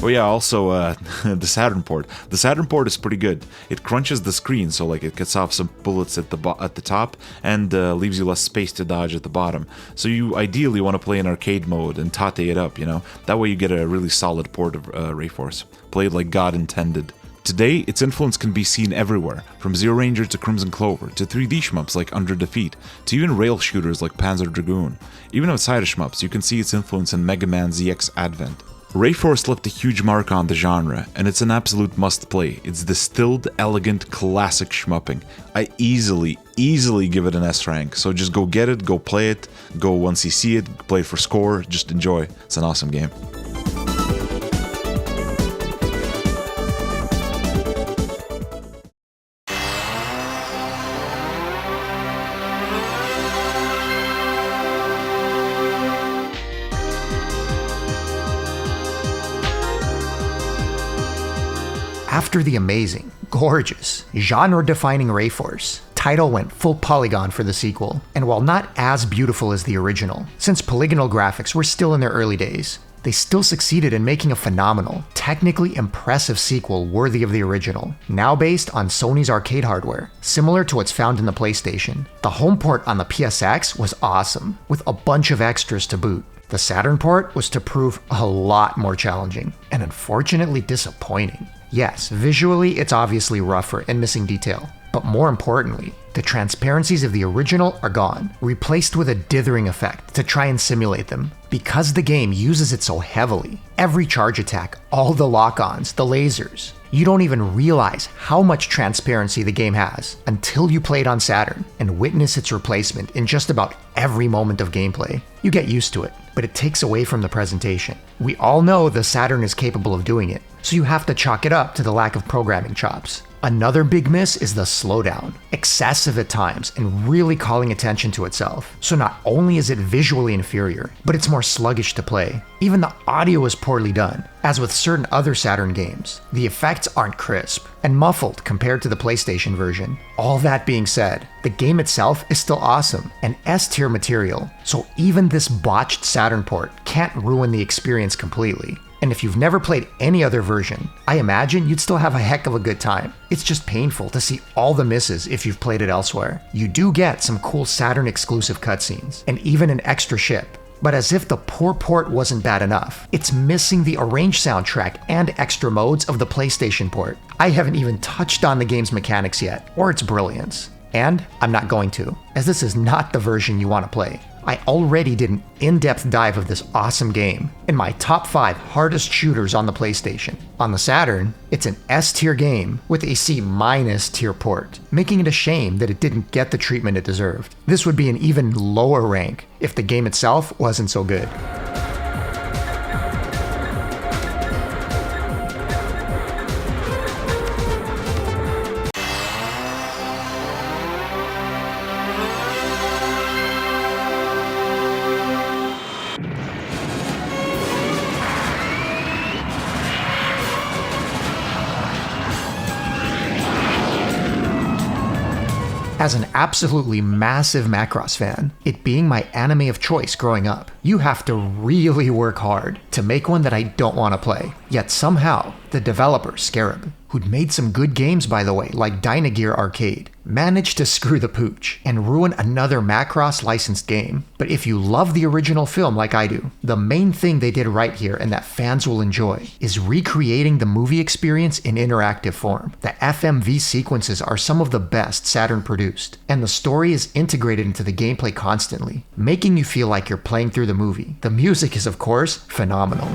Oh yeah, also the Saturn port. The Saturn port is pretty good. It crunches the screen, so like it cuts off some bullets at the top and leaves you less space to dodge at the bottom. So you ideally want to play in arcade mode and tate it up, That way you get a really solid port of RAYFORCE, played like God intended. Today, its influence can be seen everywhere, from Zero Ranger to Crimson Clover, to 3D shmups like Under Defeat, to even rail shooters like Panzer Dragoon. Even outside of shmups, you can see its influence in Mega Man ZX Advent. RAYFORCE left a huge mark on the genre, and it's an absolute must-play. It's distilled, elegant, classic shmupping. I easily give it an S rank, so just go get it, go play it, go once you see it, play it for score, just enjoy. It's an awesome game. After the amazing, gorgeous, genre-defining RAYFORCE, Taito went full polygon for the sequel, and while not as beautiful as the original, since polygonal graphics were still in their early days, they still succeeded in making a phenomenal, technically impressive sequel worthy of the original, now based on Sony's arcade hardware, similar to what's found in the PlayStation. The home port on the PSX was awesome, with a bunch of extras to boot. The Saturn port was to prove a lot more challenging, and unfortunately disappointing. Yes, visually it's obviously rougher and missing detail, but more importantly, the transparencies of the original are gone, replaced with a dithering effect to try and simulate them. Because the game uses it so heavily, every charge attack, all the lock-ons, the lasers, you don't even realize how much transparency the game has until you play it on Saturn and witness its replacement in just about every moment of gameplay. You get used to it, but it takes away from the presentation. We all know the Saturn is capable of doing it, so you have to chalk it up to the lack of programming chops. Another big miss is the slowdown, excessive at times and really calling attention to itself. So not only is it visually inferior, but it's more sluggish to play. Even the audio is poorly done. As with certain other Saturn games, the effects aren't crisp and muffled compared to the PlayStation version. All that being said, the game itself is still awesome and S-tier material, so even this botched Saturn port can't ruin the experience completely. And if you've never played any other version, I imagine you'd still have a heck of a good time. It's just painful to see all the misses if you've played it elsewhere. You do get some cool Saturn exclusive cutscenes, and even an extra ship. But as if the poor port wasn't bad enough, it's missing the arranged soundtrack and extra modes of the PlayStation port. I haven't even touched on the game's mechanics yet, or its brilliance. And I'm not going to, as this is not the version you want to play. I already did an in-depth dive of this awesome game in my top 5 hardest shooters on the PlayStation. On the Saturn, it's an S-tier game with a C- tier port, making it a shame that it didn't get the treatment it deserved. This would be an even lower rank if the game itself wasn't so good. As an absolutely massive Macross fan, it being my anime of choice growing up, you have to really work hard to make one that I don't want to play. Yet somehow, the developer, Scarab, who'd made some good games by the way, like Dynagear Arcade, managed to screw the pooch and ruin another Macross licensed game. But if you love the original film like I do, the main thing they did right here and that fans will enjoy is recreating the movie experience in interactive form. The FMV sequences are some of the best Saturn produced, and the story is integrated into the gameplay constantly, making you feel like you're playing through the movie. The music is of course phenomenal.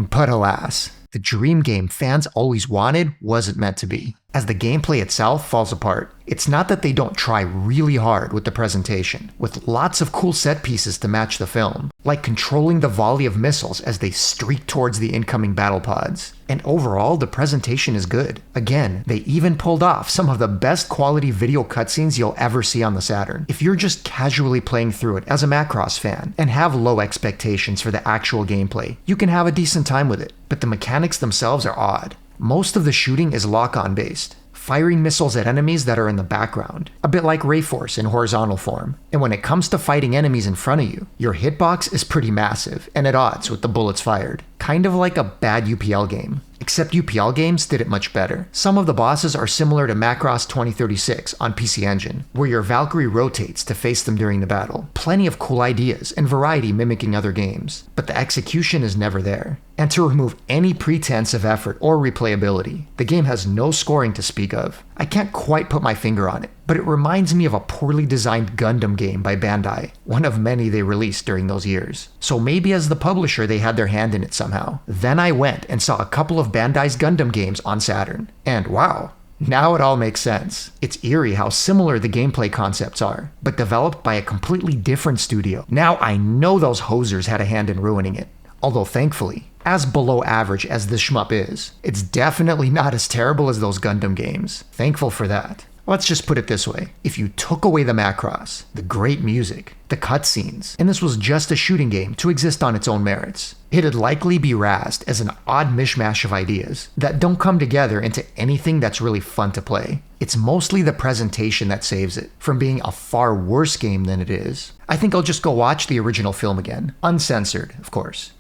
But alas, the dream game fans always wanted wasn't meant to be. As the gameplay itself falls apart, it's not that they don't try really hard with the presentation, with lots of cool set pieces to match the film, like controlling the volley of missiles as they streak towards the incoming battle pods. And overall, the presentation is good. Again, they even pulled off some of the best quality video cutscenes you'll ever see on the Saturn. If you're just casually playing through it as a Macross fan and have low expectations for the actual gameplay, you can have a decent time with it. But the mechanics themselves are odd. Most of the shooting is lock-on based, firing missiles at enemies that are in the background, a bit like RAYFORCE in horizontal form. And when it comes to fighting enemies in front of you, your hitbox is pretty massive and at odds with the bullets fired. Kind of like a bad UPL game. Except UPL games did it much better. Some of the bosses are similar to Macross 2036 on PC Engine, where your Valkyrie rotates to face them during the battle. Plenty of cool ideas and variety mimicking other games, but the execution is never there. And to remove any pretense of effort or replayability, the game has no scoring to speak of. I can't quite put my finger on it, but it reminds me of a poorly designed Gundam game by Bandai, one of many they released during those years. So maybe as the publisher they had their hand in it somehow. Then I went and saw a couple of Bandai's Gundam games on Saturn, and wow, now it all makes sense. It's eerie how similar the gameplay concepts are, but developed by a completely different studio. Now I know those hosers had a hand in ruining it. Although thankfully, as below average as this shmup is, it's definitely not as terrible as those Gundam games. Thankful for that. Let's just put it this way. If you took away the Macross, the great music, the cutscenes, and this was just a shooting game to exist on its own merits, it'd likely be razzed as an odd mishmash of ideas that don't come together into anything that's really fun to play. It's mostly the presentation that saves it from being a far worse game than it is. I think I'll just go watch the original film again. Uncensored, of course.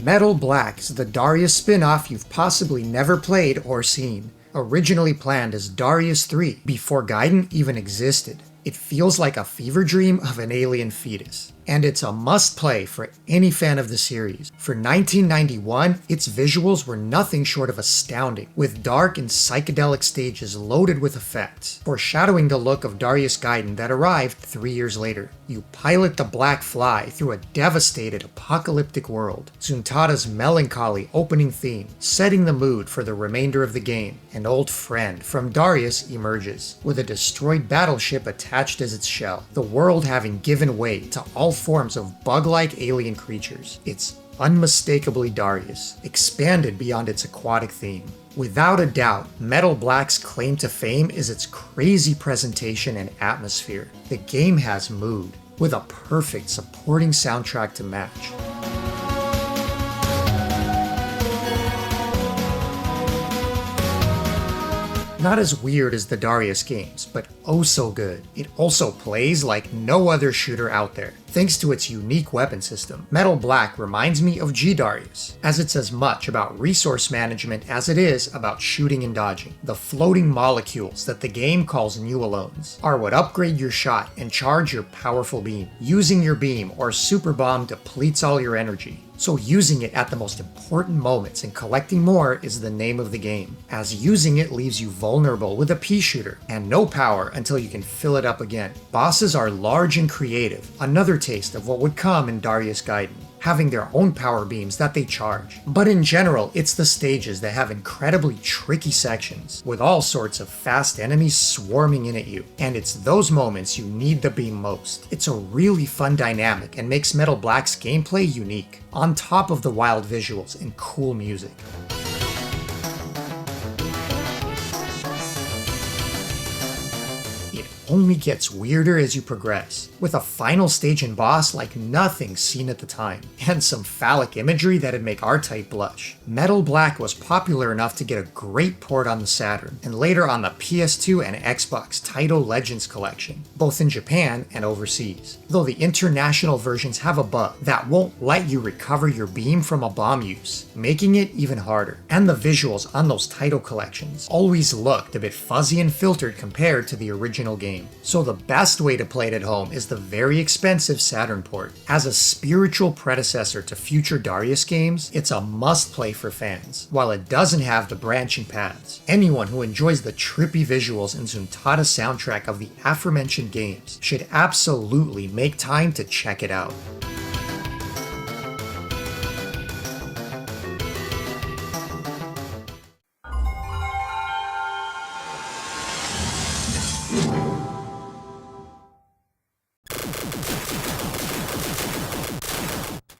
Metal Black is the Darius spin-off you've possibly never played or seen. Originally planned as Darius 3 before Gaiden even existed. It feels like a fever dream of an alien fetus. And it's a must-play for any fan of the series. For 1991, its visuals were nothing short of astounding, with dark and psychedelic stages loaded with effects, foreshadowing the look of Darius Gaiden that arrived 3 years later. You pilot the Black Fly through a devastated apocalyptic world. Zuntada's melancholy opening theme, setting the mood for the remainder of the game. An old friend from Darius emerges, with a destroyed battleship attached as its shell, the world having given way to all forms of bug-like alien creatures. It's unmistakably Darius, expanded beyond its aquatic theme. Without a doubt, Metal Black's claim to fame is its crazy presentation and atmosphere. The game has mood, with a perfect supporting soundtrack to match. Not as weird as the Darius games, but oh so good. It also plays like no other shooter out there, thanks to its unique weapon system. Metal Black reminds me of Darius, as it's as much about resource management as it is about shooting and dodging. The floating molecules that the game calls Newalones are what upgrade your shot and charge your powerful beam. Using your beam or super bomb depletes all your energy, so using it at the most important moments and collecting more is the name of the game, as using it leaves you vulnerable with a pea shooter, and no power until you can fill it up again. Bosses are large and creative, another taste of what would come in Darius Gaiden, having their own power beams that they charge. But in general, it's the stages that have incredibly tricky sections, with all sorts of fast enemies swarming in at you, and it's those moments you need the beam most. It's a really fun dynamic and makes Metal Black's gameplay unique, on top of the wild visuals and cool music. Only gets weirder as you progress, with a final stage and boss like nothing seen at the time, and some phallic imagery that'd make our type blush. Metal Black was popular enough to get a great port on the Saturn, and later on the PS2 and Xbox Taito Legends collection, both in Japan and overseas. Though the international versions have a bug that won't let you recover your beam from a bomb use, making it even harder. And the visuals on those Taito collections always looked a bit fuzzy and filtered compared to the original game. So the best way to play it at home is the very expensive Saturn port. As a spiritual predecessor to future Darius games, it's a must-play for fans, while it doesn't have the branching paths. Anyone who enjoys the trippy visuals and Zuntada soundtrack of the aforementioned games should absolutely make time to check it out.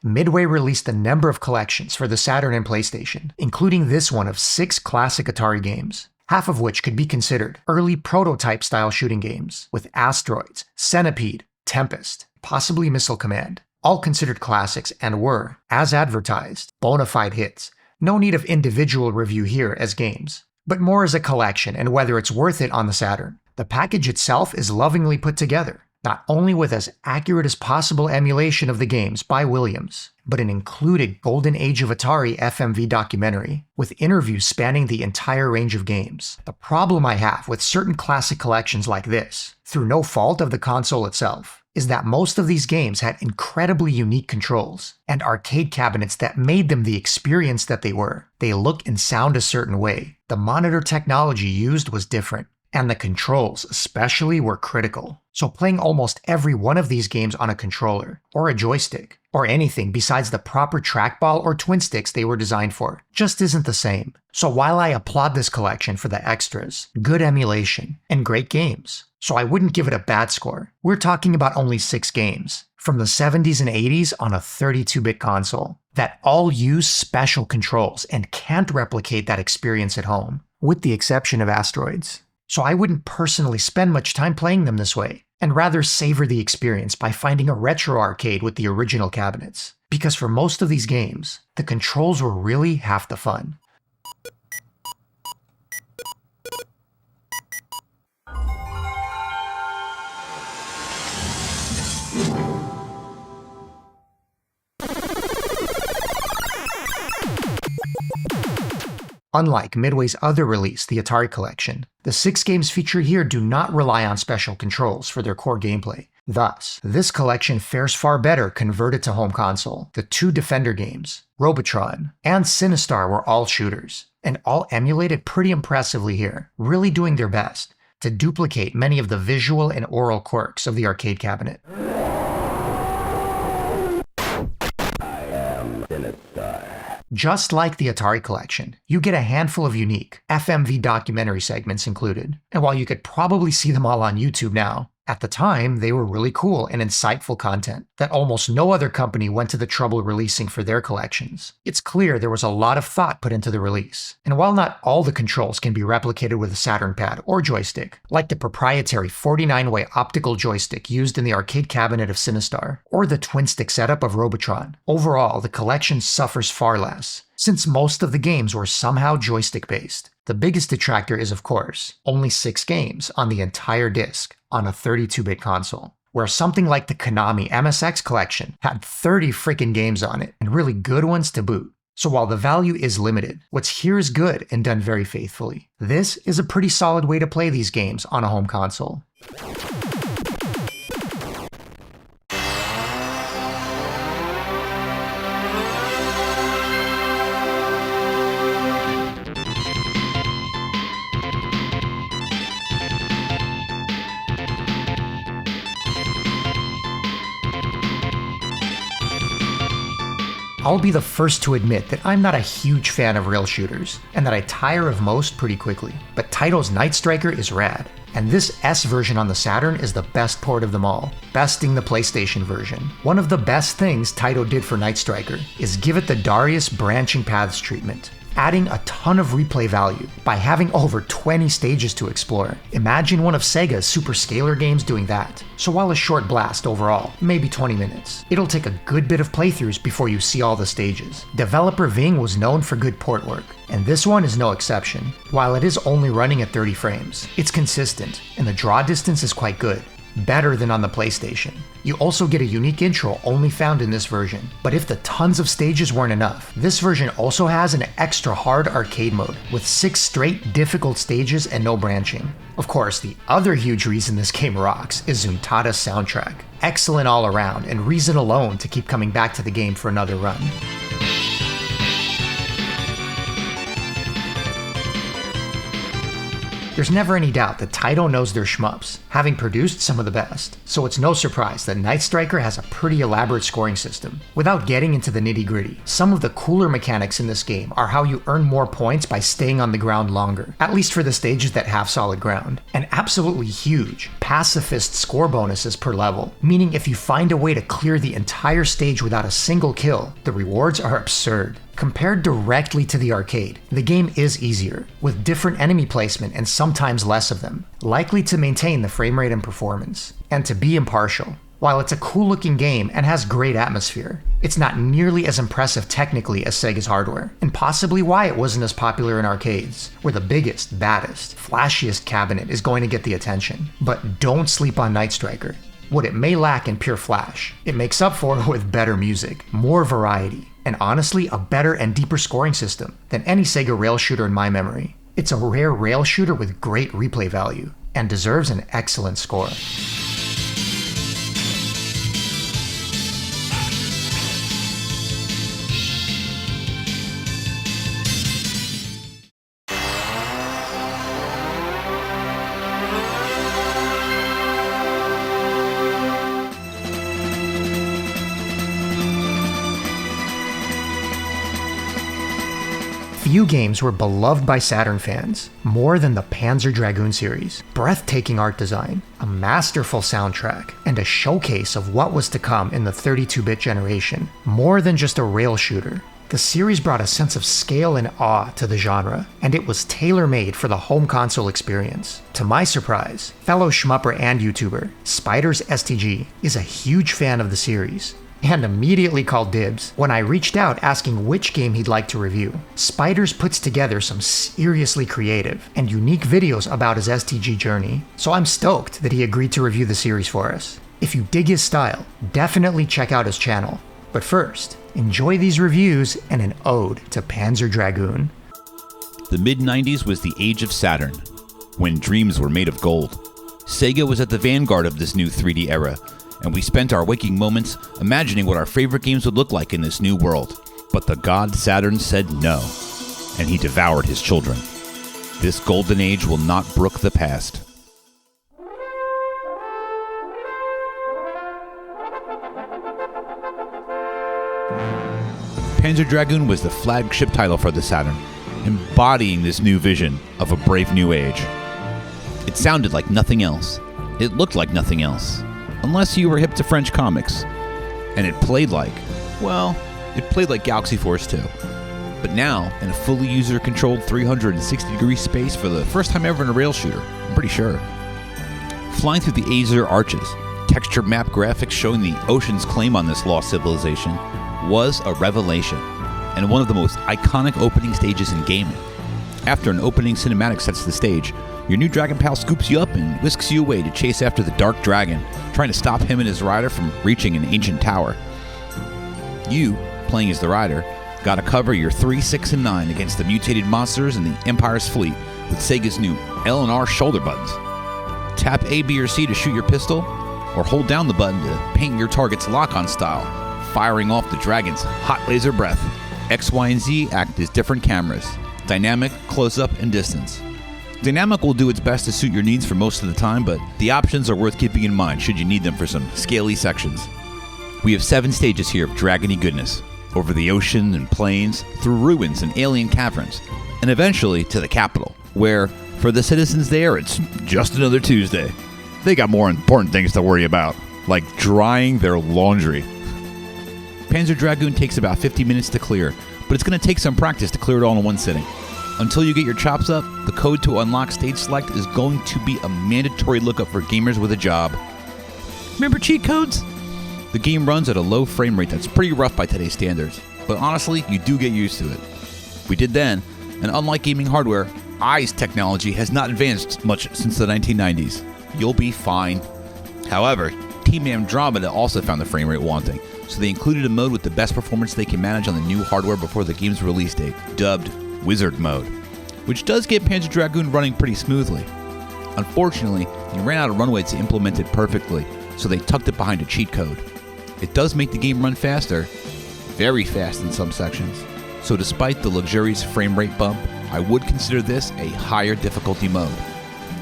Midway released a number of collections for the Saturn and PlayStation, including this one of 6 classic Atari games, half of which could be considered early prototype-style shooting games, with Asteroids, Centipede, Tempest, possibly Missile Command, all considered classics and were, as advertised, bona fide hits. No need of individual review here as games, but more as a collection and whether it's worth it on the Saturn. The package itself is lovingly put together, not only with as accurate as possible emulation of the games by Williams, but an included Golden Age of Atari FMV documentary, with interviews spanning the entire range of games. The problem I have with certain classic collections like this, through no fault of the console itself, is that most of these games had incredibly unique controls, and arcade cabinets that made them the experience that they were. They look and sound a certain way. The monitor technology used was different, and the controls especially were critical. So playing almost every one of these games on a controller, or a joystick, or anything besides the proper trackball or twin sticks they were designed for, just isn't the same. So while I applaud this collection for the extras, good emulation, and great games, so I wouldn't give it a bad score, we're talking about only 6 games, from the 70s and 80s on a 32-bit console, that all use special controls and can't replicate that experience at home, with the exception of Asteroids. So I wouldn't personally spend much time playing them this way, and rather savor the experience by finding a retro arcade with the original cabinets. Because for most of these games, the controls were really half the fun. Unlike Midway's other release, the Atari Collection, the 6 games featured here do not rely on special controls for their core gameplay. Thus, this collection fares far better converted to home console. The 2 Defender games, Robotron and Sinistar, were all shooters, and all emulated pretty impressively here, really doing their best to duplicate many of the visual and oral quirks of the arcade cabinet. Just like the Atari Collection, you get a handful of unique FMV documentary segments included, and while you could probably see them all on YouTube now, at the time they were really cool and insightful content that almost no other company went to the trouble releasing for their collections. It's clear there was a lot of thought put into the release, and while not all the controls can be replicated with a Saturn pad or joystick, like the proprietary 49-way optical joystick used in the arcade cabinet of Sinistar, or the twin-stick setup of Robotron, overall the collection suffers far less, since most of the games were somehow joystick-based. The biggest detractor is, of course, only 6 games on the entire disc on a 32-bit console, where something like the Konami MSX collection had 30 freaking games on it, and really good ones to boot. So while the value is limited, what's here is good and done very faithfully. This is a pretty solid way to play these games on a home console. I'll be the first to admit that I'm not a huge fan of rail shooters, and that I tire of most pretty quickly, but Taito's Night Striker is rad, and this S version on the Saturn is the best port of them all, besting the PlayStation version. One of the best things Taito did for Night Striker is give it the DARIUS branching paths treatment, adding a ton of replay value by having over 20 stages to explore. Imagine one of Sega's super scalar games doing that. So while a short blast overall, maybe 20 minutes, it'll take a good bit of playthroughs before you see all the stages. Developer Ving was known for good port work, and this one is no exception. While it is only running at 30 frames, it's consistent, and the draw distance is quite good. Better than on the PlayStation. You also get a unique intro only found in this version, but if the tons of stages weren't enough, this version also has an extra hard arcade mode with 6 straight difficult stages and no branching. Of course, the other huge reason this game rocks is Zuntata's soundtrack. Excellent all around, and reason alone to keep coming back to the game for another run. There's never any doubt that Taito knows their shmups, having produced some of the best, so it's no surprise that Night Striker has a pretty elaborate scoring system. Without getting into the nitty-gritty, some of the cooler mechanics in this game are how you earn more points by staying on the ground longer, at least for the stages that have solid ground, and absolutely huge pacifist score bonuses per level, meaning if you find a way to clear the entire stage without a single kill, the rewards are absurd. Compared directly to the arcade, the game is easier, with different enemy placement and sometimes less of them, likely to maintain the frame rate and performance. And to be impartial, while it's a cool looking game and has great atmosphere, it's not nearly as impressive technically as Sega's hardware, and possibly why it wasn't as popular in arcades, where the biggest, baddest, flashiest cabinet is going to get the attention. But don't sleep on Night Striker. What it may lack in pure flash, it makes up for with better music, more variety, and honestly a better and deeper scoring system than any Sega rail shooter in my memory. It's a rare rail shooter with great replay value, and deserves an excellent score. Few games were beloved by Saturn fans more than the Panzer Dragoon series. Breathtaking art design, a masterful soundtrack, and a showcase of what was to come in the 32-bit generation. More than just a rail shooter, the series brought a sense of scale and awe to the genre, and it was tailor-made for the home console experience. To my surprise, fellow shmupper and YouTuber, Spiders STG, is a huge fan of the series, and immediately called dibs when I reached out asking which game he'd like to review. Spiders puts together some seriously creative and unique videos about his STG journey, so I'm stoked that he agreed to review the series for us. If you dig his style, definitely check out his channel. But first, enjoy these reviews and an ode to Panzer Dragoon. The mid-90s was the age of Saturn, when dreams were made of gold. Sega was at the vanguard of this new 3D era, and we spent our waking moments imagining what our favorite games would look like in this new world. But the god Saturn said no, and he devoured his children. This golden age will not brook the past. Panzer Dragoon was the flagship title for the Saturn, embodying this new vision of a brave new age. It sounded like nothing else. It looked like nothing else, unless you were hip to French comics. And it played like Galaxy Force 2. But now, in a fully user-controlled 360-degree space for the first time ever in a rail shooter, I'm pretty sure. Flying through the Azure arches, texture map graphics showing the ocean's claim on this lost civilization was a revelation, and one of the most iconic opening stages in gaming. After an opening cinematic sets the stage, your new Dragon Pal scoops you up and whisks you away to chase after the Dark Dragon, trying to stop him and his rider from reaching an ancient tower. You, playing as the rider, gotta cover your 3, 6, and 9 against the mutated monsters and the Empire's fleet with Sega's new L and R shoulder buttons. Tap A, B, or C to shoot your pistol, or hold down the button to paint your target's lock-on style, firing off the dragon's hot laser breath. X, Y, and Z act as different cameras: dynamic, close-up, and distance. Dynamic will do its best to suit your needs for most of the time, but the options are worth keeping in mind should you need them for some scaly sections. We have 7 stages here of dragony goodness, over the ocean and plains, through ruins and alien caverns, and eventually to the capital, where, for the citizens there, it's just another Tuesday. They got more important things to worry about, like drying their laundry. Panzer Dragoon takes about 50 minutes to clear, but it's going to take some practice to clear it all in one sitting. Until you get your chops up, the code to unlock stage select is going to be a mandatory lookup for gamers with a job. Remember cheat codes? The game runs at a low frame rate that's pretty rough by today's standards, but honestly, you do get used to it. We did then, and unlike gaming hardware, EYE's technology has not advanced much since the 1990s. You'll be fine. However, Team Andromeda also found the frame rate wanting, so they included a mode with the best performance they can manage on the new hardware before the game's release date, dubbed Wizard Mode, which does get Panzer Dragoon running pretty smoothly. Unfortunately, they ran out of runway to implement it perfectly, so they tucked it behind a cheat code. It does make the game run faster, very fast in some sections, so despite the luxurious frame rate bump, I would consider this a higher difficulty mode.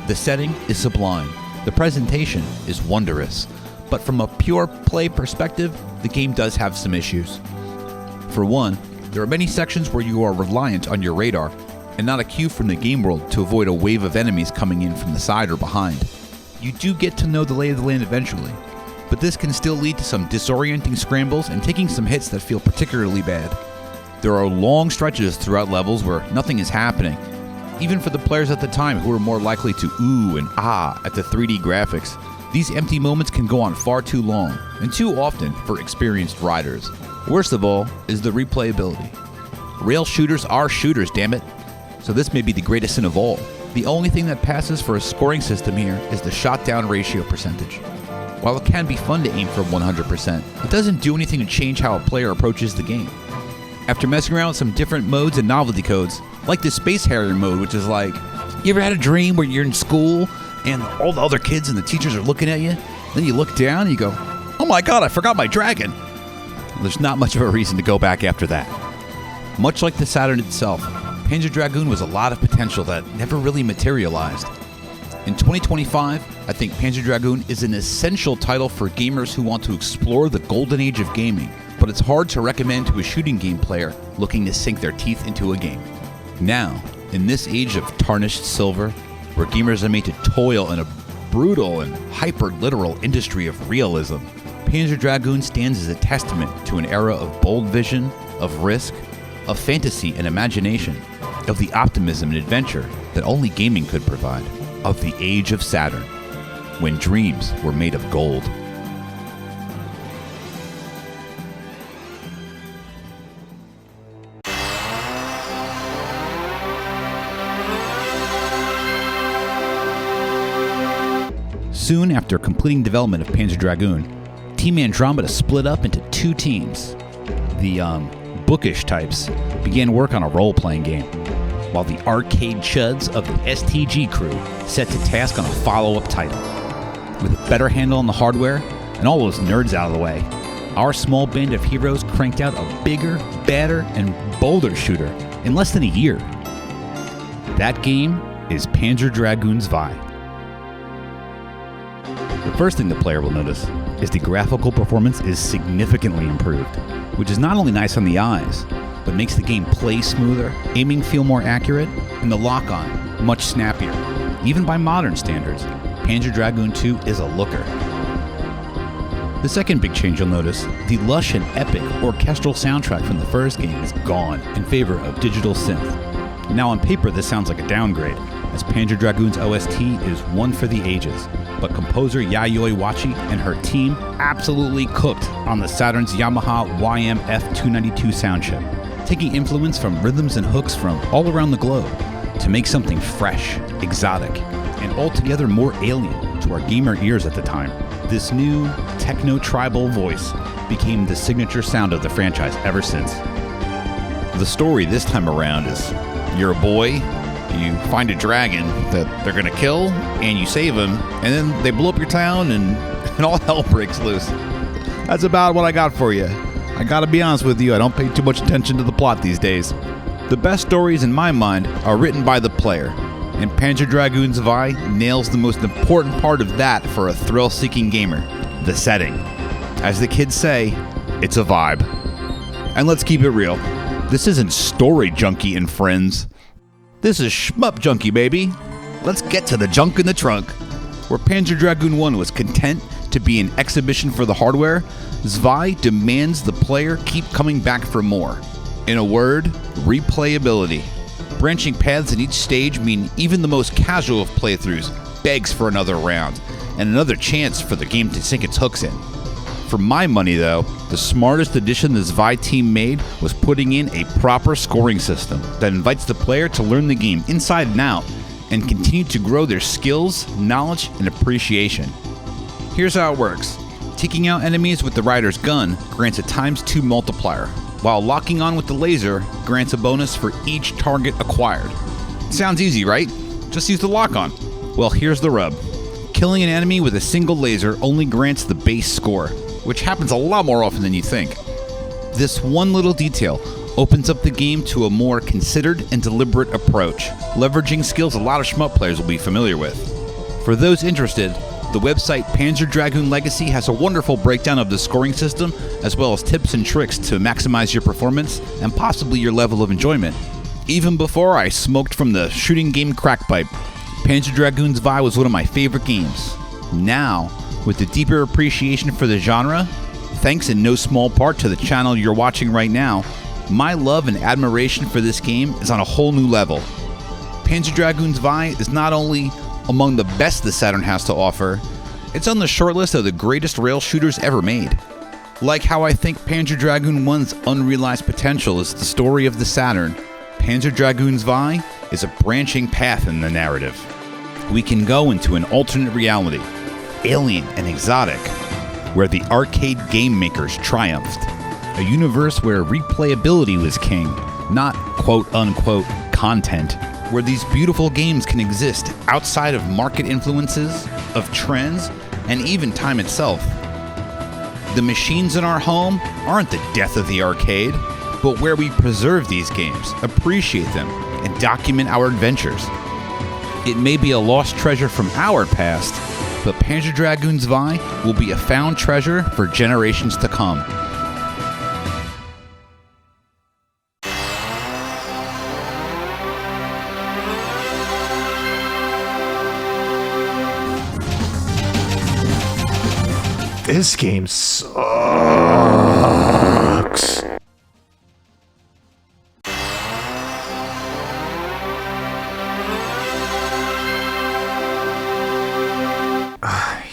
The setting is sublime, the presentation is wondrous, but from a pure play perspective, the game does have some issues. For one, there are many sections where you are reliant on your radar and not a cue from the game world to avoid a wave of enemies coming in from the side or behind. You do get to know the lay of the land eventually, but this can still lead to some disorienting scrambles and taking some hits that feel particularly bad. There are long stretches throughout levels where nothing is happening, even for the players at the time who are more likely to ooh and ah at the 3D graphics. These empty moments can go on far too long, and too often for experienced riders. Worst of all is the replayability. Rail shooters are shooters, damn it. So this may be the greatest sin of all. The only thing that passes for a scoring system here is the shot-down ratio percentage. While it can be fun to aim for 100%, it doesn't do anything to change how a player approaches the game. After messing around with some different modes and novelty codes, like the Space Harrier mode, which is like, you ever had a dream where you're in school and all the other kids and the teachers are looking at you? Then you look down and you go, oh my god, I forgot my dragon. Well, there's not much of a reason to go back after that. Much like the Saturn itself, Panzer Dragoon was a lot of potential that never really materialized. In 2025, I think Panzer Dragoon is an essential title for gamers who want to explore the golden age of gaming, but it's hard to recommend to a shooting game player looking to sink their teeth into a game. Now, in this age of tarnished silver, where gamers are made to toil in a brutal and hyper-literal industry of realism, Panzer Dragoon stands as a testament to an era of bold vision, of risk, of fantasy and imagination, of the optimism and adventure that only gaming could provide, of the age of Saturn, when dreams were made of gold. Soon after completing development of Panzer Dragoon, Team Andromeda split up into 2 teams. The bookish types began work on a role-playing game, while the arcade chuds of the STG crew set to task on a follow-up title. With a better handle on the hardware and all those nerds out of the way, our small band of heroes cranked out a bigger, badder, and bolder shooter in less than a year. That game is Panzer Dragoon Vi. The first thing the player will notice is the graphical performance is significantly improved, which is not only nice on the eyes, but makes the game play smoother, aiming feel more accurate, and the lock-on much snappier. Even by modern standards, Panzer Dragoon 2 is a looker. The second big change you'll notice, the lush and epic orchestral soundtrack from the first game is gone in favor of digital synth. Now on paper this sounds like a downgrade, as Panzer Dragoon's OST is one for the ages, but composer Yayoi Wachi and her team absolutely cooked on the Saturn's Yamaha YM-F292 sound chip, taking influence from rhythms and hooks from all around the globe to make something fresh, exotic, and altogether more alien to our gamer ears at the time. This new techno-tribal voice became the signature sound of the franchise ever since. The story this time around is you're a boy, you find a dragon that they're gonna kill, and you save him, and then they blow up your town and all hell breaks loose. That's about what I got for you. I gotta be honest with you, I don't pay too much attention to the plot these days. The best stories in my mind are written by the player, and Panzer Dragoon Vi nails the most important part of that for a thrill-seeking gamer, the setting. As the kids say, it's a vibe. And let's keep it real, this isn't Story Junkie and Friends. This is Shmup Junkie, baby. Let's get to the junk in the trunk. Where Panzer Dragoon 1 was content to be an exhibition for the hardware, Zvi demands the player keep coming back for more. In a word, replayability. Branching paths in each stage mean even the most casual of playthroughs begs for another round, and another chance for the game to sink its hooks in. For my money though, the smartest addition the Zvi team made was putting in a proper scoring system that invites the player to learn the game inside and out, and continue to grow their skills, knowledge, and appreciation. Here's how it works. Taking out enemies with the rider's gun grants a ×2 multiplier, while locking on with the laser grants a bonus for each target acquired. Sounds easy, right? Just use the lock-on. Well, here's the rub. Killing an enemy with a single laser only grants the base score, which happens a lot more often than you think. This one little detail opens up the game to a more considered and deliberate approach, leveraging skills a lot of shmup players will be familiar with. For those interested, the website Panzer Dragoon Legacy has a wonderful breakdown of the scoring system, as well as tips and tricks to maximize your performance and possibly your level of enjoyment. Even before I smoked from the shooting game crack pipe, Panzer Dragoon Vi was one of my favorite games. Now, with a deeper appreciation for the genre, thanks in no small part to the channel you're watching right now, my love and admiration for this game is on a whole new level. Panzer Dragoon Vi is not only among the best the Saturn has to offer, it's on the shortlist of the greatest rail shooters ever made. Like how I think Panzer Dragoon 1's unrealized potential is the story of the Saturn, Panzer Dragoon Vi is a branching path in the narrative. We can go into an alternate reality, alien and exotic, where the arcade game makers triumphed. A universe where replayability was king, not quote-unquote content, where these beautiful games can exist outside of market influences, of trends, and even time itself. The machines in our home aren't the death of the arcade, but where we preserve these games, appreciate them, and document our adventures. It may be a lost treasure from our past, but Panzer Dragoon Vi will be a found treasure for generations to come. This game sucks.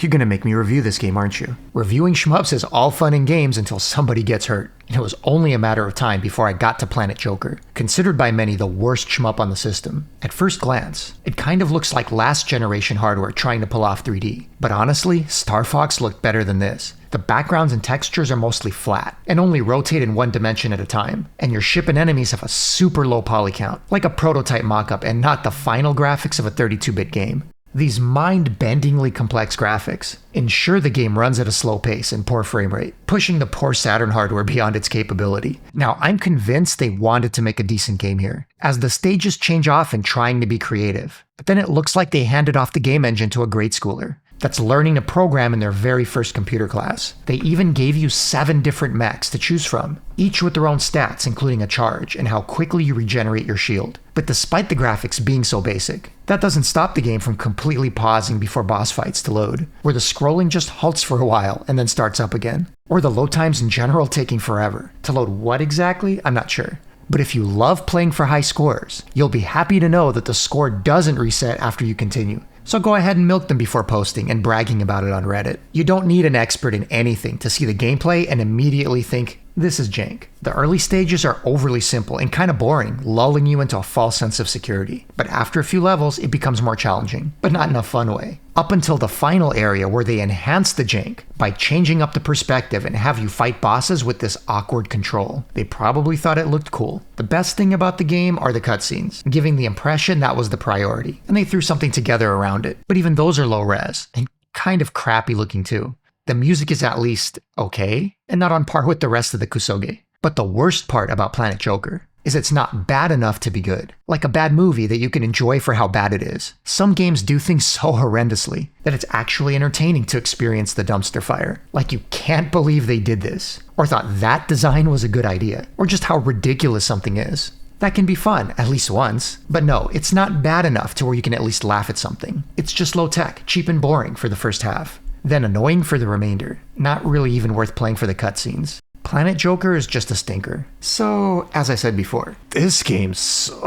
You're gonna make me review this game, aren't you? Reviewing shmups is all fun and games until somebody gets hurt. And it was only a matter of time before I got to Planet Joker, considered by many the worst shmup on the system. At first glance, it kind of looks like last generation hardware trying to pull off 3D. But honestly, Star Fox looked better than this. The backgrounds and textures are mostly flat, and only rotate in one dimension at a time, and your ship and enemies have a super low poly count, like a prototype mockup and not the final graphics of a 32-bit game. These mind-bendingly complex graphics ensure the game runs at a slow pace and poor frame rate, pushing the poor Saturn hardware beyond its capability. Now, I'm convinced they wanted to make a decent game here, as the stages change off in trying to be creative, but then it looks like they handed off the game engine to a grade schooler that's learning to program in their very first computer class. They even gave you 7 different mechs to choose from, each with their own stats including a charge and how quickly you regenerate your shield. But despite the graphics being so basic, that doesn't stop the game from completely pausing before boss fights to load, where the scrolling just halts for a while and then starts up again. Or the load times in general taking forever. To load what exactly? I'm not sure. But if you love playing for high scores, you'll be happy to know that the score doesn't reset after you continue. So go ahead and milk them before posting and bragging about it on Reddit. You don't need an expert in anything to see the gameplay and immediately think, this is jank. The early stages are overly simple and kind of boring, lulling you into a false sense of security. But after a few levels, it becomes more challenging, but not in a fun way. Up until the final area where they enhance the jank by changing up the perspective and have you fight bosses with this awkward control. They probably thought it looked cool. The best thing about the game are the cutscenes, giving the impression that was the priority, and they threw something together around it. But even those are low res, and kind of crappy looking too. The music is at least okay, and not on par with the rest of the kusoge. But the worst part about Planet Joker is it's not bad enough to be good. Like a bad movie that you can enjoy for how bad it is. Some games do things so horrendously that it's actually entertaining to experience the dumpster fire. Like you can't believe they did this, or thought that design was a good idea, or just how ridiculous something is. That can be fun, at least once. But no, it's not bad enough to where you can at least laugh at something. It's just low tech, cheap and boring for the first half. Then annoying for the remainder. Not really even worth playing for the cutscenes. Planet Joker is just a stinker. So, as I said before, this game sucks.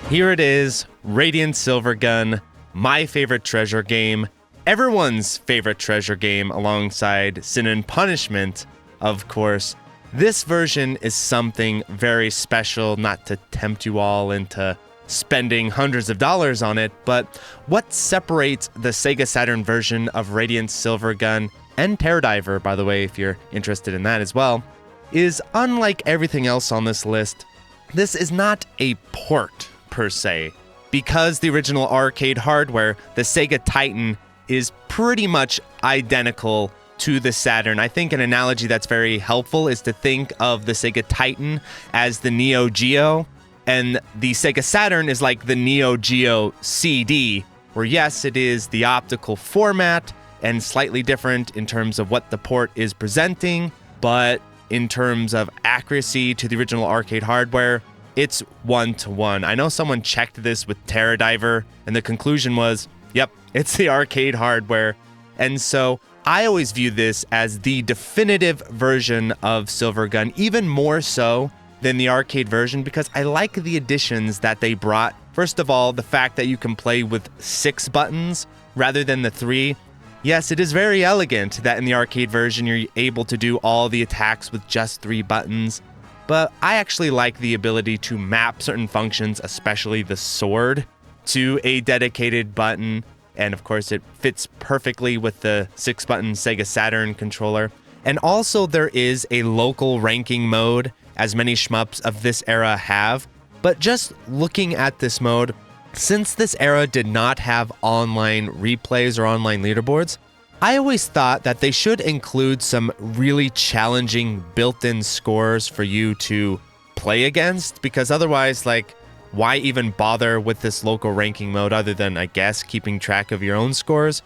Here it is, Radiant Silvergun, my favorite treasure game, everyone's favorite treasure game alongside Sin and Punishment, of course. This version is something very special, not to tempt you all into spending hundreds of dollars on it, but what separates the Sega Saturn version of Radiant Silvergun, and Terradiver, by the way, if you're interested in that as well, is unlike everything else on this list, this is not a port per se. Because the original arcade hardware, the Sega Titan, is pretty much identical to the Saturn. I think an analogy that's very helpful is to think of the Sega Titan as the Neo Geo, and the Sega Saturn is like the Neo Geo CD, where yes, it is the optical format and slightly different in terms of what the port is presenting, but in terms of accuracy to the original arcade hardware, it's 1-to-1. I know someone checked this with Terradiver, and the conclusion was, yep, it's the arcade hardware. And so I always view this as the definitive version of Silvergun, even more so than the arcade version, because I like the additions that they brought. First of all, the fact that you can play with 6 buttons rather than the 3. Yes, it is very elegant that in the arcade version you're able to do all the attacks with just 3 buttons. But I actually like the ability to map certain functions, especially the sword, to a dedicated button. And of course, it fits perfectly with the 6-button Sega Saturn controller. And also there is a local ranking mode, as many shmups of this era have. But just looking at this mode, since this era did not have online replays or online leaderboards, I always thought that they should include some really challenging built-in scores for you to play against, because otherwise, like, why even bother with this local ranking mode other than, I guess, keeping track of your own scores?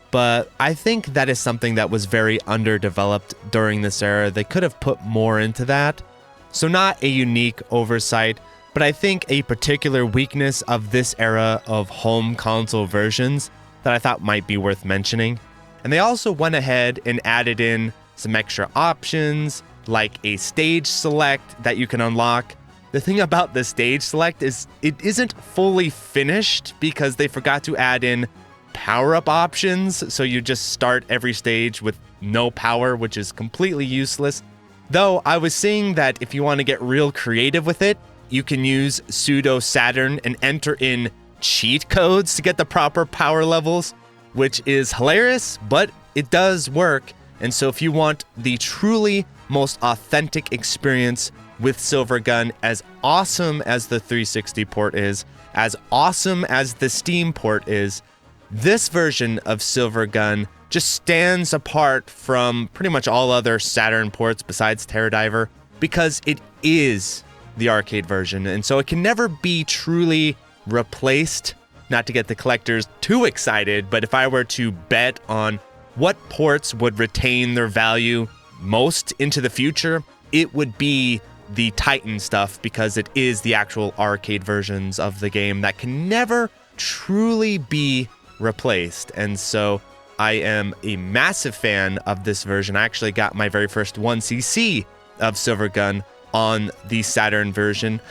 But I think that is something that was very underdeveloped during this era. They could have put more into that. So not a unique oversight, but I think a particular weakness of this era of home console versions that I thought might be worth mentioning. And they also went ahead and added in some extra options, like a stage select that you can unlock. The thing about the stage select is it isn't fully finished because they forgot to add in power-up options, so you just start every stage with no power, which is completely useless. Though I was seeing that if you want to get real creative with it, you can use pseudo Saturn and enter in cheat codes to get the proper power levels, which is hilarious, but it does work. And so if you want the truly most authentic experience with Silvergun, as awesome as the 360 port is, as awesome as the Steam port is, this version of Silvergun just stands apart from pretty much all other Saturn ports besides Terror Diver because it is the arcade version, and so it can never be truly replaced. Not to get the collectors too excited, but if I were to bet on what ports would retain their value most into the future, it would be the Titan stuff, because it is the actual arcade versions of the game that can never truly be replaced. And so I am a massive fan of this version. I actually got my very first 1cc of Silvergun on the Saturn version.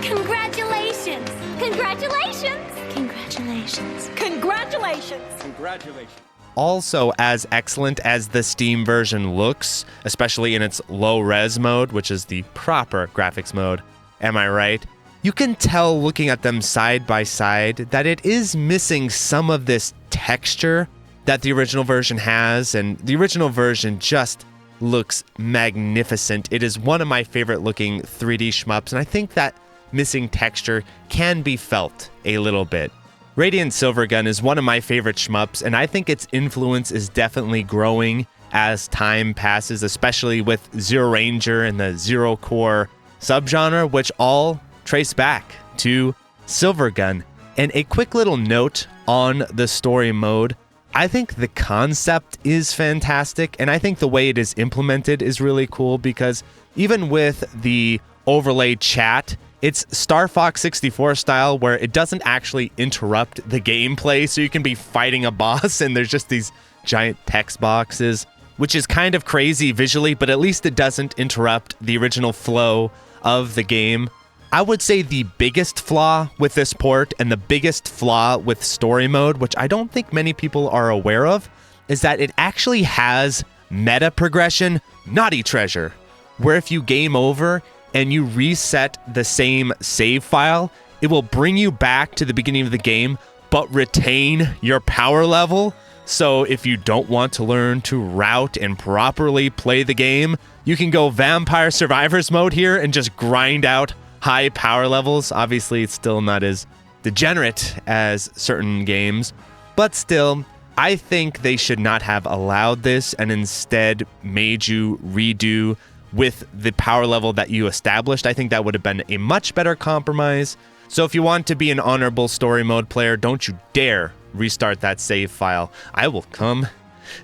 Congratulations! Congratulations! Congratulations! Congratulations! Congratulations. Also as excellent as the Steam version looks, especially in its low res mode, which is the proper graphics mode, am I right? You can tell looking at them side by side that it is missing some of this texture that the original version has, and the original version just looks magnificent. It is one of my favorite looking 3D shmups, and I think that missing texture can be felt a little bit. Radiant Silvergun is one of my favorite shmups, and I think its influence is definitely growing as time passes, especially with Zero Ranger and the Zero Core subgenre, which all trace back to Silvergun. And a quick little note on the story mode. I think the concept is fantastic, and I think the way it is implemented is really cool, because even with the overlaid chat, it's Star Fox 64 style, where it doesn't actually interrupt the gameplay, so you can be fighting a boss and there's just these giant text boxes, which is kind of crazy visually, but at least it doesn't interrupt the original flow of the game. I would say the biggest flaw with this port, and the biggest flaw with story mode, which I don't think many people are aware of, is that it actually has meta progression, naughty treasure, where if you game over and you reset the same save file, it will bring you back to the beginning of the game, but retain your power level. So if you don't want to learn to route and properly play the game, you can go Vampire Survivors mode here and just grind out high power levels. Obviously, it's still not as degenerate as certain games, but still, I think they should not have allowed this and instead made you redo with the power level that you established. I think that would have been a much better compromise. So if you want to be an honorable story mode player, don't you dare restart that save file. I will come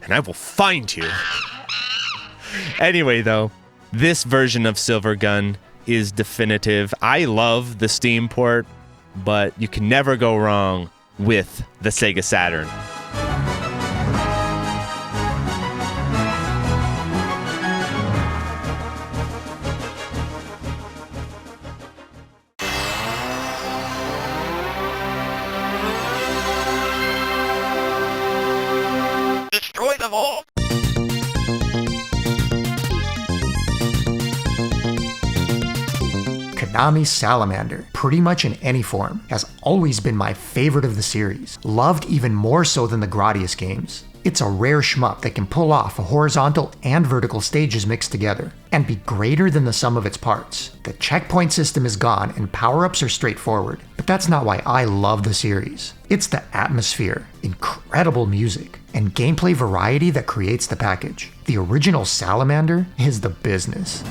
and I will find you. Anyway, though, this version of Silvergun is definitive. I love the Steam port, but you can never go wrong with the Sega Saturn. Destroy them all! Konami's Salamander, pretty much in any form, has always been my favorite of the series, loved even more so than the Gradius games. It's a rare shmup that can pull off a horizontal and vertical stages mixed together, and be greater than the sum of its parts. The checkpoint system is gone and power-ups are straightforward, but that's not why I love the series. It's the atmosphere, incredible music, and gameplay variety that creates the package. The original Salamander is the business.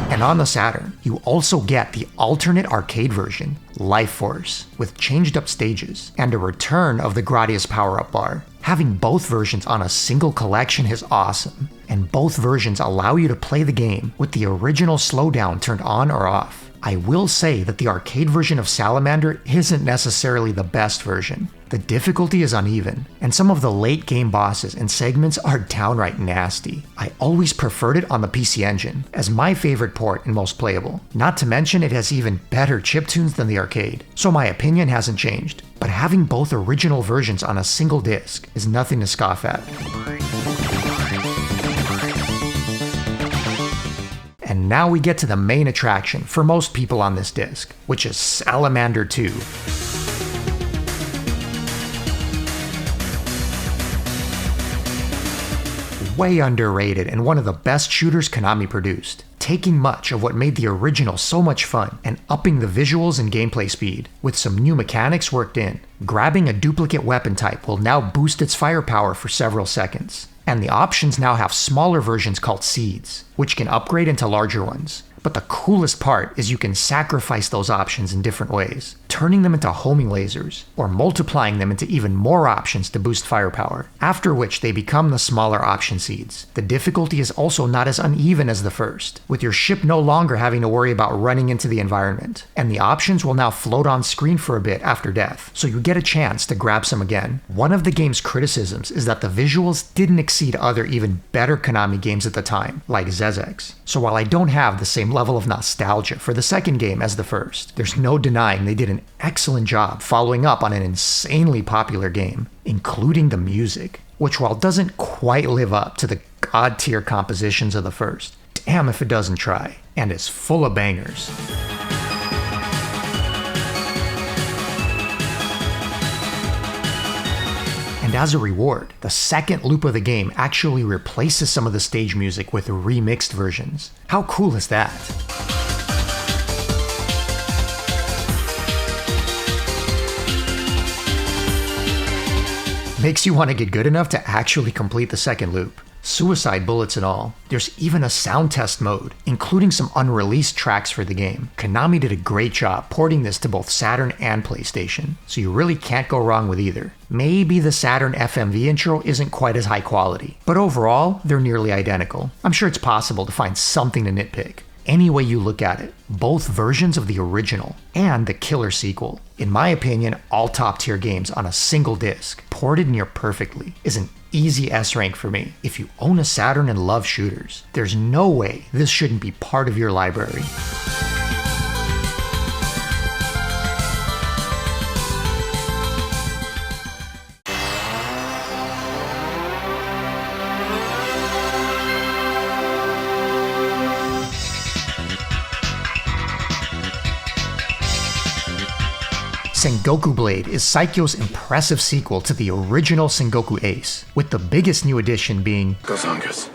And on the Saturn, you also get the alternate arcade version, RAYFORCE, with changed up stages, and a return of the Gradius power-up bar. Having both versions on a single collection is awesome, and both versions allow you to play the game with the original slowdown turned on or off. I will say that the arcade version of Salamander isn't necessarily the best version. The difficulty is uneven, and some of the late game bosses and segments are downright nasty. I always preferred it on the PC Engine, as my favorite port and most playable. Not to mention it has even better chiptunes than the arcade, so my opinion hasn't changed. But having both original versions on a single disc is nothing to scoff at. And now we get to the main attraction for most people on this disc, which is Salamander 2. Way underrated and one of the best shooters Konami produced, taking much of what made the original so much fun and upping the visuals and gameplay speed with some new mechanics worked in. Grabbing a duplicate weapon type will now boost its firepower for several seconds, and the options now have smaller versions called seeds, which can upgrade into larger ones. But the coolest part is you can sacrifice those options in different ways, turning them into homing lasers, or multiplying them into even more options to boost firepower, after which they become the smaller option seeds. The difficulty is also not as uneven as the first, with your ship no longer having to worry about running into the environment, and the options will now float on screen for a bit after death, so you get a chance to grab some again. One of the game's criticisms is that the visuals didn't exceed other even better Konami games at the time, like Zezek's. So while I don't have the same level of nostalgia for the second game as the first, there's no denying they did an excellent job following up on an insanely popular game, including the music, which while doesn't quite live up to the god-tier compositions of the first, damn if it doesn't try, and is full of bangers. And as a reward, the second loop of the game actually replaces some of the stage music with remixed versions. How cool is that? Makes you want to get good enough to actually complete the second loop. Suicide bullets and all. There's even a sound test mode, including some unreleased tracks for the game. Konami did a great job porting this to both Saturn and PlayStation, so you really can't go wrong with either. Maybe the Saturn FMV intro isn't quite as high quality, but overall, they're nearly identical. I'm sure it's possible to find something to nitpick. Any way you look at it, both versions of the original and the killer sequel, in my opinion, all top tier games on a single disc, ported near perfectly, is an easy S rank for me. If you own a Saturn and love shooters, there's no way this shouldn't be part of your library. Sengoku Blade is Saikyo's impressive sequel to the original Sengoku Ace, with the biggest new addition being Gazangas.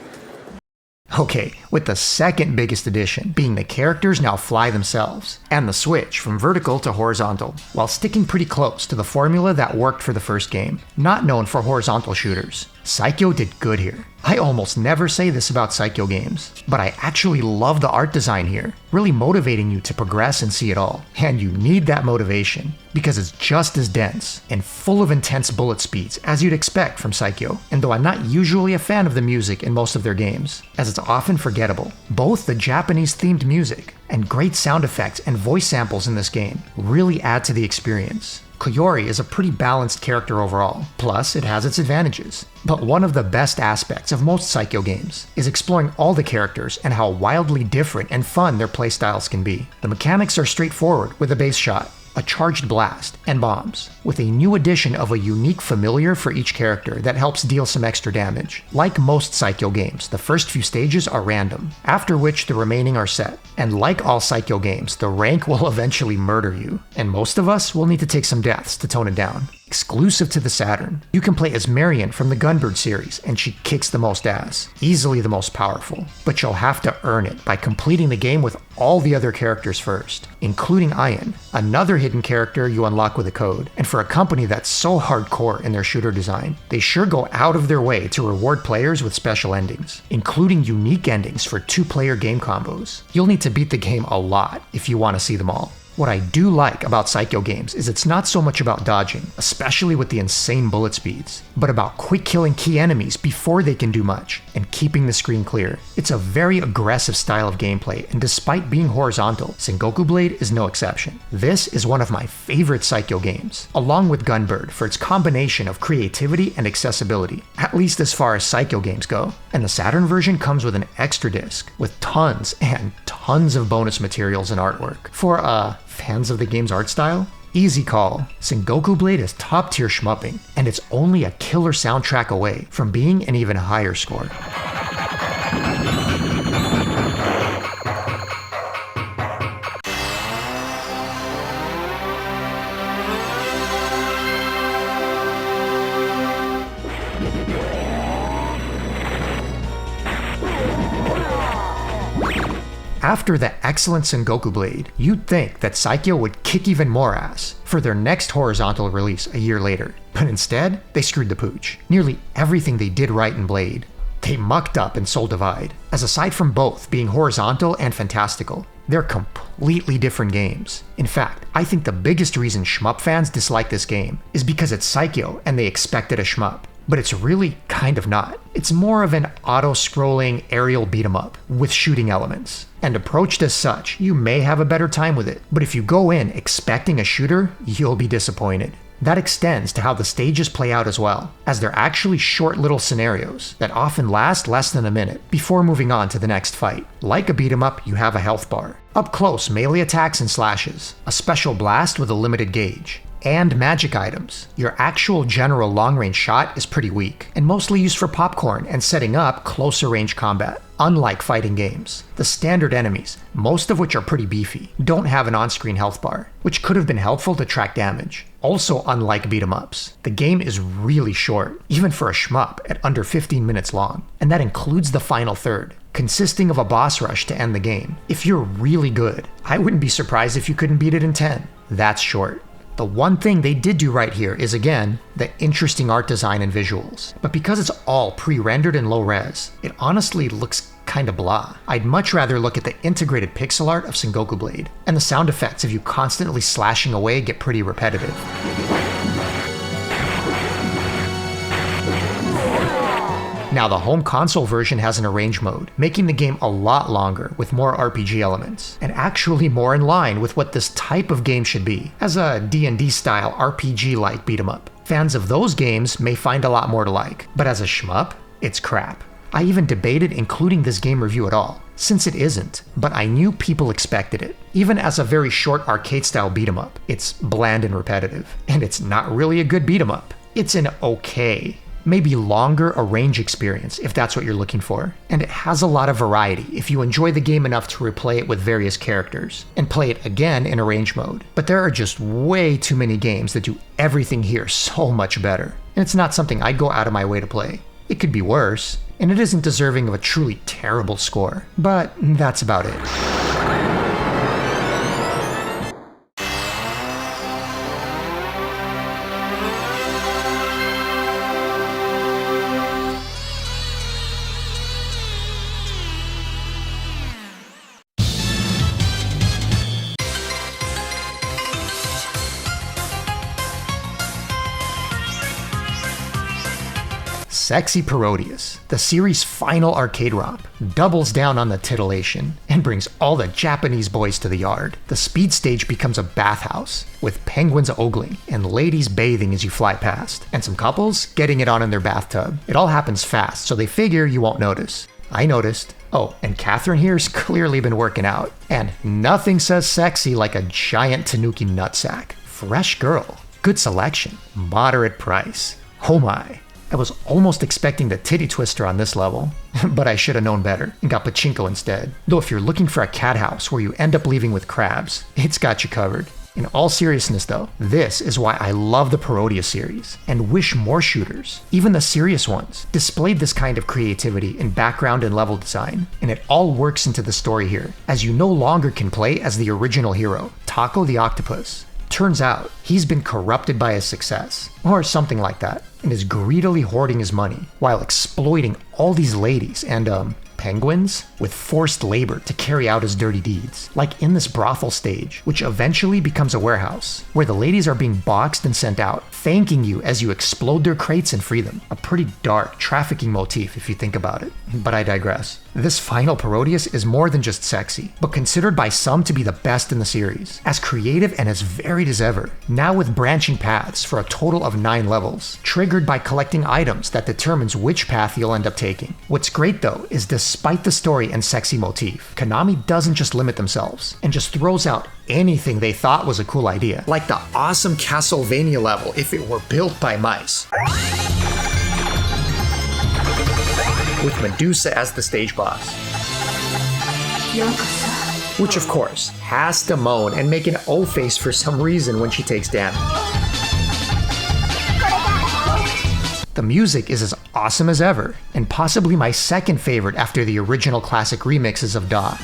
Okay, with the second biggest addition being the characters now fly themselves, and the switch from vertical to horizontal, while sticking pretty close to the formula that worked for the first game, not known for horizontal shooters. Saikyo did good here. I almost never say this about Saikyo games, but I actually love the art design here, really motivating you to progress and see it all. And you need that motivation, because it's just as dense and full of intense bullet speeds as you'd expect from Saikyo. And though I'm not usually a fan of the music in most of their games, as it's often forgettable, both the Japanese themed music and great sound effects and voice samples in this game really add to the experience. Koyori is a pretty balanced character overall, plus it has its advantages. But one of the best aspects of most Saikyo games is exploring all the characters and how wildly different and fun their playstyles can be. The mechanics are straightforward with a base shot, a charged blast, and bombs, with a new addition of a unique familiar for each character that helps deal some extra damage. Like most Saikyo games, the first few stages are random, after which the remaining are set. And like all Saikyo games, the rank will eventually murder you, and most of us will need to take some deaths to tone it down. Exclusive to the Saturn, you can play as Marion from the Gunbird series, and she kicks the most ass, easily the most powerful. But you'll have to earn it by completing the game with all the other characters first, including Ian, another hidden character you unlock with a code. And for a company that's so hardcore in their shooter design, they sure go out of their way to reward players with special endings, including unique endings for 2-player game combos. You'll need to beat the game a lot if you want to see them all. What I do like about Psycho games is it's not so much about dodging, especially with the insane bullet speeds, but about quick killing key enemies before they can do much, and keeping the screen clear. It's a very aggressive style of gameplay, and despite being horizontal, Sengoku Blade is no exception. This is one of my favorite Psycho games, along with Gunbird for its combination of creativity and accessibility, at least as far as Psycho games go. And the Saturn version comes with an extra disc, with tons and tons of bonus materials and artwork. For, fans of the game's art style? Easy call. Sengoku Blade is top tier shmupping, and it's only a killer soundtrack away from being an even higher score. After the excellent Sengoku Blade, you'd think that Saikyo would kick even more ass for their next horizontal release a year later, but instead, they screwed the pooch. Nearly everything they did right in Blade, they mucked up in Soul Divide, as aside from both being horizontal and fantastical, they're completely different games. In fact, I think the biggest reason shmup fans dislike this game is because it's Saikyo and they expected a shmup. But it's really kind of not. It's more of an auto-scrolling aerial beat-em-up with shooting elements. And approached as such, you may have a better time with it, but if you go in expecting a shooter, you'll be disappointed. That extends to how the stages play out as well, as they're actually short little scenarios that often last less than a minute before moving on to the next fight. Like a beat-em-up, you have a health bar, up close melee attacks and slashes, a special blast with a limited gauge, and magic items. Your actual general long-range shot is pretty weak, and mostly used for popcorn and setting up closer range combat. Unlike fighting games, the standard enemies, most of which are pretty beefy, don't have an on-screen health bar, which could have been helpful to track damage. Also unlike beat-em-ups, the game is really short, even for a shmup at under 15 minutes long, and that includes the final third, consisting of a boss rush to end the game. If you're really good, I wouldn't be surprised if you couldn't beat it in 10. That's short. The one thing they did do right here is, again, the interesting art design and visuals. But because it's all pre-rendered in low res, it honestly looks kinda blah. I'd much rather look at the integrated pixel art of Sengoku Blade, and the sound effects of you constantly slashing away get pretty repetitive. Now the home console version has an arrange mode, making the game a lot longer with more RPG elements, and actually more in line with what this type of game should be, as a D&D style RPG-like beat-em-up. Fans of those games may find a lot more to like, but as a shmup, it's crap. I even debated including this game review at all, since it isn't, but I knew people expected it. Even as a very short arcade-style beat-em-up, it's bland and repetitive, and it's not really a good beat-em-up. It's an okay, maybe longer arrange experience if that's what you're looking for. And it has a lot of variety if you enjoy the game enough to replay it with various characters, and play it again in arrange mode. But there are just way too many games that do everything here so much better, and it's not something I'd go out of my way to play. It could be worse, and it isn't deserving of a truly terrible score, but that's about it. Sexy Parodius, the series' final arcade romp, doubles down on the titillation and brings all the Japanese boys to the yard. The speed stage becomes a bathhouse, with penguins ogling and ladies bathing as you fly past, and some couples getting it on in their bathtub. It all happens fast, so they figure you won't notice. I noticed. Oh, and Catherine here's clearly been working out, and nothing says sexy like a giant tanuki nutsack. Fresh girl, good selection, moderate price. Oh my. I was almost expecting the titty twister on this level, but I should have known better and got pachinko instead. Though if you're looking for a cat house where you end up leaving with crabs, it's got you covered. In all seriousness though, this is why I love the Parodius series, and wish more shooters, even the serious ones, displayed this kind of creativity in background and level design. And it all works into the story here, as you no longer can play as the original hero, Taco the Octopus. Turns out, he's been corrupted by his success, or something like that, and is greedily hoarding his money, while exploiting all these ladies and, penguins with forced labor to carry out his dirty deeds, like in this brothel stage, which eventually becomes a warehouse, where the ladies are being boxed and sent out, thanking you as you explode their crates and free them. A pretty dark trafficking motif if you think about it, but I digress. This final Parodius is more than just sexy, but considered by some to be the best in the series, as creative and as varied as ever, now with branching paths for a total of 9 levels, triggered by collecting items that determines which path you'll end up taking. What's great though is despite the story and sexy motif, Konami doesn't just limit themselves, and just throws out anything they thought was a cool idea, like the awesome Castlevania level if it were built by mice, with Medusa as the stage boss, which of course has to moan and make an O face for some reason when she takes damage. The music is as awesome as ever, and possibly my second favorite after the original classic remixes of Da.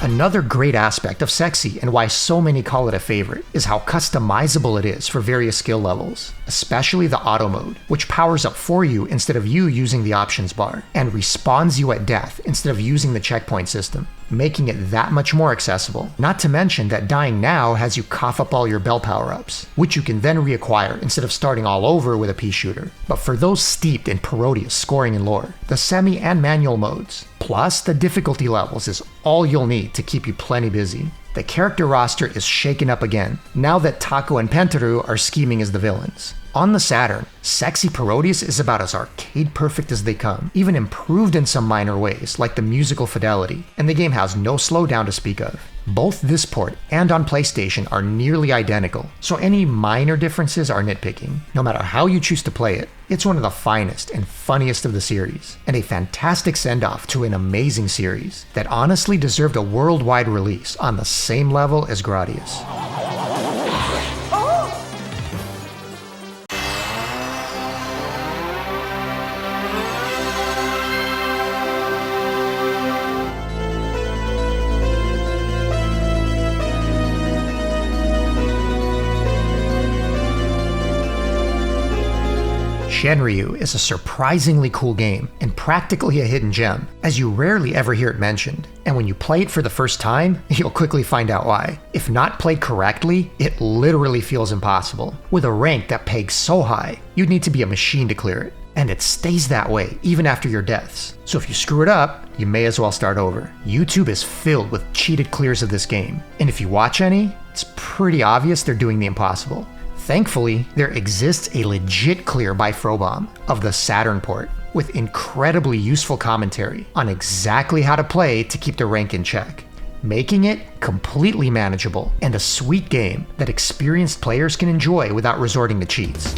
Another great aspect of Sexy, and why so many call it a favorite, is how customizable it is for various skill levels, especially the auto mode, which powers up for you instead of you using the options bar, and respawns you at death instead of using the checkpoint system, making it that much more accessible. Not to mention that dying now has you cough up all your bell power-ups, which you can then reacquire instead of starting all over with a pea shooter. But for those steeped in Parodius scoring and lore, the semi and manual modes, plus the difficulty levels, is all you'll need to keep you plenty busy. The character roster is shaken up again, now that Taco and Penteru are scheming as the villains. On the Saturn, Sexy Parodius is about as arcade perfect as they come, even improved in some minor ways, like the musical fidelity, and the game has no slowdown to speak of. Both this port and on PlayStation are nearly identical, so any minor differences are nitpicking. No matter how you choose to play it, it's one of the finest and funniest of the series, and a fantastic send-off to an amazing series that honestly deserved a worldwide release on the same level as Gradius. Shenryu is a surprisingly cool game and practically a hidden gem, as you rarely ever hear it mentioned, and when you play it for the first time, you'll quickly find out why. If not played correctly, it literally feels impossible. With a rank that pegs so high, you'd need to be a machine to clear it, and it stays that way even after your deaths. So if you screw it up, you may as well start over. YouTube is filled with cheated clears of this game, and if you watch any, it's pretty obvious they're doing the impossible. Thankfully, there exists a legit clear by Frobomb of the Saturn port, with incredibly useful commentary on exactly how to play to keep the rank in check, making it completely manageable and a sweet game that experienced players can enjoy without resorting to cheats.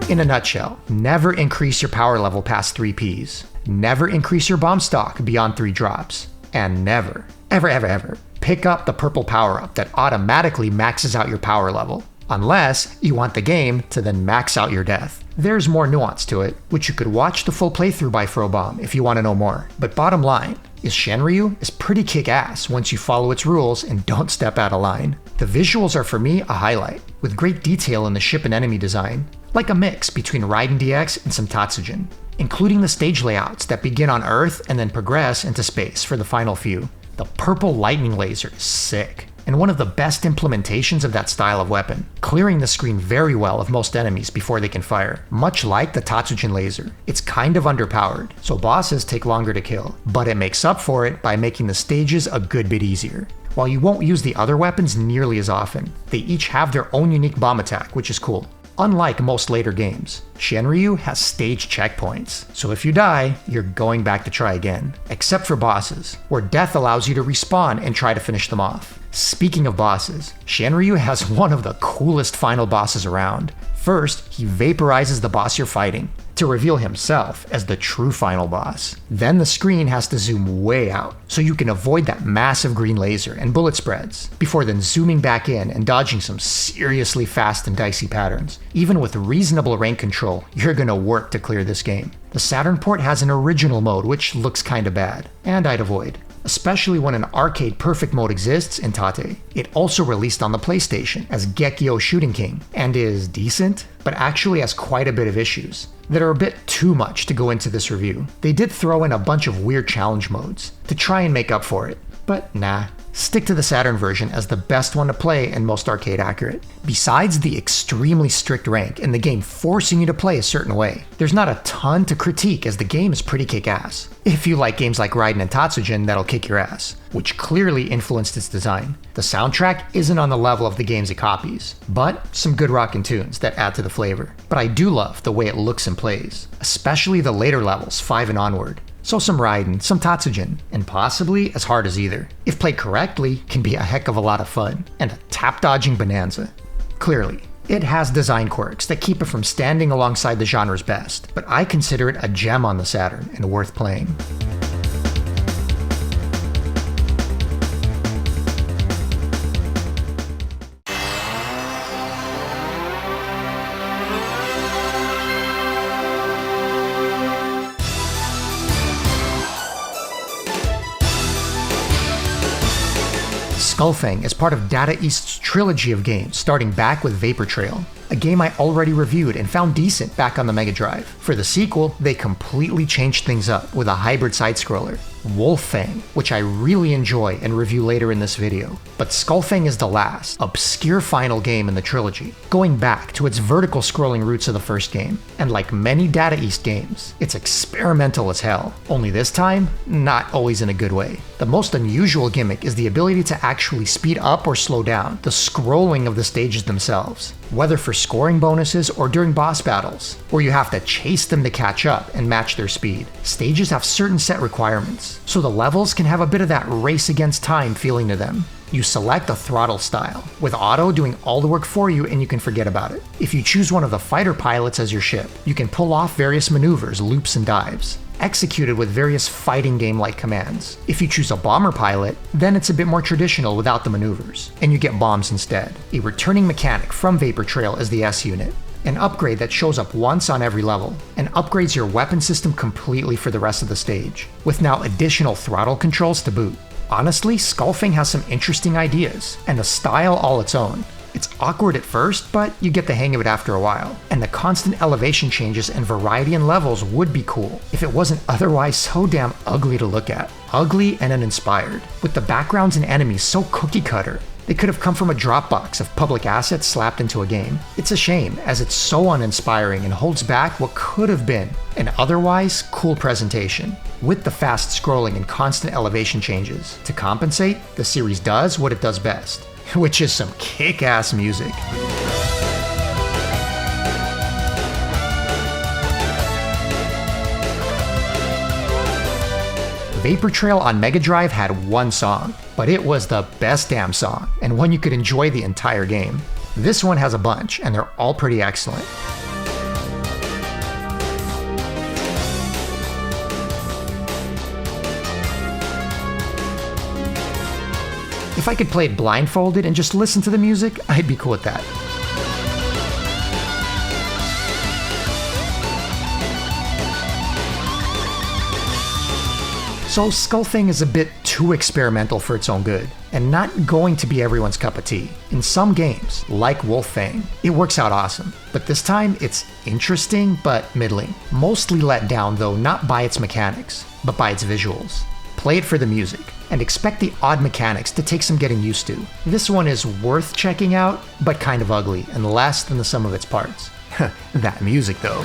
In a nutshell, never increase your power level past 3 Ps, never increase your bomb stock beyond 3 drops, and never, ever pick up the purple power-up that automatically maxes out your power level, unless you want the game to then max out your death. There's more nuance to it, which you could watch the full playthrough by Frobomb if you want to know more, but bottom line is Shenryu is pretty kick-ass once you follow its rules and don't step out of line. The visuals are for me a highlight, with great detail in the ship and enemy design, like a mix between Raiden DX and some Tatsujin, including the stage layouts that begin on Earth and then progress into space for the final few. The purple lightning laser is sick, and one of the best implementations of that style of weapon, clearing the screen very well of most enemies before they can fire. Much like the Tatsujin laser, it's kind of underpowered, so bosses take longer to kill, but it makes up for it by making the stages a good bit easier. While you won't use the other weapons nearly as often, they each have their own unique bomb attack, which is cool. Unlike most later games, Shenryu has stage checkpoints, so if you die, you're going back to try again, except for bosses, where death allows you to respawn and try to finish them off. Speaking of bosses, Shenryu has one of the coolest final bosses around. First, he vaporizes the boss you're fighting, to reveal himself as the true final boss. Then the screen has to zoom way out, so you can avoid that massive green laser and bullet spreads, before then zooming back in and dodging some seriously fast and dicey patterns. Even with reasonable rank control, you're gonna work to clear this game. The Saturn port has an original mode which looks kinda bad, and I'd avoid. especially when an arcade perfect mode exists in Tate. It also released on the PlayStation as GEKYO Shooting King, and is decent, but actually has quite a bit of issues that are a bit too much to go into this review. They did throw in a bunch of weird challenge modes to try and make up for it, but nah. Stick to the Saturn version as the best one to play and most arcade accurate. Besides the extremely strict rank and the game forcing you to play a certain way, there's not a ton to critique as the game is pretty kick-ass. If you like games like Raiden and Tatsujin, that'll kick your ass, which clearly influenced its design. The soundtrack isn't on the level of the games it copies, but some good rockin' tunes that add to the flavor. But I do love the way it looks and plays, especially the later levels, 5 and onward. So some Raiden, some Tatsujin, and possibly as hard as either. If played correctly, can be a heck of a lot of fun, and a tap-dodging bonanza. Clearly, it has design quirks that keep it from standing alongside the genre's best, but I consider it a gem on the Saturn and worth playing. Skullfang is part of Data East's trilogy of games, starting back with Vapor Trail, a game I already reviewed and found decent back on the Mega Drive. For the sequel, they completely changed things up with a hybrid side-scroller, WOLF FANG, which I really enjoy and review later in this video. But Skullfang is the last, obscure final game in the trilogy, going back to its vertical scrolling roots of the first game. And like many Data East games, it's experimental as hell, only this time, not always in a good way. The most unusual gimmick is the ability to actually speed up or slow down the scrolling of the stages themselves, whether for scoring bonuses or during boss battles, where you have to chase them to catch up and match their speed. Stages have certain set requirements, so the levels can have a bit of that race against time feeling to them. You select a throttle style, with auto doing all the work for you and you can forget about it. If you choose one of the fighter pilots as your ship, you can pull off various maneuvers, loops, and dives, executed with various fighting game-like commands. If you choose a bomber pilot, then it's a bit more traditional without the maneuvers, and you get bombs instead. A returning mechanic from Vapor Trail is the S-Unit, an upgrade that shows up once on every level, and upgrades your weapon system completely for the rest of the stage, with now additional throttle controls to boot. Honestly, Skullfang has some interesting ideas, and a style all its own. It's awkward at first, but you get the hang of it after a while, and the constant elevation changes and variety in levels would be cool if it wasn't otherwise so damn ugly to look at. Ugly and uninspired, with the backgrounds and enemies so cookie cutter. They could have come from a Dropbox of public assets slapped into a game. It's a shame, as it's so uninspiring and holds back what could have been an otherwise cool presentation. With the fast scrolling and constant elevation changes, to compensate, the series does what it does best, which is some kick-ass music. Vapor Trail on Mega Drive had one song, but it was the best damn song, and one you could enjoy the entire game. This one has a bunch, and they're all pretty excellent. If I could play it blindfolded and just listen to the music, I'd be cool with that. So Skullfang is a bit too experimental for its own good, and not going to be everyone's cup of tea. In some games, like WOLF FANG, it works out awesome, but this time it's interesting but middling. Mostly let down though, not by its mechanics, but by its visuals. Play it for the music, and expect the odd mechanics to take some getting used to. This one is worth checking out, but kind of ugly, and less than the sum of its parts. That music though.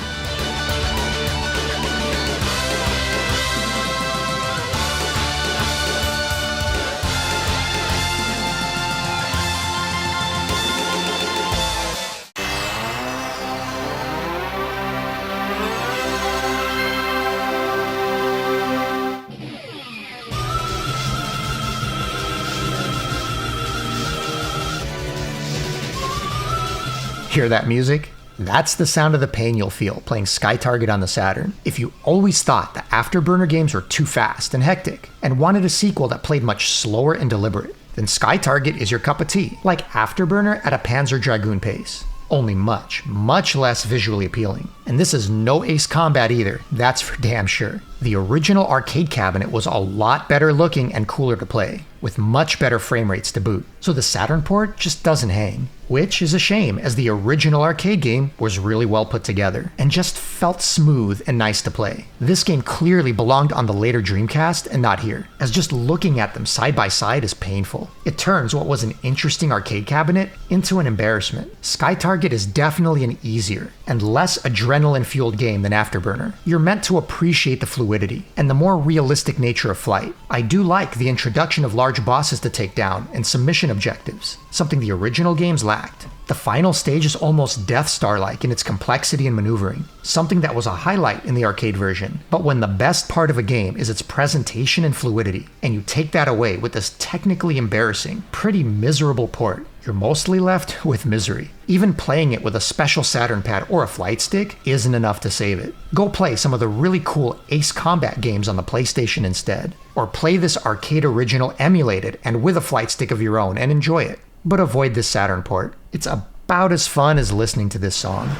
Hear that music? That's the sound of the pain you'll feel playing Sky Target on the Saturn. If you always thought the Afterburner games were too fast and hectic, and wanted a sequel that played much slower and deliberate, then Sky Target is your cup of tea, like Afterburner at a Panzer Dragoon pace. only much, much less visually appealing. And this is no Ace Combat either, that's for damn sure. The original arcade cabinet was a lot better looking and cooler to play, with much better frame rates to boot. So the Saturn port just doesn't hang, which is a shame as the original arcade game was really well put together and just felt smooth and nice to play. This game clearly belonged on the later Dreamcast and not here, as just looking at them side by side is painful. It turns what was an interesting arcade cabinet into an embarrassment. Sky Target is definitely an easier and less adrenaline-fueled game than Afterburner. You're meant to appreciate the fluidity and the more realistic nature of flight. I do like the introduction of large bosses to take down and some mission objectives, something the original games lacked. The final stage is almost Death Star-like in its complexity and maneuvering, something that was a highlight in the arcade version. But when the best part of a game is its presentation and fluidity, and you take that away with this technically embarrassing, pretty miserable port, you're mostly left with misery. Even playing it with a special Saturn pad or a flight stick isn't enough to save it. Go play some of the really cool Ace Combat games on the PlayStation instead, or play this arcade original emulated and with a flight stick of your own and enjoy it. But avoid this Saturn port. It's about as fun as listening to this song.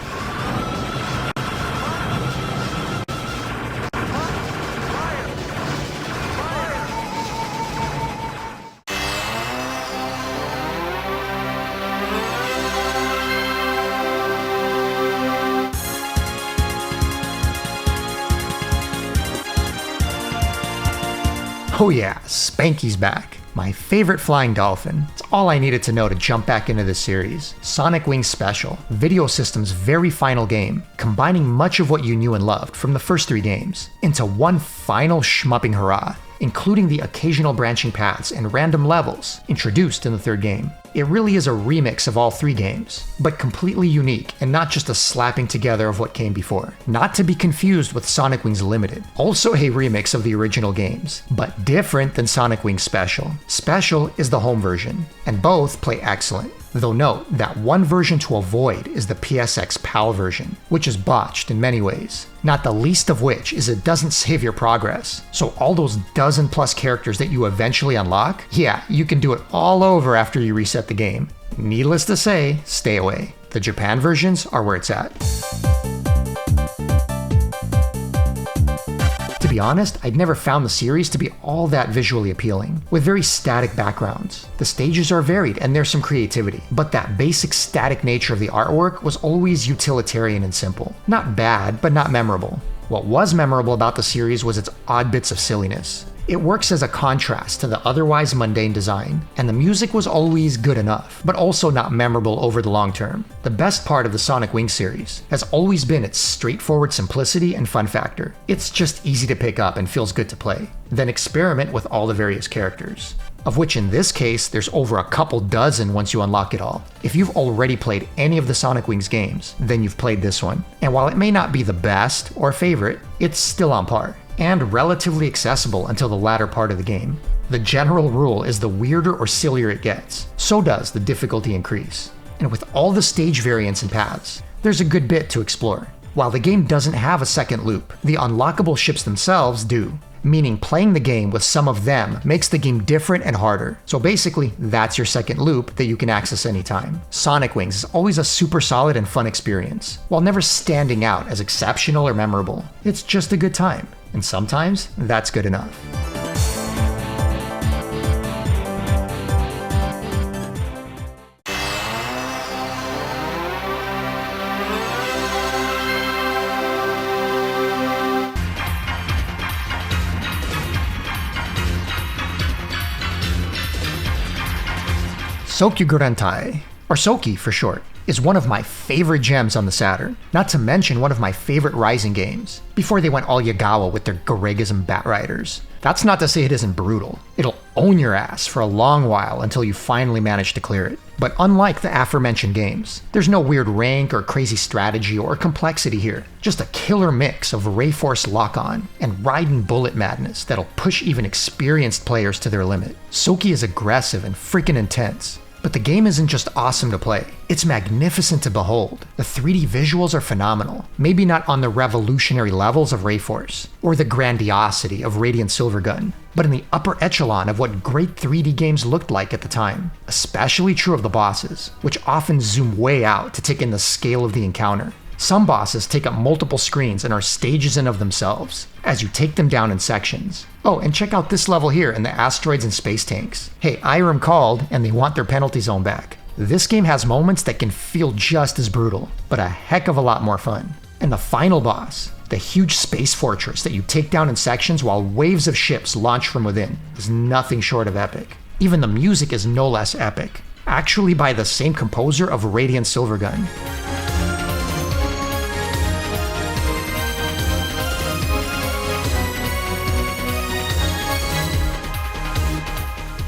Oh yeah, Spanky's back. My favorite flying dolphin. It's all I needed to know to jump back into this series. Sonic Wings Special, Video System's very final game, combining much of what you knew and loved from the first 3 games into one final shmupping hurrah, including the occasional branching paths and random levels introduced in the 3rd game. It really is a remix of all 3 games, but completely unique and not just a slapping together of what came before. Not to be confused with Sonic Wings Limited, also a remix of the original games, but different than Sonic Wings Special. Special is the home version, and both play excellent. Though note that one version to avoid is the PSX PAL version, which is botched in many ways. Not the least of which is it doesn't save your progress. So all those dozen plus characters that you eventually unlock, yeah, you can do it all over after you reset the game. Needless to say, stay away. The Japan versions are where it's at. To be honest, I'd never found the series to be all that visually appealing, with very static backgrounds. The stages are varied and there's some creativity, but that basic static nature of the artwork was always utilitarian and simple. Not bad, but not memorable. What was memorable about the series was its odd bits of silliness. It works as a contrast to the otherwise mundane design, and the music was always good enough, but also not memorable over the long term. The best part of the Sonic Wings series has always been its straightforward simplicity and fun factor. It's just easy to pick up and feels good to play. Then experiment with all the various characters, of which in this case there's over a couple dozen once you unlock it all. If you've already played any of the Sonic Wings games, then you've played this one. And while it may not be the best or favorite, it's still on par, and relatively accessible until the latter part of the game. The general rule is the weirder or sillier it gets, so does the difficulty increase. And with all the stage variants and paths, there's a good bit to explore. While the game doesn't have a second loop, the unlockable ships themselves do, meaning playing the game with some of them makes the game different and harder. So basically, that's your second loop that you can access anytime. Sonic Wings is always a super solid and fun experience, while never standing out as exceptional or memorable. It's just a good time, and sometimes that's good enough. Sokyugurentai, or Soki for short, is one of my favorite gems on the Saturn, not to mention one of my favorite Rising games, before they went all Yagawa with their Goregism Bat Riders. That's not to say it isn't brutal. It'll own your ass for a long while until you finally manage to clear it. But unlike the aforementioned games, there's no weird rank or crazy strategy or complexity here. Just a killer mix of RAYFORCE lock-on and Raiden bullet madness that'll push even experienced players to their limit. Soki is aggressive and freaking intense. But the game isn't just awesome to play, it's magnificent to behold. The 3D visuals are phenomenal, maybe not on the revolutionary levels of RAYFORCE, or the grandiosity of RADIANT SILVERGUN, but in the upper echelon of what great 3D games looked like at the time. Especially true of the bosses, which often zoom way out to take in the scale of the encounter. Some bosses take up multiple screens and are stages in of themselves, as you take them down in sections. Oh, and check out this level here in the asteroids and space tanks. Hey, Irem called, and they want their penalty zone back. This game has moments that can feel just as brutal, but a heck of a lot more fun. And the final boss, the huge space fortress that you take down in sections while waves of ships launch from within, is nothing short of epic. Even the music is no less epic, actually by the same composer of Radiant Silvergun.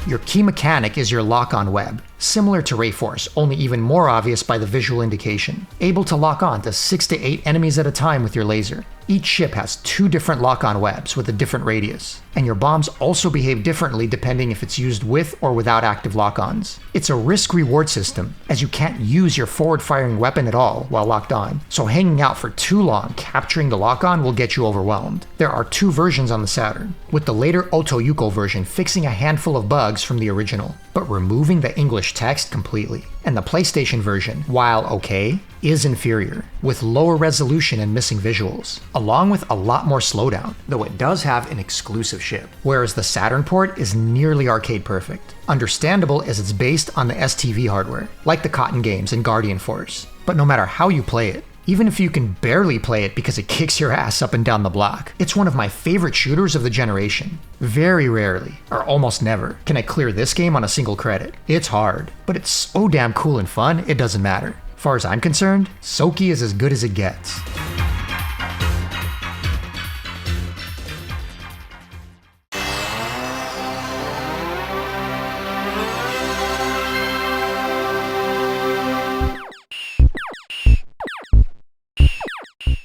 Your key mechanic is your lock-on web, similar to RAYFORCE, only even more obvious by the visual indication. Able to lock on to 6 to 8 enemies at a time with your laser. Each ship has 2 different lock-on webs with a different radius, and your bombs also behave differently depending if it's used with or without active lock-ons. It's a risk-reward system, as you can't use your forward-firing weapon at all while locked on, so hanging out for too long capturing the lock-on will get you overwhelmed. There are 2 versions on the Saturn, with the later Otoyuko version fixing a handful of bugs from the original, but removing the English text completely. And the PlayStation version, while okay, is inferior, with lower resolution and missing visuals, along with a lot more slowdown, though it does have an exclusive ship, whereas the Saturn port is nearly arcade perfect. Understandable as it's based on the STV hardware, like the Cotton games and Guardian Force. But no matter how you play it, even if you can barely play it because it kicks your ass up and down the block, it's one of my favorite shooters of the generation. Very rarely, or almost never, can I clear this game on a single credit. It's hard, but it's so damn cool and fun, it doesn't matter. As far as I'm concerned, Soki is as good as it gets.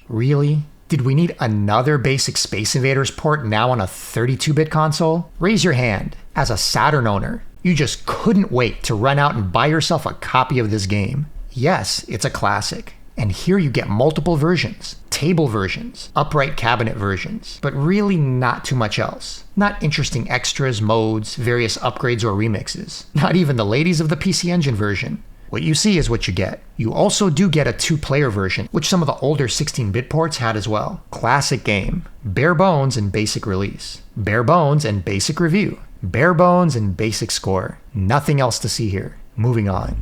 Really? Did we need another basic Space Invaders port now on a 32-bit console? Raise your hand. As a Saturn owner, you just couldn't wait to run out and buy yourself a copy of this game. Yes, it's a classic. And here you get multiple versions, table versions, upright cabinet versions, but really not too much else. Not interesting extras, modes, various upgrades or remixes. Not even the ladies of the PC Engine version. What you see is what you get. You also do get a 2-player version, which some of the older 16-bit ports had as well. Classic game. Bare bones and basic release. Bare bones and basic review. Bare bones and basic score. Nothing else to see here. Moving on.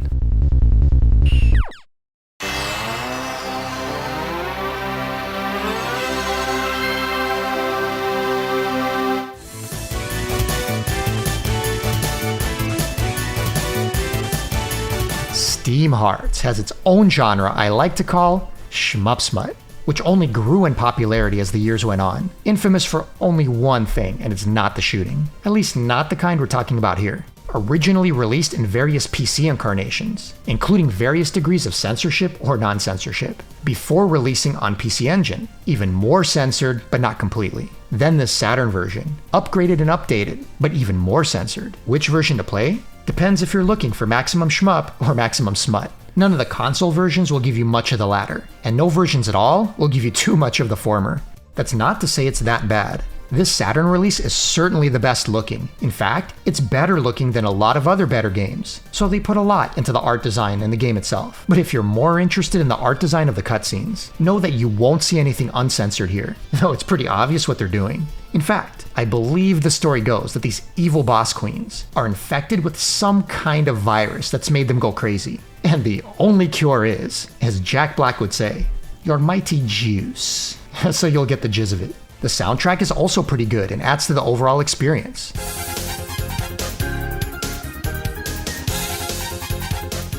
Steam Hearts has its own genre I like to call shmup smut, which only grew in popularity as the years went on. Infamous for only one thing, and it's not the shooting. At least not the kind we're talking about here. Originally released in various PC incarnations, including various degrees of censorship or non-censorship, before releasing on PC Engine, even more censored but not completely. Then the Saturn version, upgraded and updated, but even more censored. Which version to play? Depends if you're looking for maximum shmup or maximum smut. None of the console versions will give you much of the latter, and no versions at all will give you too much of the former. That's not to say it's that bad. This Saturn release is certainly the best looking. In fact, it's better looking than a lot of other better games, so they put a lot into the art design and the game itself. But if you're more interested in the art design of the cutscenes, know that you won't see anything uncensored here, though it's pretty obvious what they're doing. In fact, I believe the story goes that these evil boss queens are infected with some kind of virus that's made them go crazy. And the only cure is, as Jack Black would say, your mighty juice. So you'll get the jizz of it. The soundtrack is also pretty good and adds to the overall experience.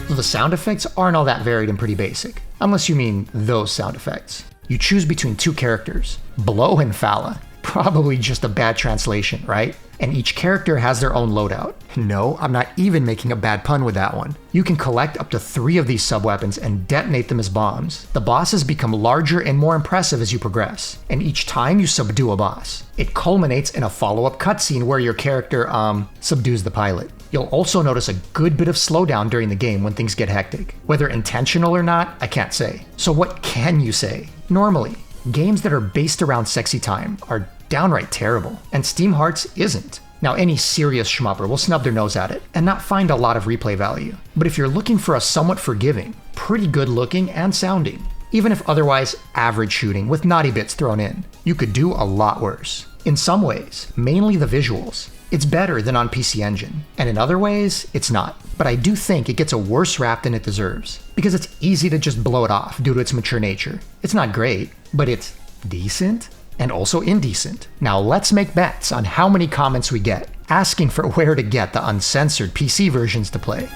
The sound effects aren't all that varied and pretty basic, unless you mean those sound effects. You choose between 2 characters, Blow and Fala. Probably just a bad translation, right? And each character has their own loadout. No, I'm not even making a bad pun with that one. You can collect up to 3 of these sub-weapons and detonate them as bombs. The bosses become larger and more impressive as you progress, and each time you subdue a boss. It culminates in a follow-up cutscene where your character, subdues the pilot. You'll also notice a good bit of slowdown during the game when things get hectic. Whether intentional or not, I can't say. So what can you say? Normally, games that are based around sexy time are downright terrible, and Steam Hearts isn't. Now, any serious shmupper will snub their nose at it and not find a lot of replay value. But if you're looking for a somewhat forgiving, pretty good looking and sounding, even if otherwise average shooting with naughty bits thrown in, you could do a lot worse. In some ways, mainly the visuals, it's better than on PC Engine, and in other ways, it's not. But I do think it gets a worse rap than it deserves, because it's easy to just blow it off due to its mature nature. It's not great, but it's decent? And also indecent. Now let's make bets on how many comments we get, asking for where to get the uncensored PC versions to play.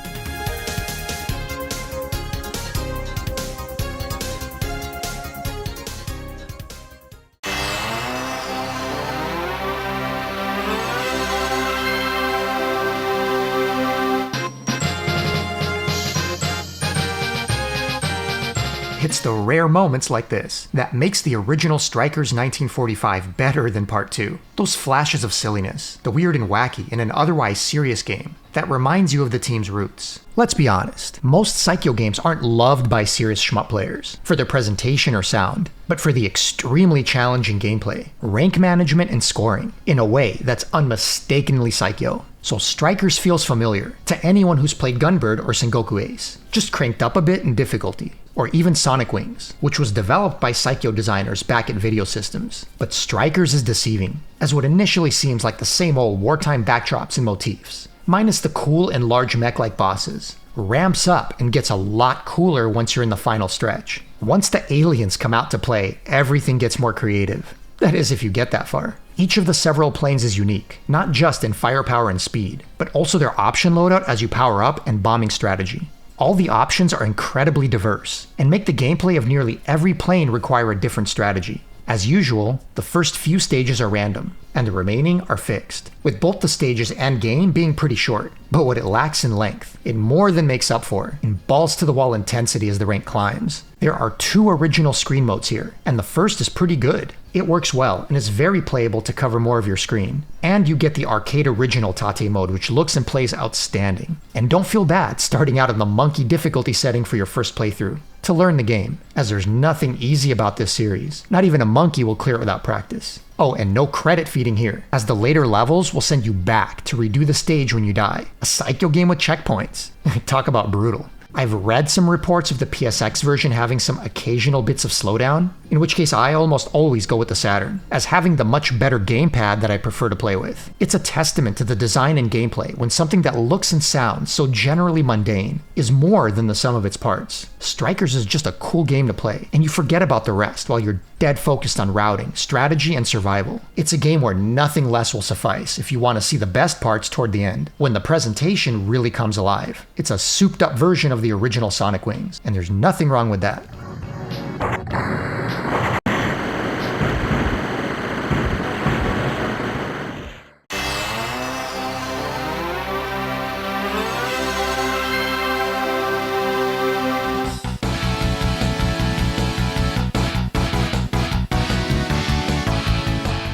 It's the rare moments like this that makes the original Strikers 1945 better than Part 2. Those flashes of silliness, the weird and wacky in an otherwise serious game, that reminds you of the team's roots. Let's be honest, most Psycho games aren't loved by serious shmup players for their presentation or sound, but for the extremely challenging gameplay, rank management, and scoring, in a way that's unmistakably Psycho. So Strikers feels familiar to anyone who's played Gunbird or Sengoku Ace, just cranked up a bit in difficulty. Or even Sonic Wings, which was developed by Psycho designers back at Video Systems. But Strikers is deceiving, as what initially seems like the same old wartime backdrops and motifs, minus the cool and large mech-like bosses, ramps up and gets a lot cooler once you're in the final stretch. Once the aliens come out to play, everything gets more creative. That is, if you get that far. Each of the several planes is unique, not just in firepower and speed, but also their option loadout as you power up and bombing strategy. All the options are incredibly diverse, and make the gameplay of nearly every plane require a different strategy. As usual, the first few stages are random, and the remaining are fixed, with both the stages and game being pretty short, but what it lacks in length, it more than makes up for in balls-to-the-wall intensity as the rank climbs. There are 2 original screen modes here, and the first is pretty good. It works well and is very playable to cover more of your screen. And you get the arcade original Tate mode, which looks and plays outstanding. And don't feel bad starting out in the monkey difficulty setting for your first playthrough to learn the game, as there's nothing easy about this series. Not even a monkey will clear it without practice. Oh, and no credit feeding here, as the later levels will send you back to redo the stage when you die. A Psycho game with checkpoints. Talk about brutal. I've read some reports of the PSX version having some occasional bits of slowdown, in which case I almost always go with the Saturn, as having the much better gamepad that I prefer to play with. It's a testament to the design and gameplay when something that looks and sounds so generally mundane is more than the sum of its parts. Strikers is just a cool game to play, and you forget about the rest while you're dead focused on routing, strategy, and survival. It's a game where nothing less will suffice if you want to see the best parts toward the end, when the presentation really comes alive. It's a souped up version of the original Sonic Wings, and there's nothing wrong with that.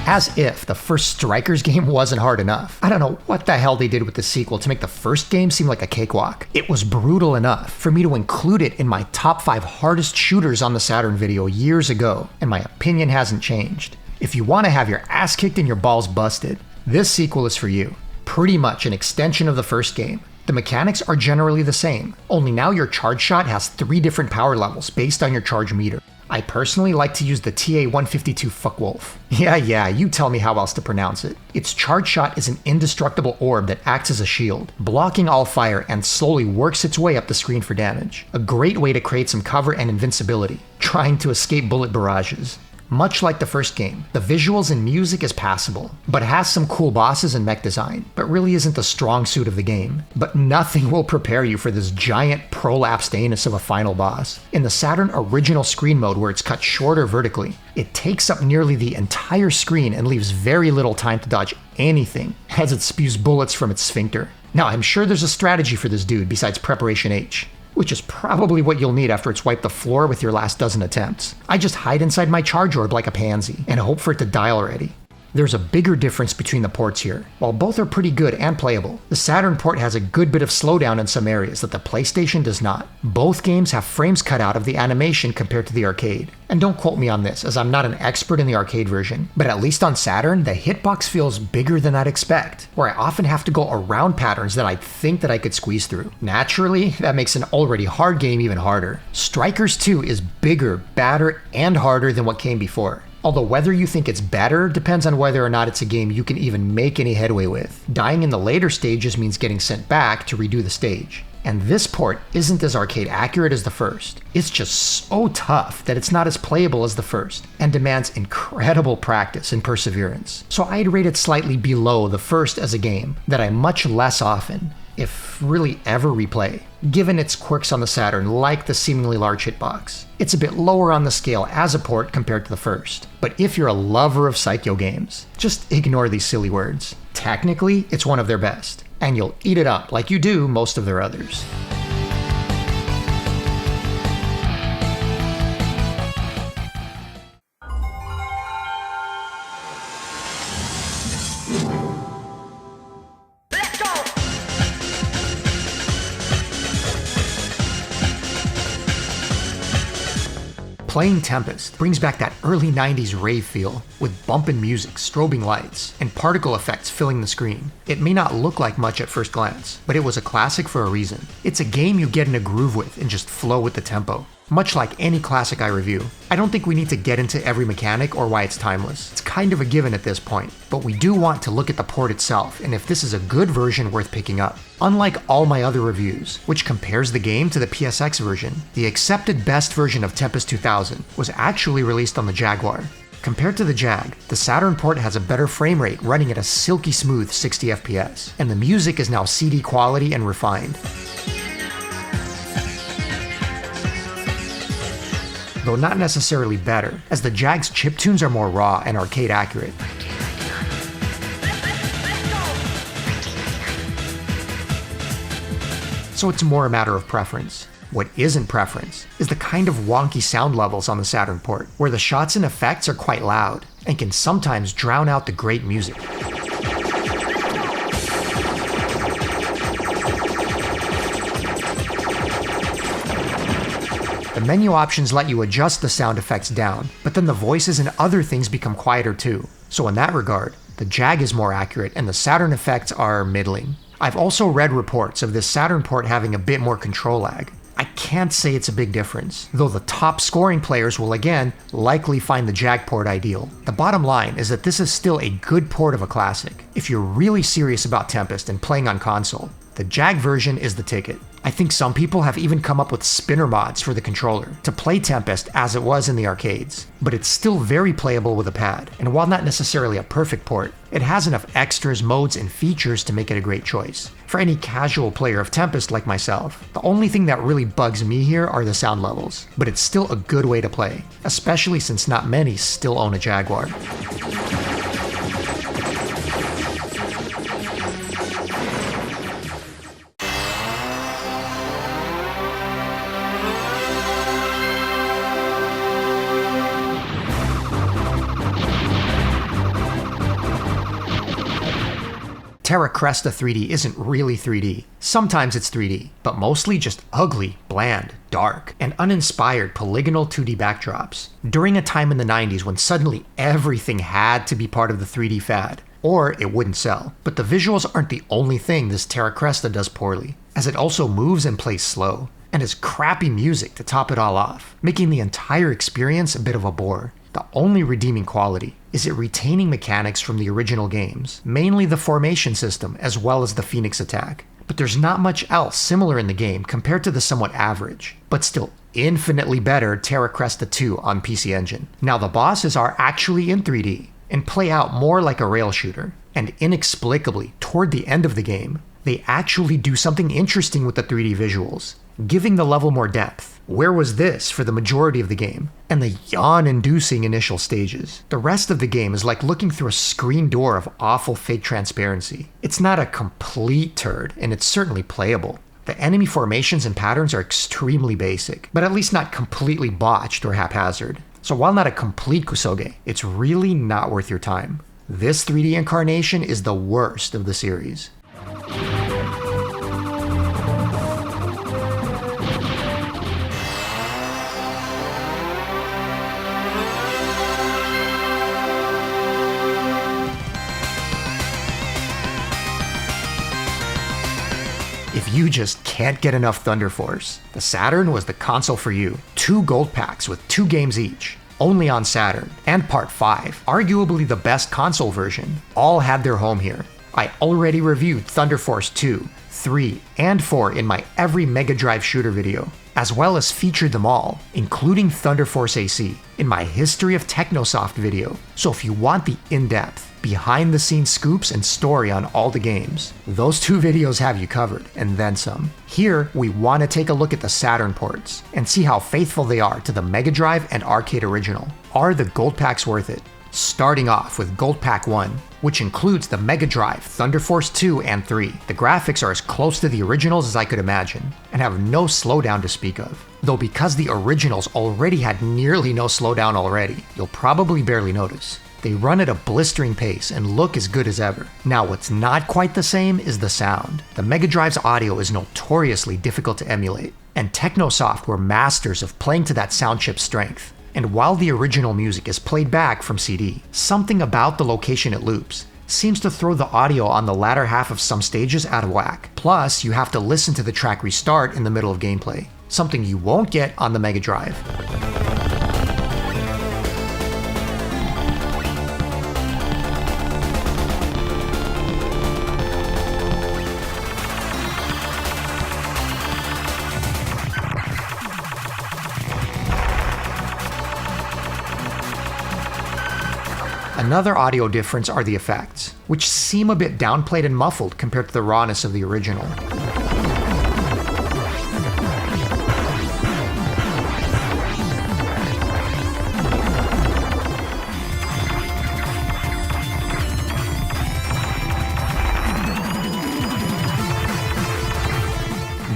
As if the first Strikers game wasn't hard enough. I don't know what the hell they did with the sequel to make the first game seem like a cakewalk. It was brutal enough for me to include it in my top 5 hardest shooters on the Saturn video years ago, and my opinion hasn't changed. If you want to have your ass kicked and your balls busted, this sequel is for you. Pretty much an extension of the first game. The mechanics are generally the same, only now your charge shot has 3 different power levels based on your charge meter. I personally like to use the TA-152 Fuckwolf. Yeah, you tell me how else to pronounce it. Its charge shot is an indestructible orb that acts as a shield, blocking all fire and slowly works its way up the screen for damage. A great way to create some cover and invincibility, trying to escape bullet barrages. Much like the first game, the visuals and music is passable, but has some cool bosses and mech design, but really isn't the strong suit of the game. But nothing will prepare you for this giant prolapsed anus of a final boss. In the Saturn original screen mode where it's cut shorter vertically, it takes up nearly the entire screen and leaves very little time to dodge anything, as it spews bullets from its sphincter. Now, I'm sure there's a strategy for this dude besides Preparation H, which is probably what you'll need after it's wiped the floor with your last dozen attempts. I just hide inside my charge orb like a pansy, and hope for it to die already. There's a bigger difference between the ports here. While both are pretty good and playable, the Saturn port has a good bit of slowdown in some areas that the PlayStation does not. Both games have frames cut out of the animation compared to the arcade. And don't quote me on this, as I'm not an expert in the arcade version, but at least on Saturn, the hitbox feels bigger than I'd expect, where I often have to go around patterns that I'd think that I could squeeze through. Naturally, that makes an already hard game even harder. Strikers 2 is bigger, badder, and harder than what came before. Although whether you think it's better depends on whether or not it's a game you can even make any headway with. Dying in the later stages means getting sent back to redo the stage. And this port isn't as arcade accurate as the first. It's just so tough that it's not as playable as the first, and demands incredible practice and perseverance. So I'd rate it slightly below the first as a game that I much less often, if really ever, replay, given its quirks on the Saturn like the seemingly large hitbox. It's a bit lower on the scale as a port compared to the first. But if you're a lover of Psycho games, just ignore these silly words. Technically, it's one of their best, and you'll eat it up like you do most of their others. Playing Tempest brings back that early 90s rave feel, with bumpin' music, strobing lights, and particle effects filling the screen. It may not look like much at first glance, but it was a classic for a reason. It's a game you get in a groove with and just flow with the tempo. Much like any classic I review, I don't think we need to get into every mechanic or why it's timeless. It's kind of a given at this point, but we do want to look at the port itself and if this is a good version worth picking up. Unlike all my other reviews, which compares the game to the PSX version, the accepted best version of Tempest 2000 was actually released on the Jaguar. Compared to the Jag, the Saturn port has a better frame rate running at a silky smooth 60 FPS, and the music is now CD quality and refined. Though not necessarily better, as the Jag's chiptunes are more raw and arcade accurate. So it's more a matter of preference. What isn't preference is the kind of wonky sound levels on the Saturn port, where the shots and effects are quite loud, and can sometimes drown out the great music. The menu options let you adjust the sound effects down, but then the voices and other things become quieter too. So in that regard, the Jag is more accurate and the Saturn effects are middling. I've also read reports of this Saturn port having a bit more control lag. I can't say it's a big difference, though the top scoring players will again likely find the Jag port ideal. The bottom line is that this is still a good port of a classic. If you're really serious about Tempest and playing on console, the Jag version is the ticket. I think some people have even come up with spinner mods for the controller to play Tempest as it was in the arcades, but it's still very playable with a pad, and while not necessarily a perfect port, it has enough extras, modes, and features to make it a great choice. For any casual player of Tempest like myself, the only thing that really bugs me here are the sound levels, but it's still a good way to play, especially since not many still own a Jaguar. Terra Cresta 3D isn't really 3D. Sometimes it's 3D, but mostly just ugly, bland, dark, and uninspired polygonal 2D backdrops. During a time in the 90s when suddenly everything had to be part of the 3D fad, or it wouldn't sell. But the visuals aren't the only thing this Terra Cresta does poorly, as it also moves and plays slow, and has crappy music to top it all off, making the entire experience a bit of a bore. The only redeeming quality is it retaining mechanics from the original games, mainly the formation system as well as the Phoenix attack. But there's not much else similar in the game compared to the somewhat average, but still infinitely better Terra Cresta 2 on PC Engine. Now the bosses are actually in 3D, and play out more like a rail shooter, and inexplicably, toward the end of the game, they actually do something interesting with the 3D visuals, giving the level more depth. Where was this for the majority of the game? And the yawn-inducing initial stages. The rest of the game is like looking through a screen door of awful fake transparency. It's not a complete turd, and it's certainly playable. The enemy formations and patterns are extremely basic, but at least not completely botched or haphazard. So while not a complete kusoge, it's really not worth your time. This 3D incarnation is the worst of the series. If you just can't get enough Thunder Force, the Saturn was the console for you. 2 gold packs with 2 games each, only on Saturn, and Part 5, arguably the best console version, all had their home here. I already reviewed Thunder Force 2, 3, and 4 in my every Mega Drive shooter video, as well as featured them all, including Thunder Force AC, in my History of Technosoft video. So if you want the in-depth, behind-the-scenes scoops and story on all the games, those 2 videos have you covered, and then some. Here, we want to take a look at the Saturn ports, and see how faithful they are to the Mega Drive and arcade original. Are the gold packs worth it? Starting off with Gold Pack 1, which includes the Mega Drive, Thunder Force 2 and 3. The graphics are as close to the originals as I could imagine, and have no slowdown to speak of. Though because the originals already had nearly no slowdown already, you'll probably barely notice. They run at a blistering pace and look as good as ever. Now what's not quite the same is the sound. The Mega Drive's audio is notoriously difficult to emulate, and Technosoft were masters of playing to that sound chip's strength. And while the original music is played back from CD, something about the location it loops seems to throw the audio on the latter half of some stages out of whack. Plus, you have to listen to the track restart in the middle of gameplay, something you won't get on the Mega Drive. Another audio difference are the effects, which seem a bit downplayed and muffled compared to the rawness of the original.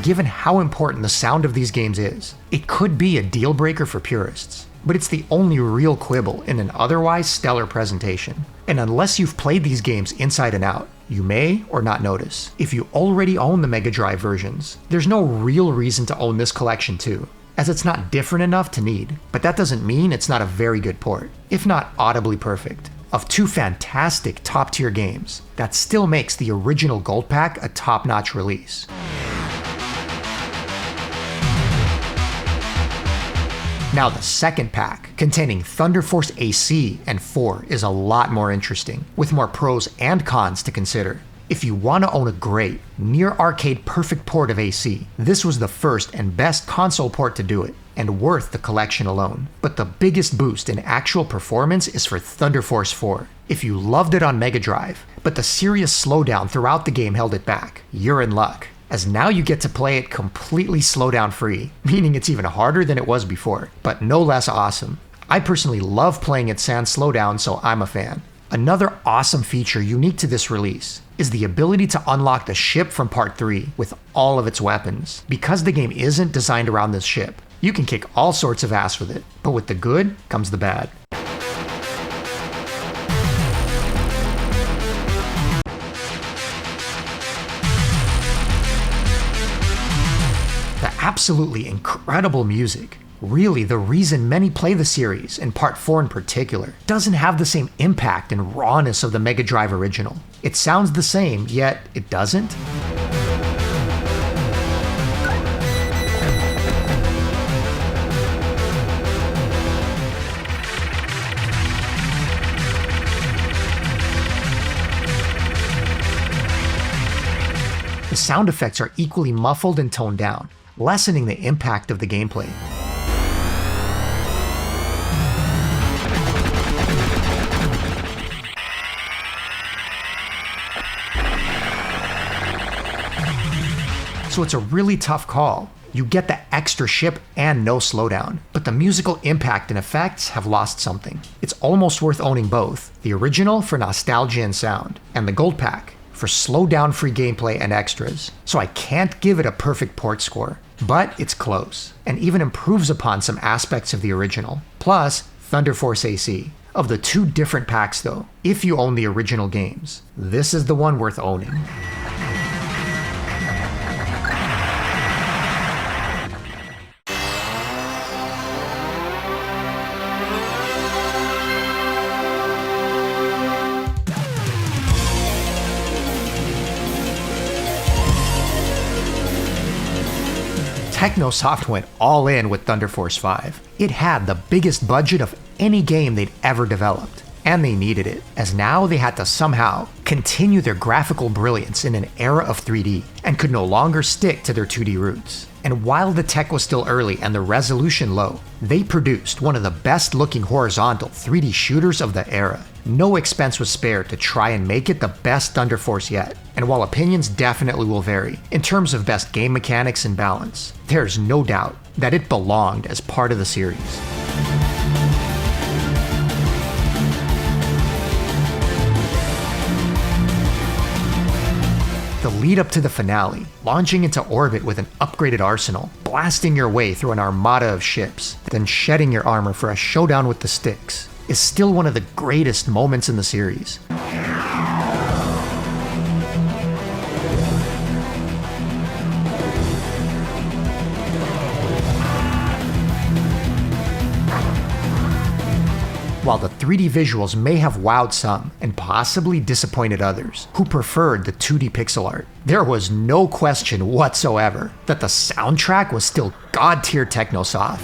Given how important the sound of these games is, it could be a deal breaker for purists. But it's the only real quibble in an otherwise stellar presentation. And unless you've played these games inside and out, you may or not notice. If you already own the Mega Drive versions, there's no real reason to own this collection too, as it's not different enough to need. But that doesn't mean it's not a very good port, if not audibly perfect, of 2 fantastic top-tier games that still makes the original Gold Pack a top-notch release. Now the second pack, containing Thunder Force AC and 4, is a lot more interesting, with more pros and cons to consider. If you want to own a great, near-arcade perfect port of AC, this was the first and best console port to do it, and worth the collection alone. But the biggest boost in actual performance is for Thunder Force 4. If you loved it on Mega Drive, but the serious slowdown throughout the game held it back, you're in luck, as now you get to play it completely slowdown free, meaning it's even harder than it was before, but no less awesome. I personally love playing it sans slowdown, so I'm a fan. Another awesome feature unique to this release is the ability to unlock the ship from Part 3 with all of its weapons. Because the game isn't designed around this ship, you can kick all sorts of ass with it, but with the good comes the bad. The absolutely incredible music, really the reason many play the series, and Part 4 in particular, doesn't have the same impact and rawness of the Mega Drive original. It sounds the same, yet it doesn't. The sound effects are equally muffled and toned down, lessening the impact of the gameplay. So it's a really tough call. You get the extra ship and no slowdown, but the musical impact and effects have lost something. It's almost worth owning both, the original for nostalgia and sound, and the Gold Pack for slowdown free gameplay and extras. So I can't give it a perfect port score, but it's close, and even improves upon some aspects of the original. Plus, Thunder Force AC. Of the 2 different packs though, if you own the original games, this is the one worth owning. Technosoft went all in with Thunder Force 5. It had the biggest budget of any game they'd ever developed, and they needed it, as now they had to somehow continue their graphical brilliance in an era of 3D, and could no longer stick to their 2D roots. And while the tech was still early and the resolution low, they produced one of the best looking horizontal 3D shooters of the era. No expense was spared to try and make it the best Thunder Force yet, and while opinions definitely will vary in terms of best game mechanics and balance, there's no doubt that it belonged as part of the series. The lead up to the finale, launching into orbit with an upgraded arsenal, blasting your way through an armada of ships, then shedding your armor for a showdown with the Styx, is still one of the greatest moments in the series. While the 3D visuals may have wowed some and possibly disappointed others who preferred the 2D pixel art, there was no question whatsoever that the soundtrack was still god-tier Technosoft.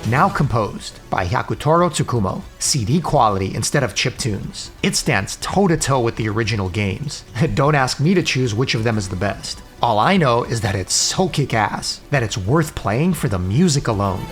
Now composed by Hyakutaro Tsukumo, CD quality instead of chiptunes, it stands toe-to-toe with the original games. Don't ask me to choose which of them is the best. All I know is that it's so kick-ass that it's worth playing for the music alone.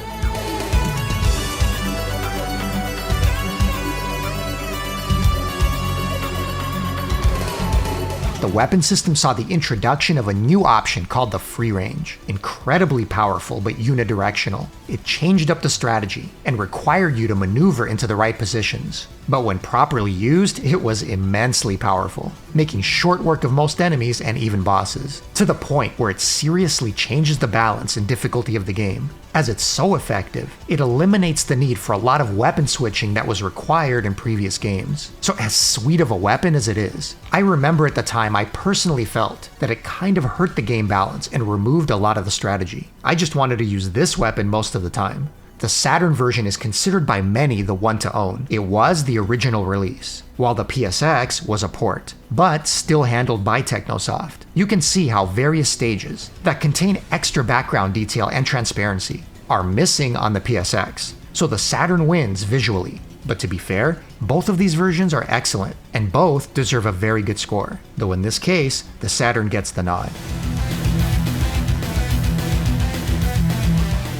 The weapon system saw the introduction of a new option called the free range. Incredibly powerful but unidirectional, it changed up the strategy and required you to maneuver into the right positions. But when properly used, it was immensely powerful, making short work of most enemies and even bosses, to the point where it seriously changes the balance and difficulty of the game. As it's so effective, it eliminates the need for a lot of weapon switching that was required in previous games. So as sweet of a weapon as it is, I remember at the time I personally felt that it kind of hurt the game balance and removed a lot of the strategy. I just wanted to use this weapon most of the time. The Saturn version is considered by many the one to own. It was the original release, while the PSX was a port, but still handled by Technosoft. You can see how various stages that contain extra background detail and transparency are missing on the PSX, so the Saturn wins visually. But to be fair, both of these versions are excellent, and both deserve a very good score, though in this case, the Saturn gets the nod.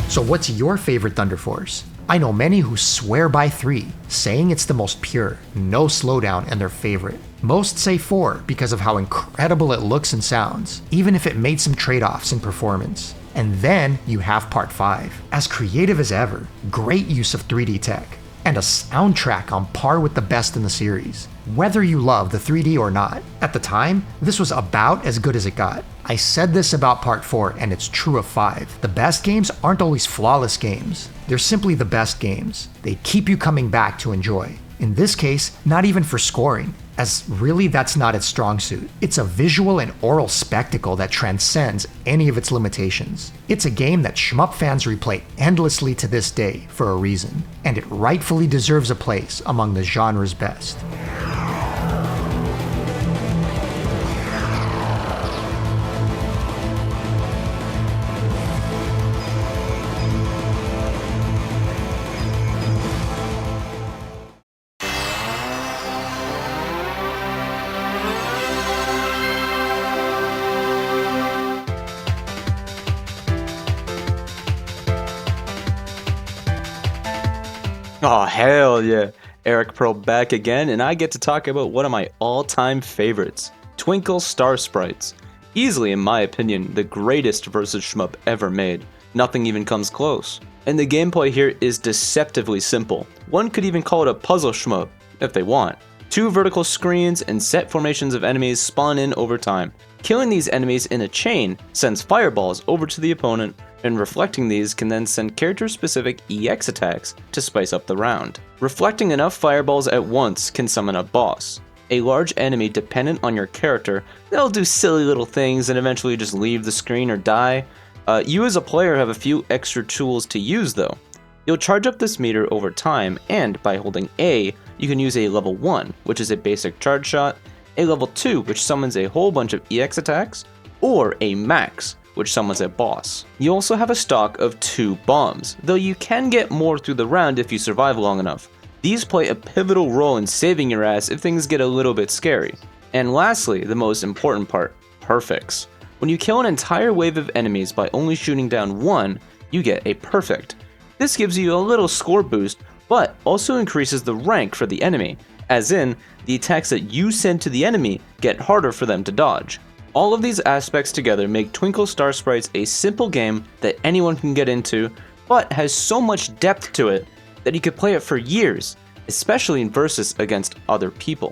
So what's your favorite Thunder Force? I know many who swear by 3, saying it's the most pure, no slowdown, and their favorite. Most say 4 because of how incredible it looks and sounds, even if it made some trade-offs in performance. And then you have Part 5, as creative as ever, great use of 3D tech, and a soundtrack on par with the best in the series. Whether you love the 3D or not, at the time, this was about as good as it got. I said this about Part 4, and it's true of 5. The best games aren't always flawless games. They're simply the best games. They keep you coming back to enjoy. In this case, not even for scoring, as really that's not its strong suit. It's a visual and oral spectacle that transcends any of its limitations. It's a game that shmup fans replay endlessly to this day for a reason, and it rightfully deserves a place among the genre's best. Oh, hell yeah. Eric Pearl back again, and I get to talk about one of my all-time favorites, Twinkle Star Sprites. Easily, in my opinion, the greatest versus shmup ever made. Nothing even comes close. And the gameplay here is deceptively simple. One could even call it a puzzle shmup, if they want. 2 vertical screens and set formations of enemies spawn in over time. Killing these enemies in a chain sends fireballs over to the opponent, and reflecting these can then send character-specific EX attacks to spice up the round. Reflecting enough fireballs at once can summon a boss, a large enemy dependent on your character. They'll do silly little things and eventually just leave the screen or die. You as a player have a few extra tools to use though. You'll charge up this meter over time, and by holding A, you can use a level 1, which is a basic charge shot, a level 2, which summons a whole bunch of EX attacks, or a max, which summons a boss. You also have a stock of 2 bombs, though you can get more through the round if you survive long enough. These play a pivotal role in saving your ass if things get a little bit scary. And lastly, the most important part, perfects. When you kill an entire wave of enemies by only shooting down one, you get a perfect. This gives you a little score boost, but also increases the rank for the enemy, as in, the attacks that you send to the enemy get harder for them to dodge. All of these aspects together make Twinkle Star Sprites a simple game that anyone can get into, but has so much depth to it that you could play it for years, especially in versus against other people.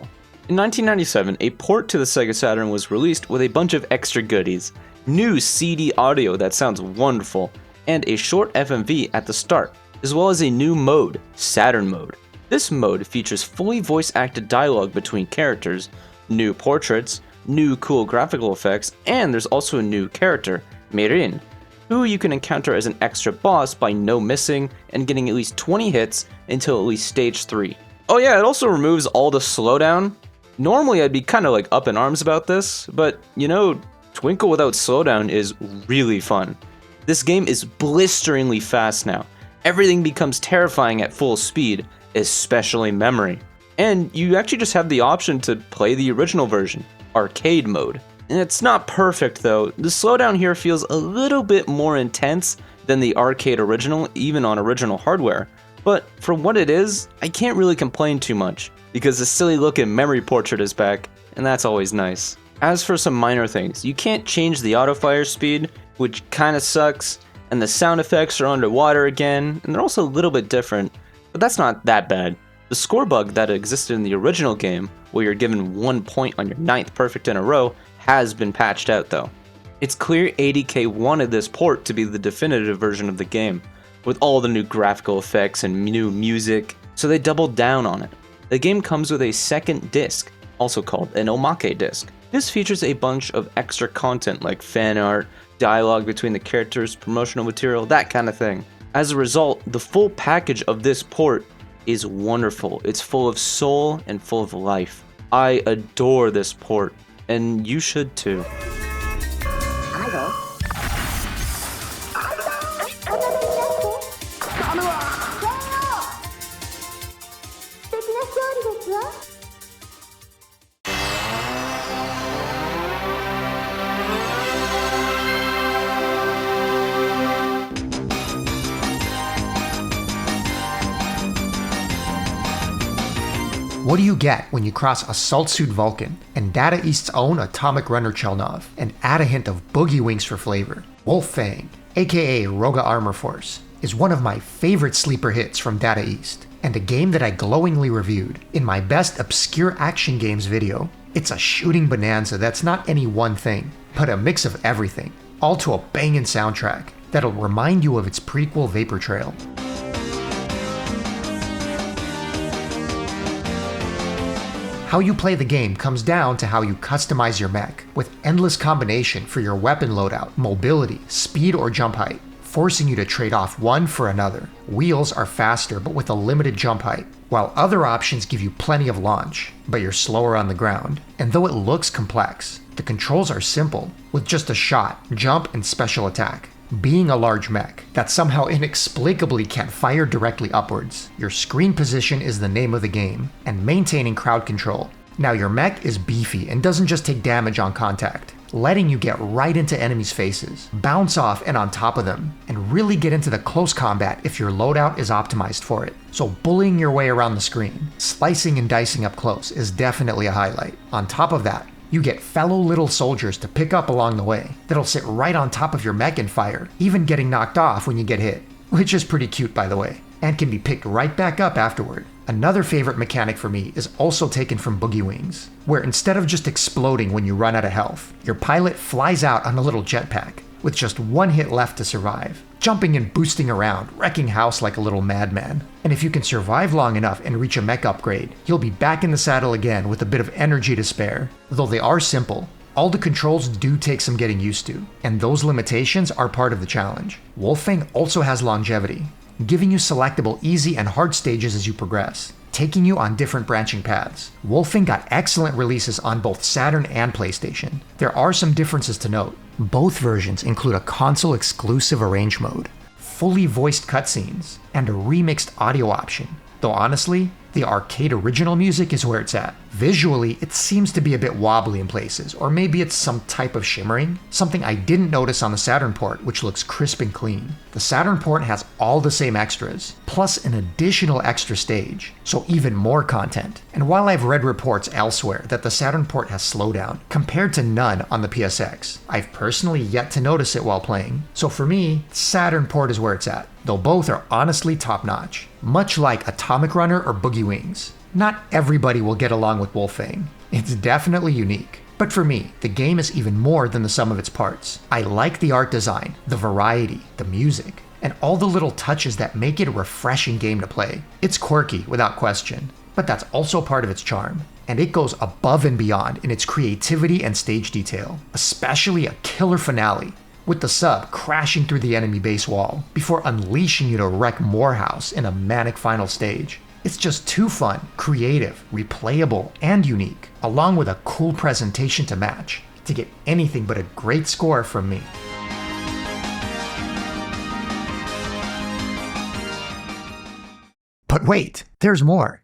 In 1997, a port to the Sega Saturn was released with a bunch of extra goodies, new CD audio that sounds wonderful, and a short FMV at the start, as well as a new mode, Saturn Mode. This mode features fully voice-acted dialogue between characters, new portraits, new cool graphical effects, and there's also a new character, Mirin, who you can encounter as an extra boss by no missing and getting at least 20 hits until at least stage 3. Oh yeah, it also removes all the slowdown. Normally I'd be kinda like up in arms about this, but you know, Twinkle without slowdown is really fun. This game is blisteringly fast now. Everything becomes terrifying at full speed, especially memory. And you actually just have the option to play the original version, arcade mode. And it's not perfect though. The slowdown here feels a little bit more intense than the arcade original, even on original hardware. But for what it is, I can't really complain too much, because the silly looking memory portrait is back, and that's always nice. As for some minor things, you can't change the autofire speed, which kinda sucks, and the sound effects are underwater again, and they're also a little bit different, but that's not that bad. The score bug that existed in the original game, where you're given 1 point on your 9th perfect in a row, has been patched out though. It's clear 80K wanted this port to be the definitive version of the game, with all the new graphical effects and new music, so they doubled down on it. The game comes with a second disc, also called an omake disc. This features a bunch of extra content like fan art, dialogue between the characters, promotional material, that kind of thing. As a result, the full package of this port is wonderful. It's full of soul and full of life. I adore this port, and you should too. What do you get when you cross Assault Suit Vulcan and Data East's own Atomic Runner Chelnov and add a hint of Boogie Wings for flavor? Wolf Fang, aka Roga Armor Force, is one of my favorite sleeper hits from Data East, and a game that I glowingly reviewed in my best obscure action games video. It's a shooting bonanza that's not any one thing, but a mix of everything, all to a banging soundtrack that'll remind you of its prequel Vapor Trail. How you play the game comes down to how you customize your mech, with endless combination for your weapon loadout, mobility, speed or jump height, forcing you to trade off one for another. Wheels are faster but with a limited jump height, while other options give you plenty of launch, but you're slower on the ground. And though it looks complex, the controls are simple, with just a shot, jump, and special attack. Being a large mech that somehow inexplicably can't fire directly upwards, your screen position is the name of the game, and maintaining crowd control. Now your mech is beefy and doesn't just take damage on contact, letting you get right into enemies' faces, bounce off and on top of them, and really get into the close combat if your loadout is optimized for it. So bullying your way around the screen, slicing and dicing up close is definitely a highlight. On top of that, you get fellow little soldiers to pick up along the way that'll sit right on top of your mech and fire, even getting knocked off when you get hit, which is pretty cute by the way, and can be picked right back up afterward. Another favorite mechanic for me is also taken from Boogie Wings, where instead of just exploding when you run out of health, your pilot flies out on a little jetpack with just one hit left to survive, jumping and boosting around, wrecking house like a little madman. And if you can survive long enough and reach a mech upgrade, you'll be back in the saddle again with a bit of energy to spare. Though they are simple, all the controls do take some getting used to, and those limitations are part of the challenge. Wolf Fang also has longevity, giving you selectable easy and hard stages as you progress, taking you on different branching paths. Wolf Fang got excellent releases on both Saturn and PlayStation. There are some differences to note. Both versions include a console-exclusive arrange mode, fully voiced cutscenes, and a remixed audio option, though honestly, the arcade original music is where it's at. Visually, it seems to be a bit wobbly in places, or maybe it's some type of shimmering, something I didn't notice on the Saturn port, which looks crisp and clean. The Saturn port has all the same extras, plus an additional extra stage, so even more content. And while I've read reports elsewhere that the Saturn port has slowdown, compared to none on the PSX, I've personally yet to notice it while playing. So for me, Saturn port is where it's at, though both are honestly top-notch. Much like Atomic Runner or Boogie Wings, not everybody will get along with Wolf Fang. It's definitely unique. But for me, the game is even more than the sum of its parts. I like the art design, the variety, the music, and all the little touches that make it a refreshing game to play. It's quirky, without question, but that's also part of its charm. And it goes above and beyond in its creativity and stage detail, especially a killer finale, with the sub crashing through the enemy base wall before unleashing you to wreck Morehouse in a manic final stage. It's just too fun, creative, replayable, and unique, along with a cool presentation to match, to get anything but a great score from me. But wait, there's more.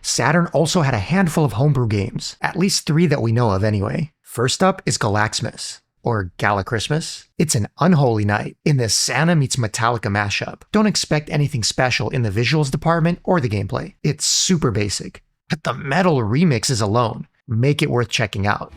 Saturn also had a handful of homebrew games, at least 3 that we know of anyway. First up is Galaxmas, or Galachristmas. It's an unholy night in this Santa meets Metallica mashup. Don't expect anything special in the visuals department or the gameplay. It's super basic, but the metal remixes alone make it worth checking out.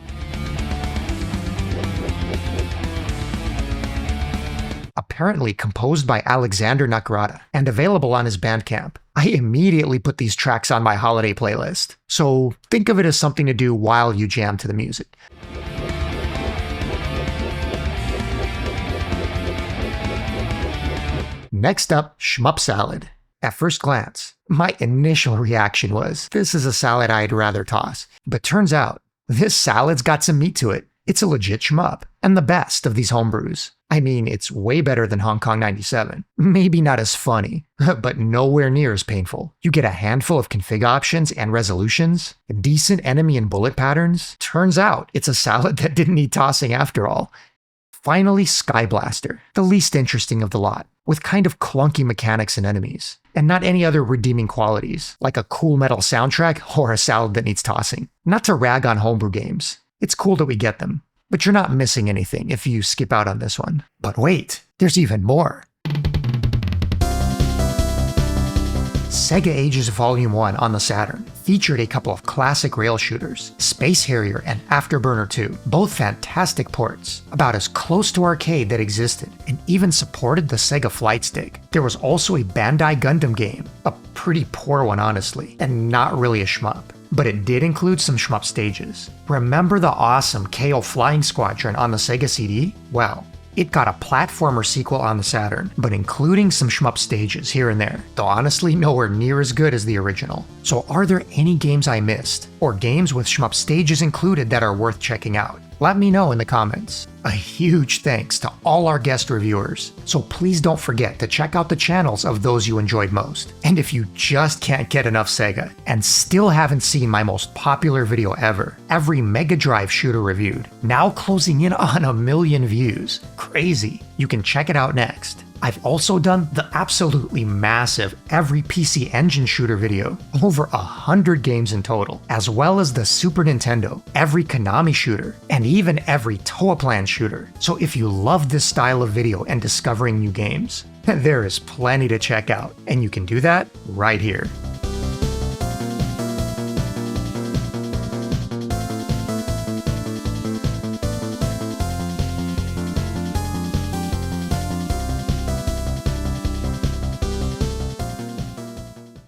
Apparently composed by Alexander Nakarada and available on his Bandcamp, I immediately put these tracks on my holiday playlist. So think of it as something to do while you jam to the music. Next up, Shmup Salad. At first glance, my initial reaction was, this is a salad I'd rather toss. But turns out, this salad's got some meat to it. It's a legit shmup, and the best of these homebrews. I mean, it's way better than Hong Kong 97. Maybe not as funny, but nowhere near as painful. You get a handful of config options and resolutions, decent enemy and bullet patterns. Turns out, it's a salad that didn't need tossing after all. Finally, Sky Blaster, the least interesting of the lot, with kind of clunky mechanics and enemies, and not any other redeeming qualities, like a cool metal soundtrack or a salad that needs tossing. Not to rag on homebrew games. It's cool that we get them, but you're not missing anything if you skip out on this one. But wait, there's even more. Sega Ages Volume 1 on the Saturn featured a couple of classic rail shooters, Space Harrier and Afterburner 2, both fantastic ports, about as close to arcade that existed, and even supported the Sega Flight Stick. There was also a Bandai Gundam game, a pretty poor one honestly, and not really a shmup. But it did include some shmup stages. Remember the awesome KO Flying Squadron on the Sega CD? Well, it got a platformer sequel on the Saturn, but including some shmup stages here and there, though honestly nowhere near as good as the original. So are there any games I missed, or games with shmup stages included that are worth checking out? Let me know in the comments. A huge thanks to all our guest reviewers, so please don't forget to check out the channels of those you enjoyed most. And if you just can't get enough Sega, and still haven't seen my most popular video ever, every Mega Drive shooter reviewed, now closing in on 1 million views, crazy, you can check it out next. I've also done the absolutely massive every PC Engine shooter video, over 100 games in total, as well as the Super Nintendo, every Konami shooter, and even every Toaplan shooter. So if you love this style of video and discovering new games, there is plenty to check out, and you can do that right here.